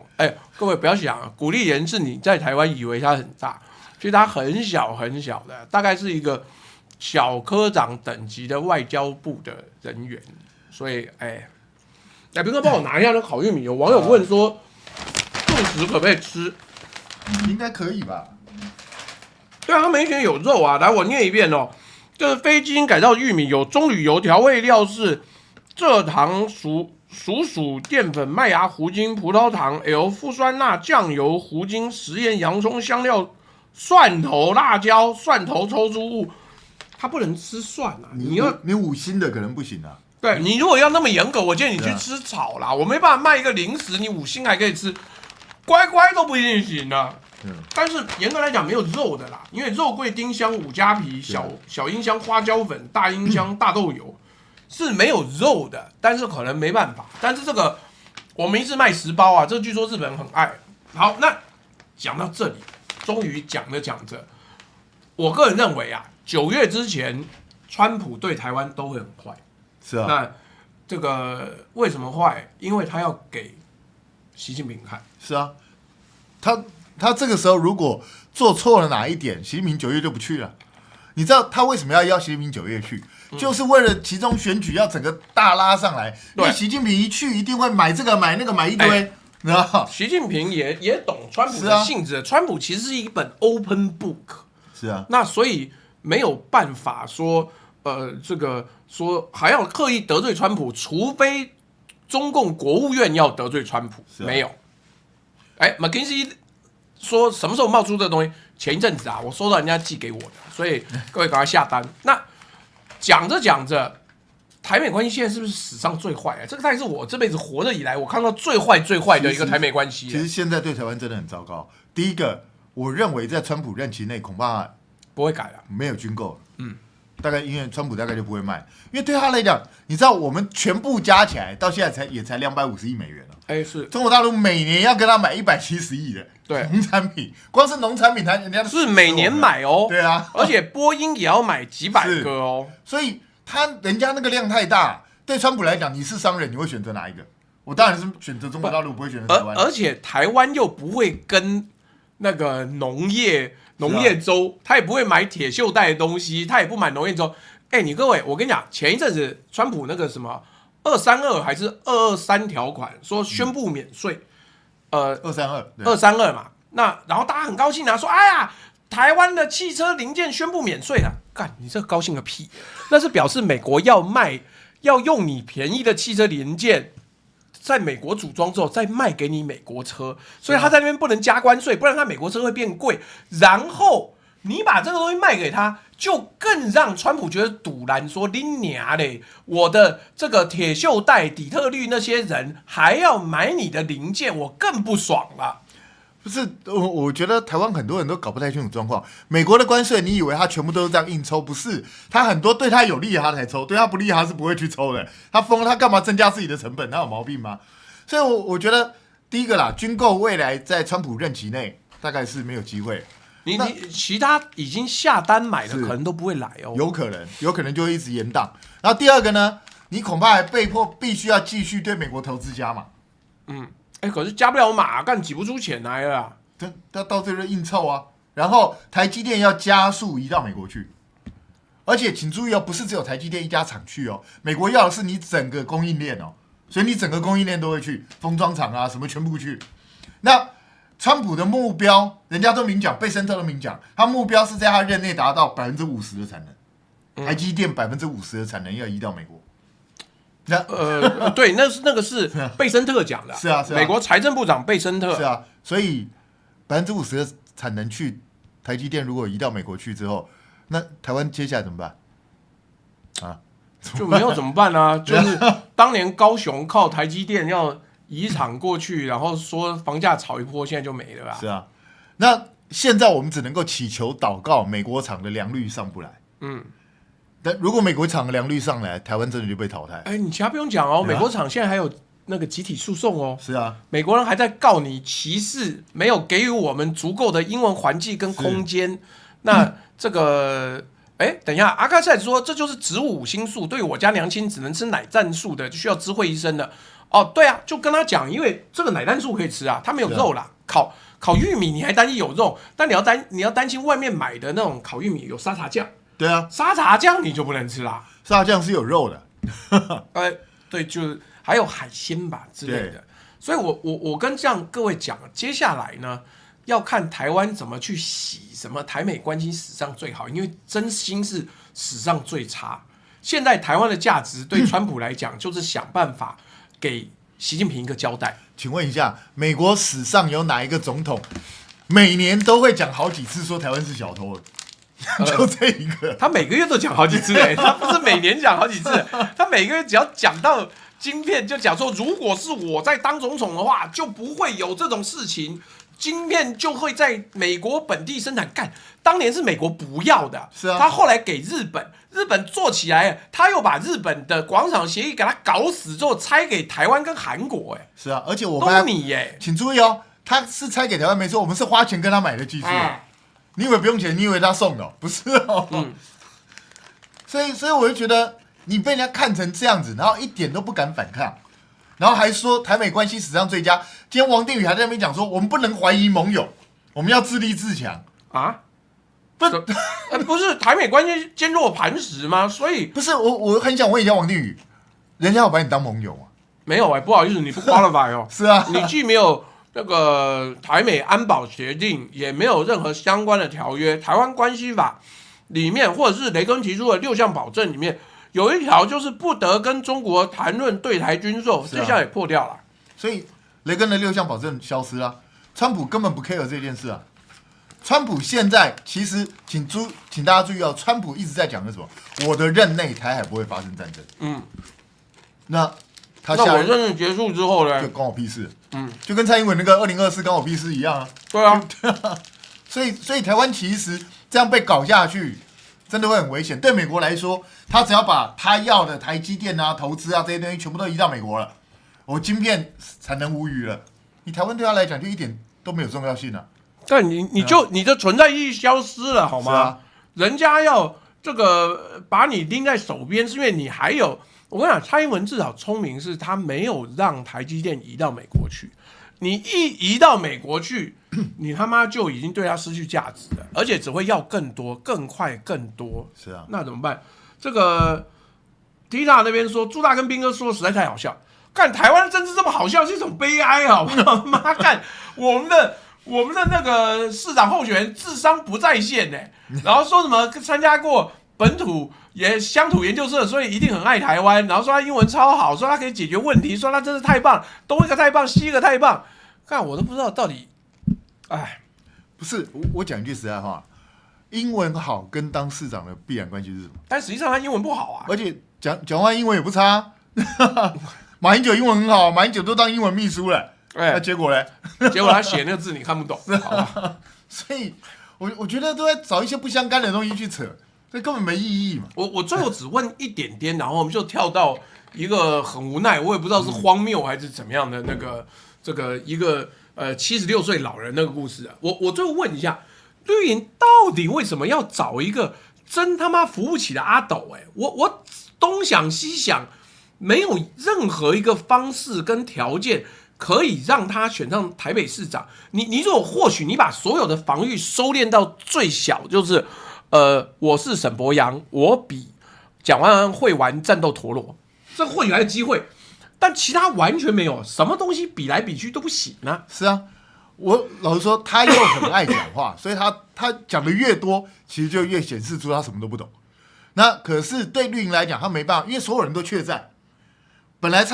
各位不要想啊，古立言是你在台湾以为他很大，其实他很小很小的，大概是一个小科长等级的外交部的人员。所以，斌哥帮我拿一下那烤玉米。有网友问说，素食可不可以吃？应该可以吧？对啊，它明显有肉啊。来，我念一遍哦。这是非基因改造玉米，有棕榈油，调味料是蔗糖、属淀粉、麦芽糊精、葡萄糖、L 富酸钠、酱油、糊精、食盐、洋葱、香料、蒜头、辣椒、蒜头抽出物。它不能吃蒜啊！你5星的可能不行啊。对，你如果要那么严格，我建议你去吃草啦。我没办法卖一个零食，你5星还可以吃，乖乖都不一定行啊。但是严格来讲没有肉的啦，因为肉桂、丁香、五加皮、小音香、花椒粉、大音香、大豆油是没有肉的，但是可能没办法。但是这个我们一次卖10包啊，这据说日本人很爱。好，那讲到这里，终于讲着，我个人认为啊，9月之前，川普对台湾都会很坏。是啊。那这个为什么坏？因为他要给习近平看。是啊，他这个时候如果做错了哪一点，习近平9月就不去了。你知道他为什么要邀习近平9月去？就是为了其中选举要整个大拉上来，因为习近平一去一定会买这个买那个买一堆，你知道？习近平也懂川普的性质，川普其实是一本 open book， 是啊，那所以没有办法说这个说还要刻意得罪川普，除非中共国务院要得罪川普，没有。McKinsey 说什么时候冒出这个东西？前一阵子啊，我收到人家寄给我的，所以各位赶快下单。那讲着讲着，台美关系现在是不是史上最坏啊？这个大概是我这辈子活着以来我看到最坏的一个台美关系。其实现在对台湾真的很糟糕。第一个，我认为在川普任期内恐怕不会改了，没有军购了。大概因为川普大概就不会卖，因为对他来讲，你知道我们全部加起来到现在也才250亿美元了。是中国大陆每年要跟他买170亿的农产品，光是农产品人家是每年买哦。对啊，而且波音也要买几百个哦。所以人家那个量太大，对川普来讲，你是商人，你会选择哪一个？我当然是选择中国大陆，不会选择台湾。而且台湾又不会跟那个农业州，他也不会买铁锈带的东西，他也不买农业州。你各位，我跟你讲，前一阵子川普那个什么232还是223条款说宣布免税，232嘛。那然后大家很高兴啊，说哎呀，台湾的汽车零件宣布免税了。干，你这高兴个屁！那是表示美国要用你便宜的汽车零件，在美国组装之后再卖给你美国车，所以他在那边不能加关税，不然他美国车会变贵。然后你把这个东西卖给他，就更让川普觉得堵然，说你娘嘞，我的这个铁锈带、底特律那些人还要买你的零件，我更不爽了。不是，我觉得台湾很多人都搞不太清楚状况。美国的关税，你以为他全部都是这样硬抽？不是，他很多对他有利他才抽，对他不利他是不会去抽的。他疯了，他干嘛增加自己的成本？他有毛病吗？所以我觉得第一个啦，军购未来在川普任期内大概是没有机会。你其他已经下单买的可能都不会来哦，有可能就会一直延宕。然后第二个呢，你恐怕还被迫必须要继续对美国投资加码。可是加不了码，干挤不出钱来了啊。他到最后硬凑啊。然后台积电要加速移到美国去，而且请注意哦，不是只有台积电一家厂去哦，美国要的是你整个供应链哦，所以你整个供应链都会去，封装厂啊什么全部去。那川普的目标，人家都明讲，贝森特都明讲，他目标是在他任内达到50%的产能，台积电50%的产能要移到美国。对，那个是贝森特讲的，是啊，美国财政部长贝森特，是啊，所以50%的产能去台积电，如果移到美国去之后，那台湾接下来怎么办？就没有怎么办啊？就是当年高雄靠台积电要移厂过去，然后说房价炒一波，现在就没了吧？是啊，那现在我们只能够祈求祷告，美国厂的良率上不来。但如果美国厂的良率上来，台湾真的就被淘汰。你其他不用讲哦，美国厂现在还有那个集体诉讼哦。是啊，美国人还在告你歧视，没有给予我们足够的英文环境跟空间。那这个，等一下，阿卡塞说这就是植物5星素，对我家娘亲只能吃奶蛋素的，就需要知会医生的。哦，对啊，就跟他讲，因为这个奶蛋素可以吃啊，它没有肉啦。烤玉米你还担心有肉，但你要担心外面买的那种烤玉米有沙茶酱。对啊，沙茶酱你就不能吃啦，沙茶酱是有肉的。对，就是还有海鲜吧之类的。所以我跟这样各位讲，接下来呢要看台湾怎么去洗什么台美关系史上最好，因为真心是史上最差。现在台湾的价值对川普来讲，就是想办法给习近平一个交代。请问一下，美国史上有哪一个总统每年都会讲好几次说台湾是小偷的？就这一个，他每个月都讲好几次他不是每年讲好几次，他每个月只要讲到晶片就讲说，如果是我在当总统的话，就不会有这种事情，晶片就会在美国本地生产。干，当年是美国不要的，是啊，他后来给日本做起来，他又把日本的广场协议给他搞死之后，拆给台湾跟韩国，是啊，而且我们都你请注意哦，他是拆给台湾没错，我们是花钱跟他买的技术。你以为不用钱？你以为他送的？不是哦。所以我就觉得你被人家看成这样子，然后一点都不敢反抗，然后还说台美关系史上最佳。今天王定宇还在那边讲说，我们不能怀疑盟友，我们要自立自强啊。不是台美关系坚若磐石吗？所以不是我很想问一下王定宇，人家有把你当盟友啊？没有不好意思，你不 qualify 哦。是啊，你既没有那个台美安保协定，也没有任何相关的条约。台湾关系法里面，或者是雷根提出的6项保证里面，有一条就是不得跟中国谈论对台军售，这项也破掉了。所以雷根的6项保证消失了，川普根本不 care 这件事啊。川普现在其实，请大家注意哦，川普一直在讲的什么？我的任内台海不会发生战争。那我任内结束之后呢？就关我屁事。就跟蔡英文那个2024关我屁事一样啊。对啊，所以台湾其实这样被搞下去，真的会很危险。对美国来说，他只要把他要的台积电啊、投资啊这些东西全部都移到美国了，我晶片产能无虞了，你台湾对他来讲就一点都没有重要性了。但你的存在意义消失了，好吗？啊、人家要这个把你拎在手边，是因为你还有。我跟你讲，蔡英文至少聪明，是他没有让台积电移到美国去。你一移到美国去，你他妈就已经对他失去价值了，而且只会要更多、更快、更多。是啊，那怎么办？这个 Tina 那边说，朱大跟斌哥说的实在太好笑。干台湾的政治这么好笑，是一种悲哀啊！妈干我们的那个市长候选人智商不在线然后说什么参加过本土乡土研究社，所以一定很爱台湾，然后说他英文超好，说他可以解决问题，说他真是太棒，东一个太棒，西一个太棒，看我都不知道到底，哎，不是我讲一句实在话，英文好跟当市长的必然关系是什么？但实际上他英文不好啊，而且讲话英文也不差，马英九英文很好，马英九都当英文秘书了。那结果呢？结果他写那个字你看不懂，好吧？所以我觉得都在找一些不相干的东西去扯，这根本没意义嘛。我最后只问一点点，然后我们就跳到一个很无奈，我也不知道是荒谬还是怎么样的那个这个一个76岁老人那个故事啊。我最后问一下，绿营到底为什么要找一个真他妈扶不起的阿斗？我东想西想，没有任何一个方式跟条件可以让他选上台北市长。你如果或许你把所有的防御收敛到最小，就是我是沈伯洋，我比蒋万安会玩战斗陀螺，这或许还有机会，但其他完全没有，什么东西比来比去都不行啊。是啊，我老实说，他又很爱讲话，所以他讲的越多，其实就越显示出他什么都不懂。那可是对绿营来讲，他没办法，因为所有人都确战。本来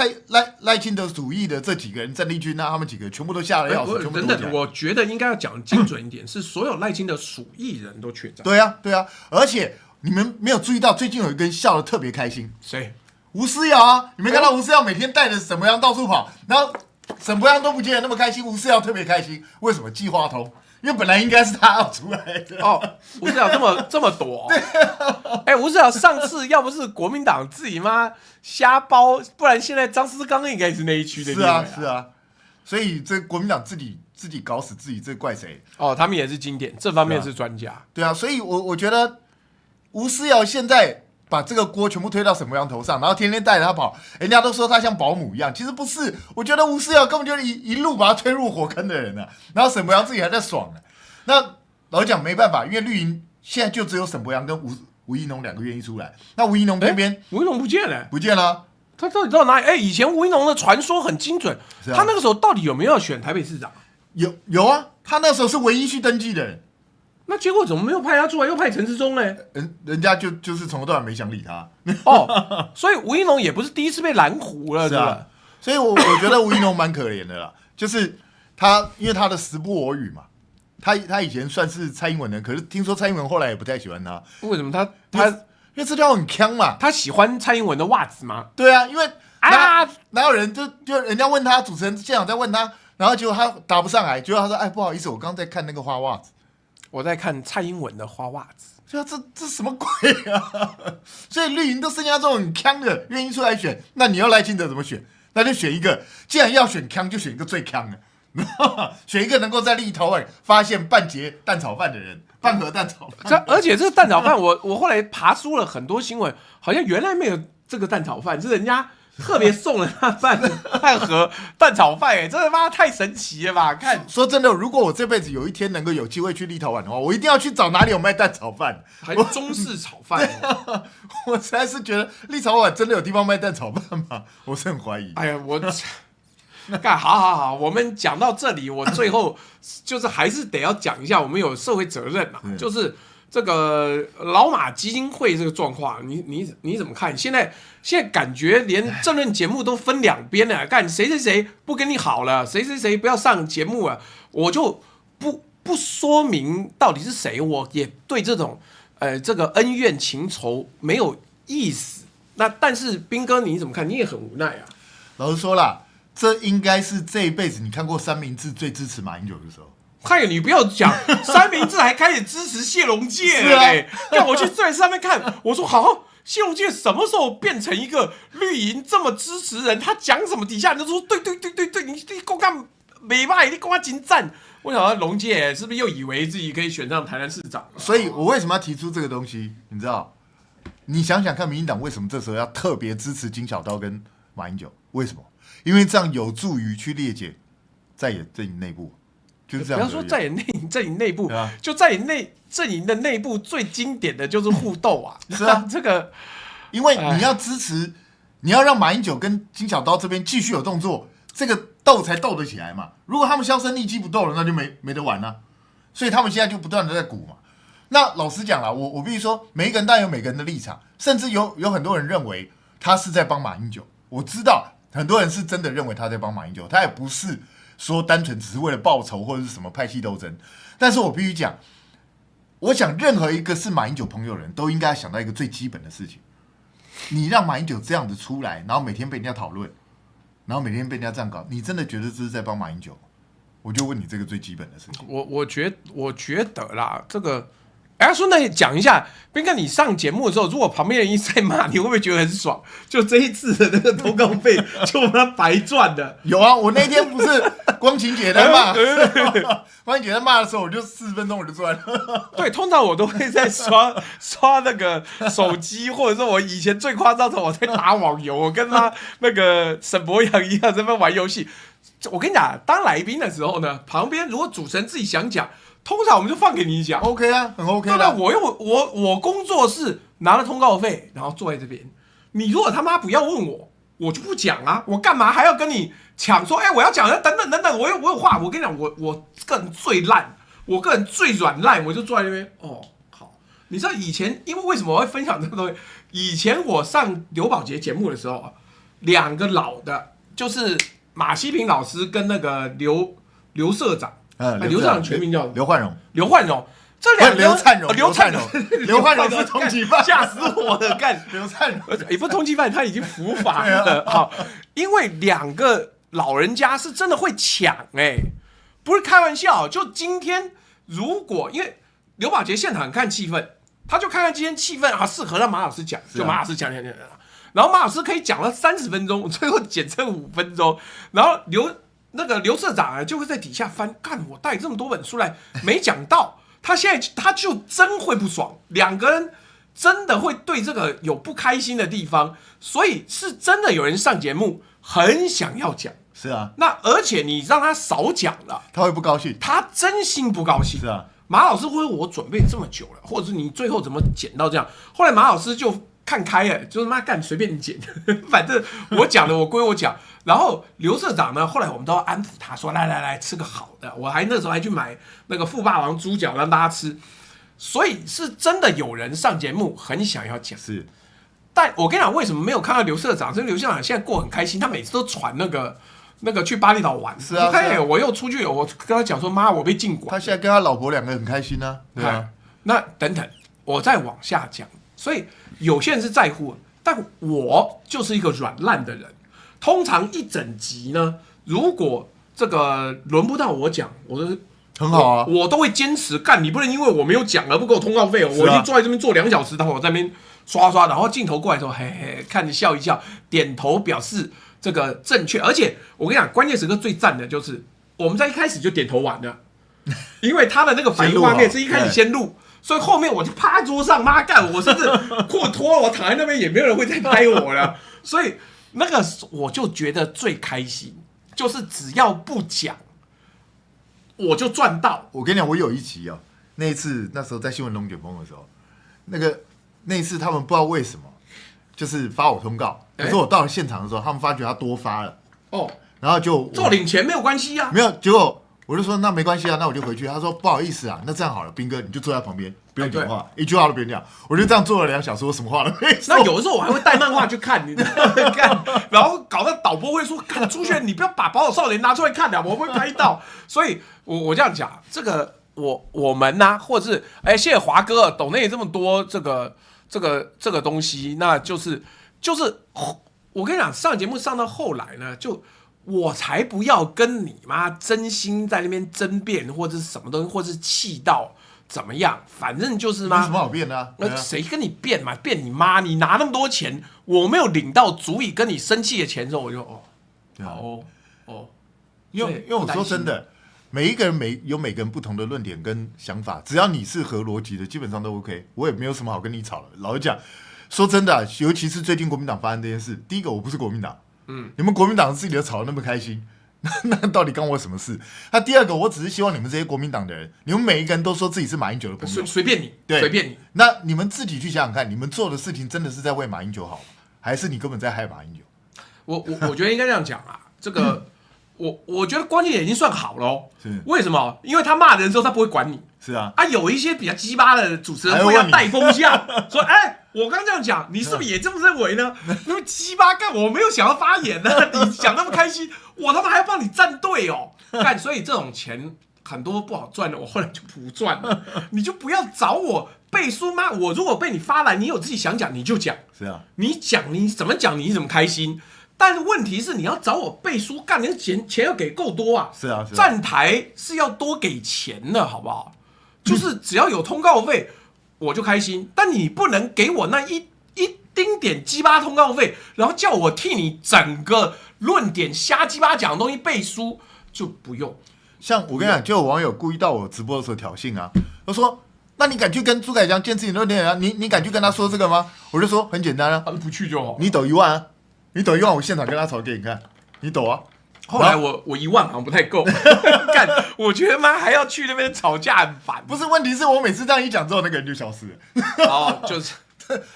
赖清德主义的这几个人，郑丽君啊，他们几个全部都下了钥匙，全部都等，我觉得应该要讲精准一点，是所有赖清德属意人都确战。对啊，而且你们没有注意到，最近有一个人笑得特别开心，谁？吴思瑶啊，你没看到吴思瑶每天带着沈伯洋到处跑，然后沈伯洋都不见得那么开心，吴思瑶特别开心，为什么？计划通。因为本来应该是他要出来的哦，吴思瑶这么躲、吴思瑶上次要不是国民党自己妈瞎包，不然现在张思刚应该是那一区的。是啊，所以这国民党自己搞死自己，这怪谁？哦，他们也是经典，这方面是专家。对啊，所以我觉得吴思瑶现在把这个锅全部推到沈伯洋头上，然后天天带着他跑，人家都说他像保姆一样，其实不是。我觉得吴思瑶根本就是一路把他推入火坑的人啊，然后沈伯洋自己还在爽呢。那老实讲没办法，因为绿营现在就只有沈伯洋跟吴怡农2个愿意出来。那吴怡农偏偏吴怡农不见了，不见了，他到底到哪里？以前吴怡农的传说很精准，他那个时候到底有没有要选台北市长？有啊，他那时候是唯一去登记的人。那结果怎么没有派他出来，又派陈时中呢？人家就是从头到尾没想理他。所以吴怡农也不是第一次被蓝糊了，是吧？所以我觉得吴怡农蛮可怜的啦，就是他因为他的时不我与嘛。他以前算是蔡英文的，可是听说蔡英文后来也不太喜欢他。为什么他因为这条很呛嘛。他喜欢蔡英文的袜子吗？对啊，因为哪有人就人家问他，主持人现场在问他，然后结果他答不上来，结果他说：“哎，不好意思，我刚刚在看那个花袜子，我在看蔡英文的花袜子。”这什么鬼啊？所以绿营都剩下这种很呛的，愿意出来选，那你要赖清德怎么选？那就选一个，既然要选呛，就选一个最呛的。选一个能够在立陶宛发现半截蛋炒饭的人，半盒蛋炒饭。而且这个蛋炒饭，我后来爬出了很多新闻，好像原来没有这个蛋炒饭，是人家特别送了他半盒蛋炒饭，真的妈太神奇了吧！看，说真的，如果我这辈子有一天能够有机会去立陶宛的话，我一定要去找哪里有卖蛋炒饭，还是中式炒饭。我实在是觉得立陶宛真的有地方卖蛋炒饭吗？我是很怀疑。哎呀，好，我们讲到这里，我最后就是还是得要讲一下，我们有社会责任嘛，就是这个老马基金会这个状况，你怎么看？现在感觉连政论节目都分两边了，干谁不跟你好了，谁不要上节目了，我就不说明到底是谁，我也对这种这个恩怨情仇没有意思。那但是彬哥你怎么看？你也很无奈啊。老实说啦。这应该是这一辈子你看过三明治最支持马英九的时候。嗨，你不要讲三明治还开始支持谢龙介了嘞！看我去最上面看，我说好，谢龙介什么时候变成一个绿营这么支持人？他讲什么底下人都说对，你公干美败，你公他金赞。我想到龙介是不是又以为自己可以选上台南市长？所以我为什么要提出这个东西？你知道？你想想看，民进党为什么这时候要特别支持金小刀跟马英九？为什么？因为这样有助于去裂解在野阵营内部，就是这样。不要说在野阵营内部，就在野阵营的内部最经典的就是互斗啊。是啊，这个，因为你要支持，你要让马英九跟金小刀这边继续有动作，这个斗才斗得起来嘛。如果他们销声匿迹不斗了，那就没得玩了。所以他们现在就不断的在鼓嘛。那老实讲啦，我必须说，每一个人当然有每个人的立场，甚至有很多人认为他是在帮马英九。我知道。很多人是真的认为他在帮马英九，他也不是说单纯只是为了报仇或者是什么派系斗争。但是我必须讲，我想任何一个是马英九朋友的人都应该想到一个最基本的事情：你让马英九这样子出来，然后每天被人家讨论，然后每天被人家这样搞，你真的觉得这是在帮马英九？我就问你这个最基本的事情。我觉得啦，这个。说那讲一下，彬哥，你上节目的时候，如果旁边人一直在骂，你会不会觉得很爽？就这一次的那个通告费，就他白赚的。有啊，我那天不是光晴姐在骂，光晴姐在骂的时候，我就40分钟我就赚了。对，通常我都会在刷那个手机，或者说我以前最夸张的，我在打网游，我跟他那个沈博阳一样在那边玩游戏。我跟你讲，当来宾的时候呢，旁边如果主持人自己想讲。通常我们就放给你讲 ，OK 啊，很 OK 的。那我工作是拿了通告费，然后坐在这边。你如果他妈不要问我，我就不讲啊，我干嘛还要跟你抢说？我要讲，等等，我有话。我跟你讲，我个人最烂，我个人最软烂，我就坐在那边。哦，好，你知道以前，因为为什么我会分享这个东西？以前我上刘宝杰节目的时候啊，两个老的，就是马西平老师跟那个刘社长。刘社长全名叫刘焕荣，这两个刘灿荣是通缉犯，吓死我了！干刘灿荣也不是通缉犯，他已经伏法了。好，因为两个老人家是真的会抢，不是开玩笑。就今天，如果因为刘宝杰现场看气氛，他就看今天气氛啊，适合让马老师讲，就马老师讲，然后马老师可以讲了30分钟，最后剪成5分钟，然后刘社长啊，就会在底下翻，干我带这么多本书来没讲到，他现在他就真会不爽，两个人真的会对这个有不开心的地方，所以是真的有人上节目很想要讲，是啊，那而且你让他少讲了，他会不高兴，他真心不高兴，是啊，马老师会说我准备这么久了，或者是你最后怎么剪到这样，后来马老师就看开了，就是妈干随便你剪，反正我讲的我归我讲。然后刘社长呢，后来我们都要安抚他说，来吃个好的，我那时候还去买那个富霸王猪脚让大家吃，所以是真的有人上节目很想要讲，是。但我跟你讲，为什么没有看到刘社长？因为刘社长现在过很开心，他每次都传那个去巴厘岛玩，是啊，我又出去，我跟他讲说，妈，我被禁管。他现在跟他老婆2个很开心啊，对啊。那等等，我再往下讲。所以有些人是在乎，但我就是一个软烂的人。通常一整集呢，如果这个轮不到我讲，我都很好啊，我都会坚持干。你不能因为我没有讲而不给我通告费哦。我已经坐在这边坐2小时，然后我在那边刷，然后镜头过来之后，嘿嘿，看着笑一笑，点头表示这个正确。而且我跟你讲，关键时刻最赞的就是我们在一开始就点头完了，因为他的那个反应画面是一开始先录。所以后面我就趴在桌上，妈干！我甚至裤脱了，我躺在那边也没有人会再拍我了。所以那个我就觉得最开心，就是只要不讲，我就赚到。我跟你讲，我有一集哦，那时候在新闻龙卷风的时候，那一次他们不知道为什么，就是发我通告，可是我到了现场的时候，他们发觉他多发了哦，然后就做领钱没有关系啊，没有，结果我就说那没关系啊，那我就回去。他说不好意思啊，那这样好了，彬哥你就坐在旁边，不用讲话，一句话都不用讲。我就这样坐了2小时，我什么话都没说。那有的时候我还会带漫画去看，你知道吗？看，然后搞到导播会说：“看朱轩，你不要把《宝岛少年》拿出来看了，我会拍到。”所以我这样讲，这个我们呢、或者是谢谢华哥抖内这么多这个东西，那就是我跟你讲，上节目上到后来呢，就我才不要跟你妈真心在那边争辩，或者是什么东西，或者是气到怎么样，反正就是嘛，有什么好辩的啊？那谁跟你辩嘛？辩你妈！你拿那么多钱，我没有领到足以跟你生气的钱之后，我就好哦。因为我说真的，每一个人有每个人不同的论点跟想法，只要你是合逻辑的，基本上都 OK。我也没有什么好跟你吵了。老实讲，说真的、尤其是最近国民党发生这件事，第一个我不是国民党，你们国民党自己的吵得那么开心，那到底干我什么事？那第二个，我只是希望你们这些国民党的人，你们每一个人都说自己是马英九的朋友，随便你，对，随便你。那你们自己去想想看，你们做的事情真的是在为马英九好吗？还是你根本在害马英九？我觉得应该这样讲啊，这个我觉得关键也已经算好了哦。为什么？因为他骂人之后他不会管你。是啊，有一些比较鸡巴的主持人会要带风向，说我刚这样讲，你是不是也这么认为呢？那么鸡巴干，我没有想要发言呢，你讲那么开心，我他妈还要帮你站队哦，干，所以这种钱很多不好赚的，我后来就不赚了。你就不要找我背书吗？我如果被你发来，你有自己想讲你就讲，是啊，你讲你怎么讲你怎么开心。但问题是你要找我背书干，你的钱要给够多啊。是啊，站台是要多给钱的，好不好？就是只要有通告费，我就开心。但你不能给我那一丁点鸡巴通告费，然后叫我替你整个论点瞎鸡巴讲的东西背书，就不用。像我跟你讲，就有网友故意到我直播的时候挑衅啊，他说：“那你敢去跟朱凯翔见自己论点啊？你敢去跟他说这个吗？”我就说很简单啊，不去就好。你抖1万啊，你抖1万，我现场跟他吵给你看，你抖啊。后来我1万好像不太够，干，我觉得妈还要去那边吵架很烦。不是，问题是我每次这样一讲之后，那个人就消失了。就是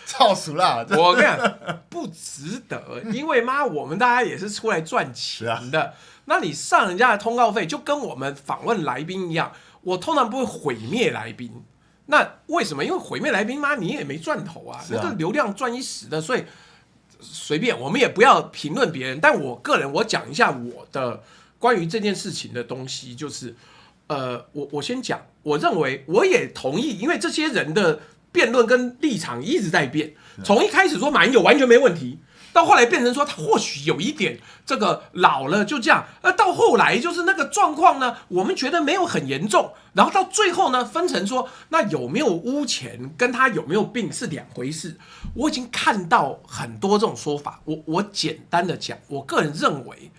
操死啦！我跟你讲，不值得，因为妈我们大家也是出来赚钱的。那你上人家的通告费，就跟我们访问来宾一样，我通常不会毁灭来宾。那为什么？因为毁灭来宾妈你也没赚头啊，那个流量赚一时的，所以。随便，我们也不要评论别人，但我个人我讲一下我的关于这件事情的东西，就是我先讲，我认为我也同意，因为这些人的辩论跟立场一直在变，从一开始说马英九完全没问题，到后来变成说他或许有一点这个老了就这样，到后来就是那个状况呢，我们觉得没有很严重，然后到最后呢分成说那有没有污钱跟他有没有病是两回事。我已经看到很多这种说法，我简单的讲，我个人认为，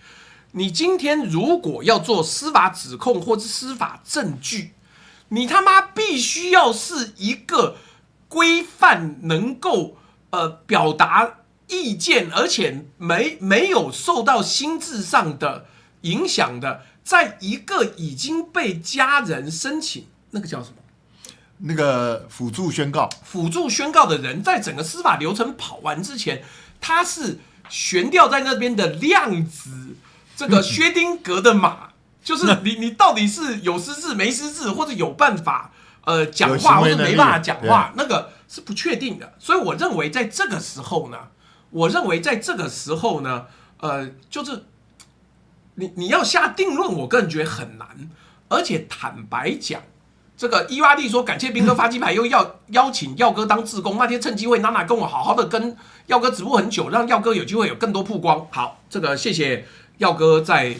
你今天如果要做司法指控或是司法证据，你他妈必须要是一个规范能够表达意见，而且没有受到心智上的影响的，在一个已经被家人申请那个叫什么？那个辅助宣告的人，在整个司法流程跑完之前，他是悬吊在那边的量子，这个薛丁格的马，就是你到底是有失智没失智，或者有办法讲话，或者没办法讲话，那个是不确定的。所以我认为在这个时候呢，就是你要下定论，我个人觉得很难，而且坦白讲。这个伊娃弟说感谢彬哥发鸡排，又要邀请耀哥当志工，那天趁机会娜娜跟我好好的跟耀哥直播很久，让耀哥有机会有更多曝光。好，这个谢谢耀哥在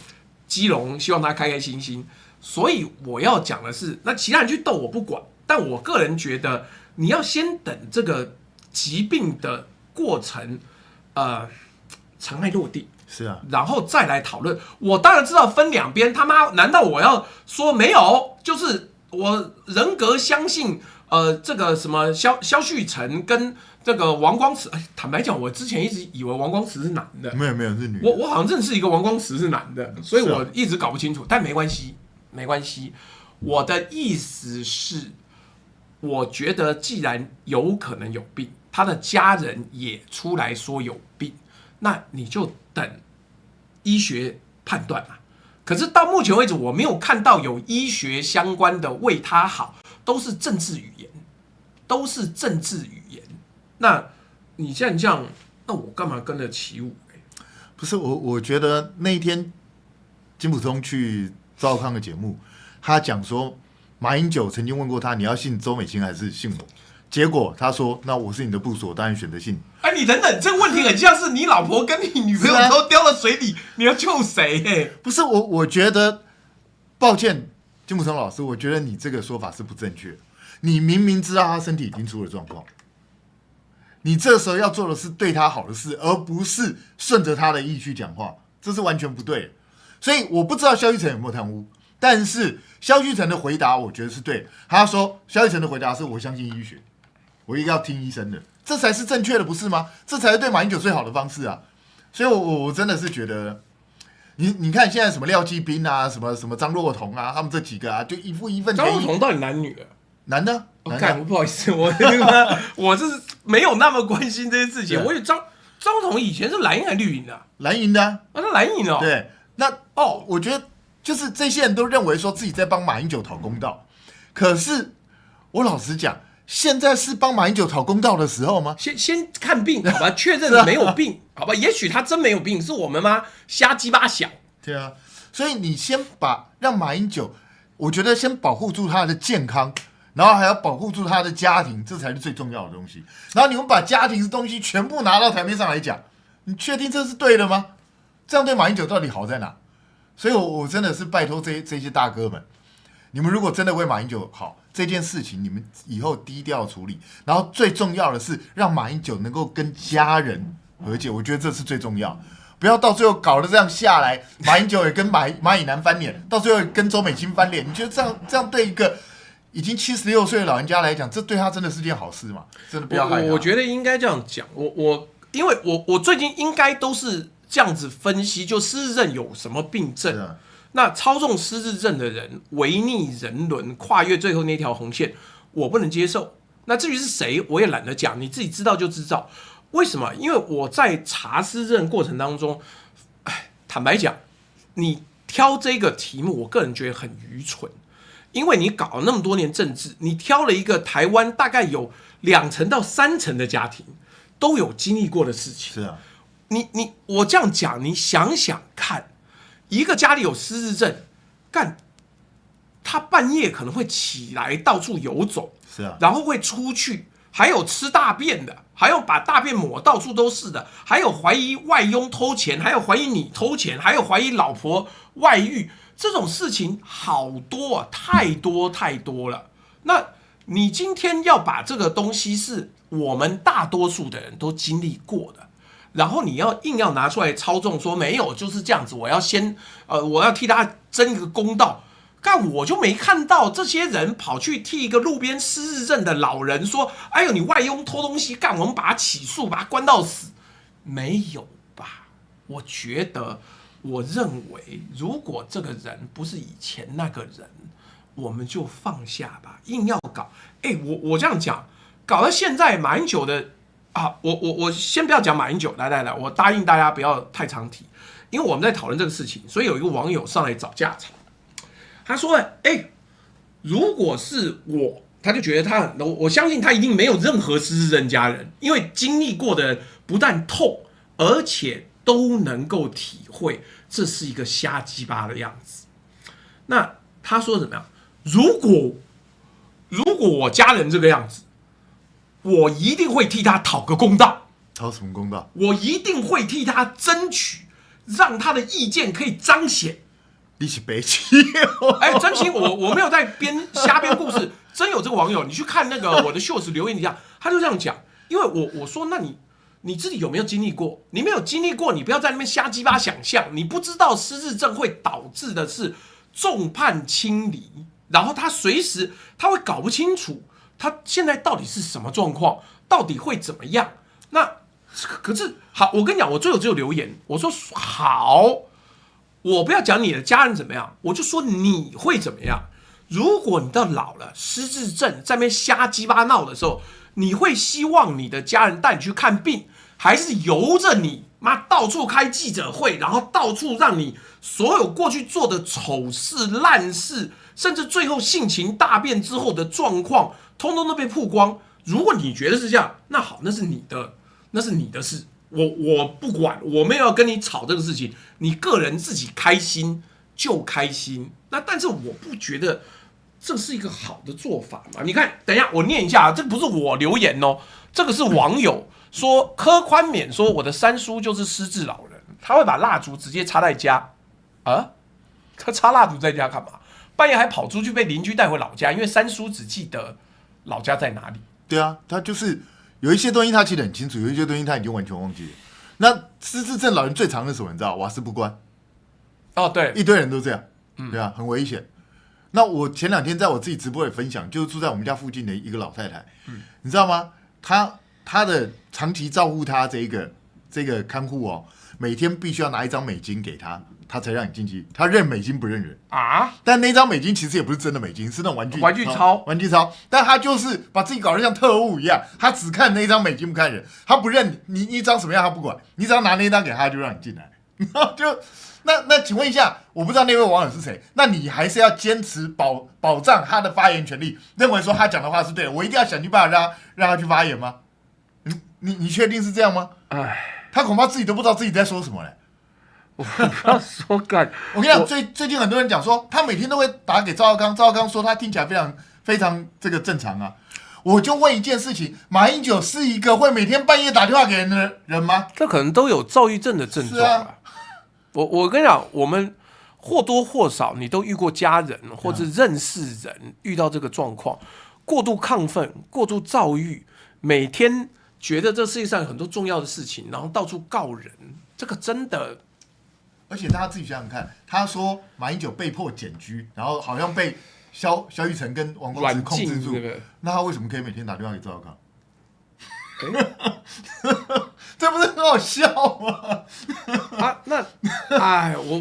基隆，希望他开开心心。所以我要讲的是，那其他人去斗我不管，但我个人觉得你要先等这个疾病的过程，尘埃落定。是啊，然后再来讨论。我当然知道分两边，他妈难道我要说没有？就是。我人格相信，这个什么萧旭晨跟这个王光慈，坦白讲，我之前一直以为王光慈是男的，没有是女的。我好像认识一个王光慈是男的，所以我一直搞不清楚。但没关系。我的意思是，我觉得既然有可能有病，他的家人也出来说有病，那你就等医学判断嘛。可是到目前为止，我没有看到有医学相关的为他好，都是政治语言。那你现在这样，那我干嘛跟着起舞？不是我觉得那一天金溥聪去赵少康的节目，他讲说马英九曾经问过他，你要信周美青还是信我？结果他说，那我是你的部属，我当然选择信你。你等等，这个问题很像是你老婆跟你女朋友都掉到水里，你要救谁？不是我觉得，抱歉，金溥聪老师，我觉得你这个说法是不正确的。你明明知道他身体已经出了状况，你这时候要做的是对他好的事，而不是顺着他的意去讲话，这是完全不对的。所以我不知道萧旭晨有没有贪污，但是萧旭晨的回答我觉得是对的。他说萧旭晨的回答是我相信医学，我应该要听医生的，这才是正确的，不是吗？这才是对马英九最好的方式啊！所以我真的是觉得，你看现在什么廖继斌啊，什么张若彤啊，他们这几个啊，就一副一份。张若彤到底男女啊？男的。不好意思，我就是没有那么关心这些事情。我以为张若彤以前是蓝营还是绿营的？蓝营的。那蓝营哦。对，那我觉得就是这些人都认为说自己在帮马英九讨公道，可是我老实讲，现在是帮马英九讨公道的时候吗？先看病好吧，确认没有病好吧，也许他真没有病，是我们吗？瞎鸡巴想。对啊，所以你先让马英九，我觉得先保护住他的健康。然后还要保护住他的家庭，这才是最重要的东西。然后你们把家庭的东西全部拿到台面上来讲，你确定这是对的吗？这样对马英九到底好在哪？所以我真的是拜托这些大哥们，你们如果真的为马英九好，这件事情你们以后低调处理。然后最重要的是让马英九能够跟家人和解，我觉得这是最重要。不要到最后搞得这样下来，马英九也跟马以南翻脸，到最后也跟周美青翻脸。你觉得这样对一个已经76岁的老人家来讲，这对他真的是件好事吗？真的不要害他。我觉得应该这样讲。因为我最近应该都是这样子分析，就失智症有什么病症？那操纵失智症的人违逆人伦，跨越最后那条红线，我不能接受。那至于是谁，我也懒得讲，你自己知道就知道。为什么？因为我在查失智症过程当中，坦白讲，你挑这个题目，我个人觉得很愚蠢。因为你搞了那么多年政治，你挑了一个台湾大概有2成到3成的家庭都有经历过的事情。是啊，我这样讲，你想想看，一个家里有失智症，他半夜可能会起来到处游走，是啊，然后会出去，还有吃大便的，还有把大便抹到处都是的，还有怀疑外佣偷钱，还有怀疑你偷钱，还有怀疑老婆外遇。这种事情好多啊，太多了。那你今天要把这个东西是我们大多数的人都经历过的，然后你硬要拿出来操纵，说没有就是这样子，我要替他争一个公道。我就没看到这些人跑去替一个路边失智症的老人说：“哎呦，你外佣偷东西，我们把他起诉，把他关到死。”没有吧？我认为，如果这个人不是以前那个人，我们就放下吧。硬要搞，我这样讲，搞到现在马英九的我先不要讲马英九，来，我答应大家不要太常提，因为我们在讨论这个事情，所以有一个网友上来找架吵，他说：“如果是我，他就觉得我相信他一定没有任何失智症家人，因为经历过的人不但痛，而且都能够体会这是一个瞎鸡巴的样子。那他说怎么样？如果我家人这个样子，我一定会替他讨个公道。讨什么公道？我一定会替他争取，让他的意见可以彰显。你是北齐真心我没有在瞎编故事，真有这个网友，你去看那个我的秀时留言一下，他就这样讲。因为我说，那你自己有没有经历过？你没有经历过，你不要在那边瞎鸡巴想象。你不知道失智症会导致的是众叛亲离，然后他随时他会搞不清楚他现在到底是什么状况，到底会怎么样？那可是好，我跟你讲，我最后只有留言，我说好，我不要讲你的家人怎么样，我就说你会怎么样。如果你到老了失智症在那边瞎鸡巴闹的时候，你会希望你的家人带你去看病，还是由着你妈到处开记者会，然后到处让你所有过去做的丑事烂事，甚至最后性情大变之后的状况通通都被曝光？如果你觉得是这样，那好，那是你的事，我不管，我没有要跟你吵这个事情，你个人自己开心就开心。那但是我不觉得这是一个好的做法嘛？你看，等一下我念一下，这不是我留言哦，这个是网友说，柯宽勉说我的三叔就是失智老人，他会把蜡烛直接插在家啊，他插蜡烛在家干嘛？半夜还跑出去被邻居带回老家，因为三叔只记得老家在哪里。对啊，他就是有一些东西他记得很清楚，有一些东西他已经完全忘记了。那失智症老人最常的什么？你知道？瓦斯不关。哦，对，一堆人都这样，对啊，很危险。那我前2天在我自己直播也分享，就是住在我们家附近的一个老太太，你知道吗？她的长期照顾她这个看护哦，每天必须要拿1张美金给她，她才让你进去。她认美金不认人啊？但那张美金其实也不是真的美金，是那种玩具钞。但她就是把自己搞得像特务一样，她只看那张美金不看人，她不认你一张什么样她不管，你只要拿那张给她就让你进来，然后就。那请问一下，我不知道那位网友是谁，那你还是要坚持保障他的发言权利，认为说他讲的话是对的，我一定要想尽办法让他去发言吗？你确定是这样吗？他恐怕自己都不知道自己在说什么嘞。我不要说干，我跟你讲，最近很多人讲说，他每天都会打给赵少康，赵少康说他听起来非常非常这个正常啊。我就问一件事情，马英九是一个会每天半夜打电话给人的人吗？这可能都有躁郁症的症状啊。我跟你讲，我们或多或少你都遇过家人或者认识人遇到这个状况，过度亢奋、过度躁郁，每天觉得这世界上有很多重要的事情，然后到处告人，这个真的。而且大家自己想想看，他说马英九被迫检居，然后好像被萧玉成跟王光直控制住，那他为什么可以每天打电话给赵少康？这不是很好笑吗？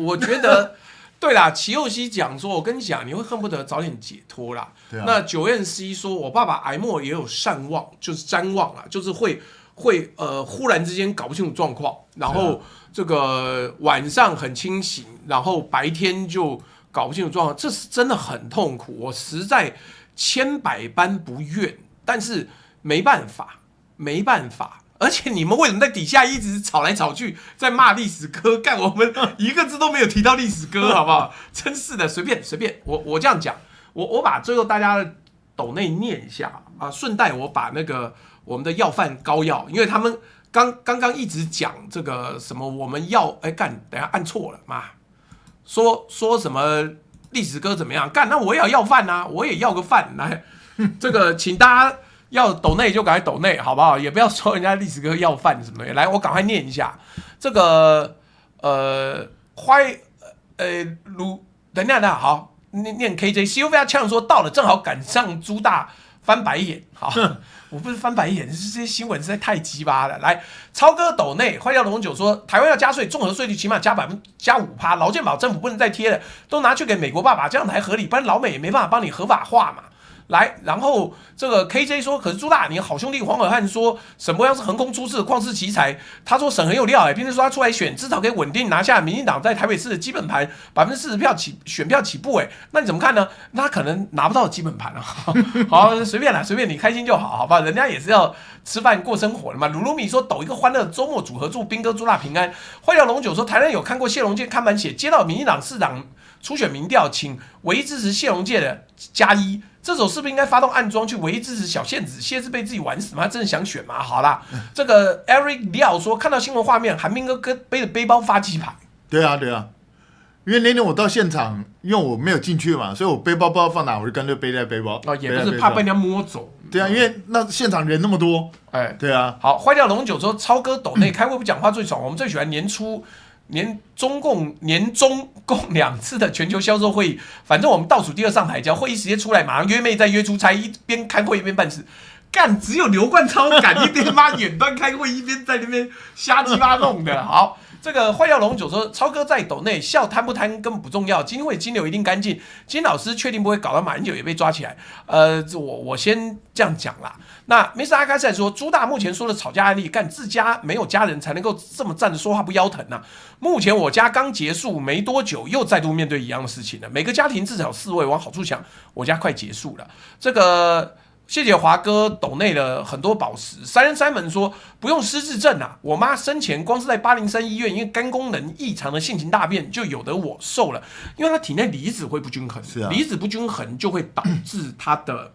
我觉得，对啦，齐佑熙讲说，我跟你讲，你会恨不得早点解脱啦。那九燕 C 说，我爸爸癌末也有谵妄，就是谵妄啦，就是会忽然之间搞不清楚状况，然后这个晚上很清醒，然后白天就搞不清楚状况，这是真的很痛苦。我实在千百般不愿，但是没办法。而且你们为什么在底下一直吵来吵去，在骂历史歌？干，我们一个字都没有提到历史歌，好不好？真是的，随便。我这样讲，我把最后大家的抖内念一下啊，顺带我把那个我们的要饭膏药，因为他们刚刚一直讲这个什么我们要干，等一下按错了妈，说什么历史歌怎么样？干，那我也要饭啊，我也要个饭来，这个请大家。要抖内就赶快抖内，好不好？也不要说人家历史哥要饭什么的。来，我赶快念一下这个等一下，好，念 KJ Sylvia 呛说到了，正好赶上朱大翻白眼。好，我不是翻白眼，是这些新闻实在太鸡巴了。来，超哥抖内坏掉龙九说，台湾要加税，综合税率起码加5%，劳健保政府不能再贴了，都拿去给美国爸爸，这样才合理，不然老美也没办法帮你合法化嘛。来，然后这个 KJ 说，可是朱大，你好兄弟黄尔汉说沈伯洋是横空出世的旷世奇才，他说沈很有料并且说他出来选，至少可以稳定拿下民进党在台北市的基本盘40%选票起步，那你怎么看呢？那他可能拿不到基本盘啊。好，随便你开心就好，好吧？人家也是要吃饭过生活的嘛。鲁鲁米说抖一个欢乐周末组合，祝兵哥朱大平安。坏掉龙九说，台南有看过谢龙介看板写，接到民进党市长初选民调，请唯一支持谢龙介的+1。这时候是不是应该发动暗装去唯一支持小宪子？谢是被自己玩死吗？他真的想选吗？好啦，这个 Eric Liao 说看到新闻画面，韩冰哥背着背包发鸡排。对啊，因为那天我到现场，因为我没有进去嘛，所以我背包不知道放哪，我就干脆背在背包。也不是怕被人家摸走。对啊，因为那现场人那么多。对啊。好，坏掉龙九说超哥抖内开会不讲话最爽，我们最喜欢年初中共2次的全球销售会议，反正我们倒数第2上台，只要会议时间出来，马上约妹再约出差，一边开会一边办事。干，只有刘冠超敢一边妈远端开会，一边在那边瞎鸡巴弄的。好，这个坏掉龙九说，超哥在斗内笑贪不贪根本不重要，金会金流一定干净。金老师确定不会搞到马英九也被抓起来？我先这样讲啦。那 Mr. 阿开赛说，朱大目前说的吵架案例，干自家没有家人才能够这么站着说话不腰疼啊。目前我家刚结束没多久，又再度面对一样的事情了。每个家庭至少4位，往好处想，我家快结束了。这个。谢谢华哥抖内了很多宝石。三人三门说不用失智症啊，我妈生前光是在803医院，因为肝功能异常的性情大变，就有得我受了，因为她体内离子会不均衡，离子不均衡就会导致她的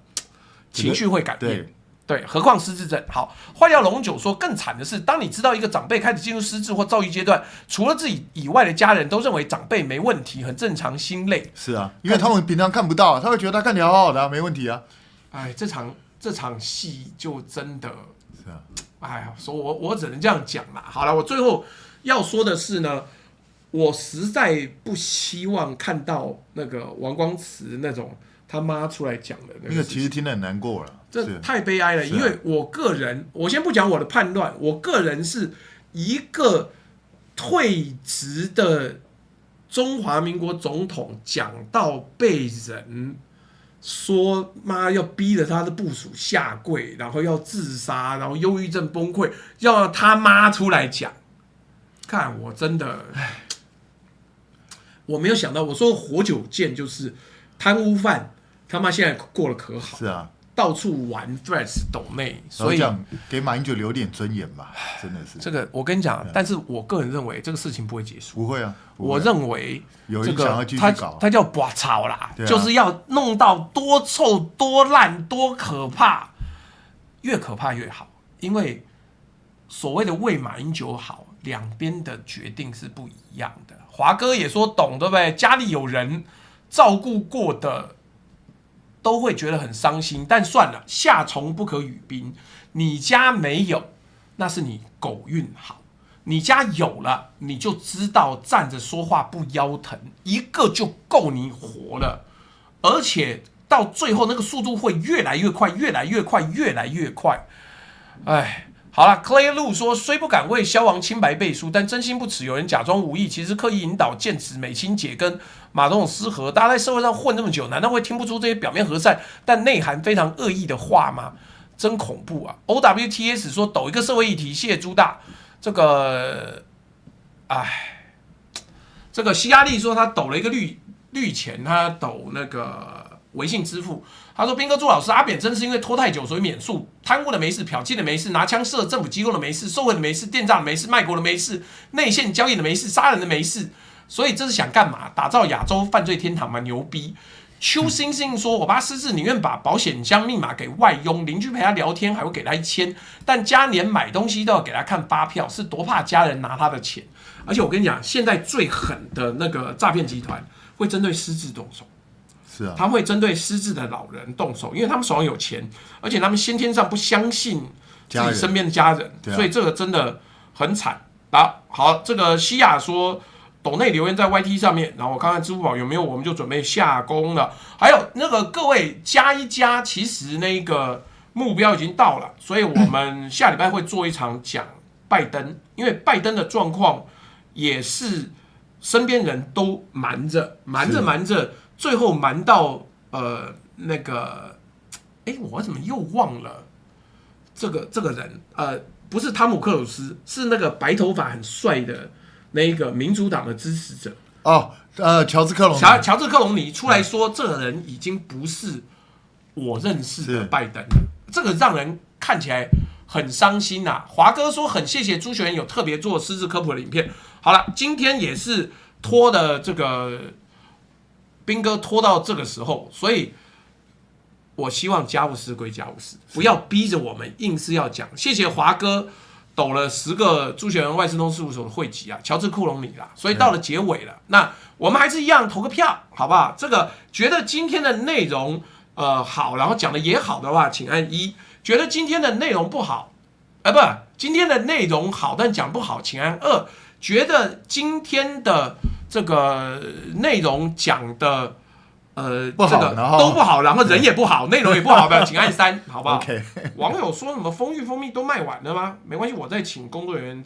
情绪会改变。对，何况失智症。好，坏掉龙九说，更惨的是，当你知道一个长辈开始进入失智或躁郁阶段，除了自己以外的家人都认为长辈没问题，很正常，心累。是啊，因为他们平常看不到，他会觉得他看起来好好的啊，没问题啊。哎，这场戏就真的是啊，哎呀，说我只能这样讲啦。好了，我最后要说的是呢，我实在不希望看到那个王光慈那种他妈出来讲的那个，其实听得很难过了，这太悲哀了。因为我个人，我先不讲我的判断，我个人是一个退职的中华民国总统，讲到被人。说妈要逼着他的部属下跪，然后要自杀，然后忧郁症崩溃，要他妈出来讲。看我真的，我没有想到，我说活久见就是贪污犯，他妈现在过得可好，是啊，到处玩 threats 抖内，所以给马英九留点尊严吧，真的是。这个我跟你讲，但是我个人认为这个事情不会结束，不会啊。我认为有人想要继续搞，他叫拔草啦，就是要弄到多臭、多烂、多可怕，越可怕越好。因为所谓的为马英九好，两边的决定是不一样的。华哥也说懂，对不对？家里有人照顾过的，都会觉得很伤心。但算了，夏虫不可语冰。你家没有，那是你狗运好。你家有了，你就知道站着说话不腰疼，一个就够你活了，而且到最后那个速度会越来越快，越来越快，越来越快。哎，好了 ，Clay Lu 说，虽不敢为萧王清白背书，但真心不耻有人假装无意，其实刻意引导剑指美清姐跟马总统失和。大家在社会上混这么久，难道会听不出这些表面和善但内涵非常恶意的话吗？真恐怖啊 ！OWTS 说，抖一个社会议题，谢谢朱大。这个，这个西亚利说他抖了一个绿钱，他抖那个微信支付。他说：“斌哥朱老师，阿扁真是因为拖太久，所以免诉。贪污的没事，嫖妓的没事，拿枪射政府机构的没事，受贿的没事，电诈的没事，卖国的没事，内线交易的没事，杀人的没事。所以这是想干嘛？打造亚洲犯罪天堂吗？牛逼！”邱星星说：“我爸失智，宁愿把保险箱密码给外佣，邻居陪他聊天还会给他1000，但家连买东西都要给他看发票，是多怕家人拿他的钱。而且我跟你讲，现在最狠的那个诈骗集团会针对失智动手，是啊，他们会针对失智的老人动手，因为他们手上有钱，而且他们先天上不相信自己身边的家人，所以这个真的很惨。好，这个西亚说。”抖内留言在 YT 上面，然后我看看支付宝有没有，我们就准备下工了。还有那个各位加一加，其实那个目标已经到了，所以我们下礼拜会做一场讲拜登，因为拜登的状况也是身边人都瞒着，最后瞒到那个，我怎么又忘了这个人？不是汤姆克鲁斯，是那个白头发很帅的。那一个民主党的支持者乔治克隆尼，乔治克隆尼出来说，这个人已经不是我认识的拜登了，这个让人看起来很伤心呐。华哥说很谢谢朱学仁有特别做失智科普的影片。好了，今天也是拖的这个兵哥拖到这个时候，所以我希望家务事归家务事，不要逼着我们硬是要讲。谢谢华哥。抖了10个朱学仁外事通事务所的汇集啊，乔治库隆尼啦，所以到了结尾了，那我们还是一样投个票，好不好？这个觉得今天的内容好，然后讲的也好的话，请按1；觉得今天的内容不好，今天的内容好但讲不好，请按2；觉得今天的这个内容讲的不好，这个都不好，然后人也不好，内容也不好的，请按3，好不好？ OK 网友说什么蜂蜜都卖完了吗？没关系，我再请工作人员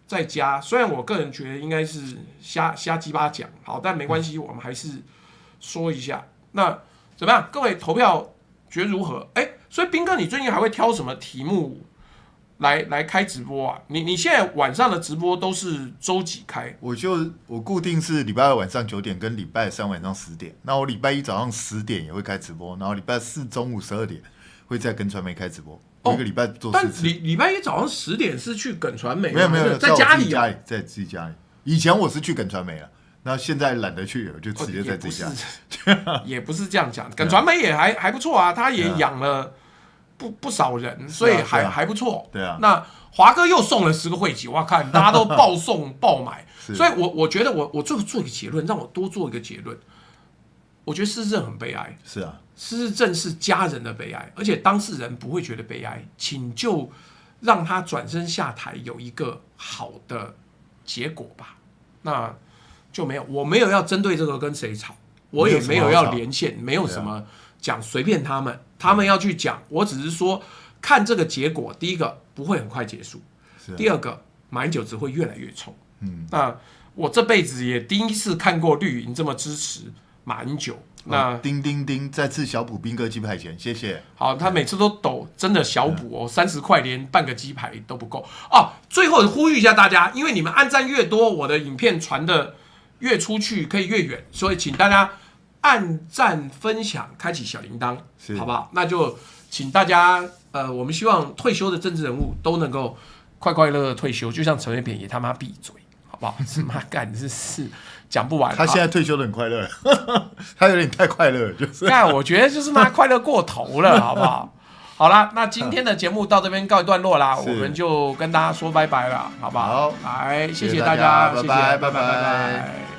再加。虽然我个人觉得应该是瞎鸡巴讲，好，但没关系，我们还是说一下。那怎么样？各位投票觉得如何？所以彬哥，你最近还会挑什么题目来开直播啊？你现在晚上的直播都是周几开？我固定是礼拜2晚上9点跟礼拜3晚上10点。那我礼拜1早上10点也会开直播，然后礼拜4中午12点会再跟传媒开直播。一个礼拜做4次。但礼拜1早上10点是去梗传媒？没有，在家里在自己家里。以前我是去梗传媒了。那现在懒得去了，我就直接在自己家。也不是这样讲，梗传媒也还不错啊，他也养了不少人，所以还不错。对啊。那华哥又送了10个会籍，哇看大家都爆送爆买，所以我觉得我做一个结论，让我多做一个结论。我觉得失智症很悲哀。是啊，失智症是家人的悲哀，而且当事人不会觉得悲哀，请就让他转身下台，有一个好的结果吧。那就没有，我没有要针对这个跟谁吵，我也没有要连线，没有什么讲，随便他们要去讲，我只是说看这个结果，第一个不会很快结束，第二个马英九只会越来越臭。那我这辈子也第一次看过绿营这么支持马英九。那叮叮叮，再次小补彬哥鸡排钱，谢谢。好，他每次都抖，真的小补哦，30块连半个鸡排都不够哦。最后呼吁一下大家，因为你们按赞越多，我的影片传的越出去可以越远，所以请大家按赞、分享、开启小铃铛，好不好？那就请大家，我们希望退休的政治人物都能够快快乐乐退休，就像陈水扁也他妈闭嘴，好不好？他妈干这事讲不完。他现在退休的很快乐，他有点太快乐了，就是。干，我觉得就是妈快乐过头了，好不好？好啦，那今天的节目到这边告一段落啦，我们就跟大家说拜拜了，好不好？好，来，谢谢大家，拜拜，拜拜。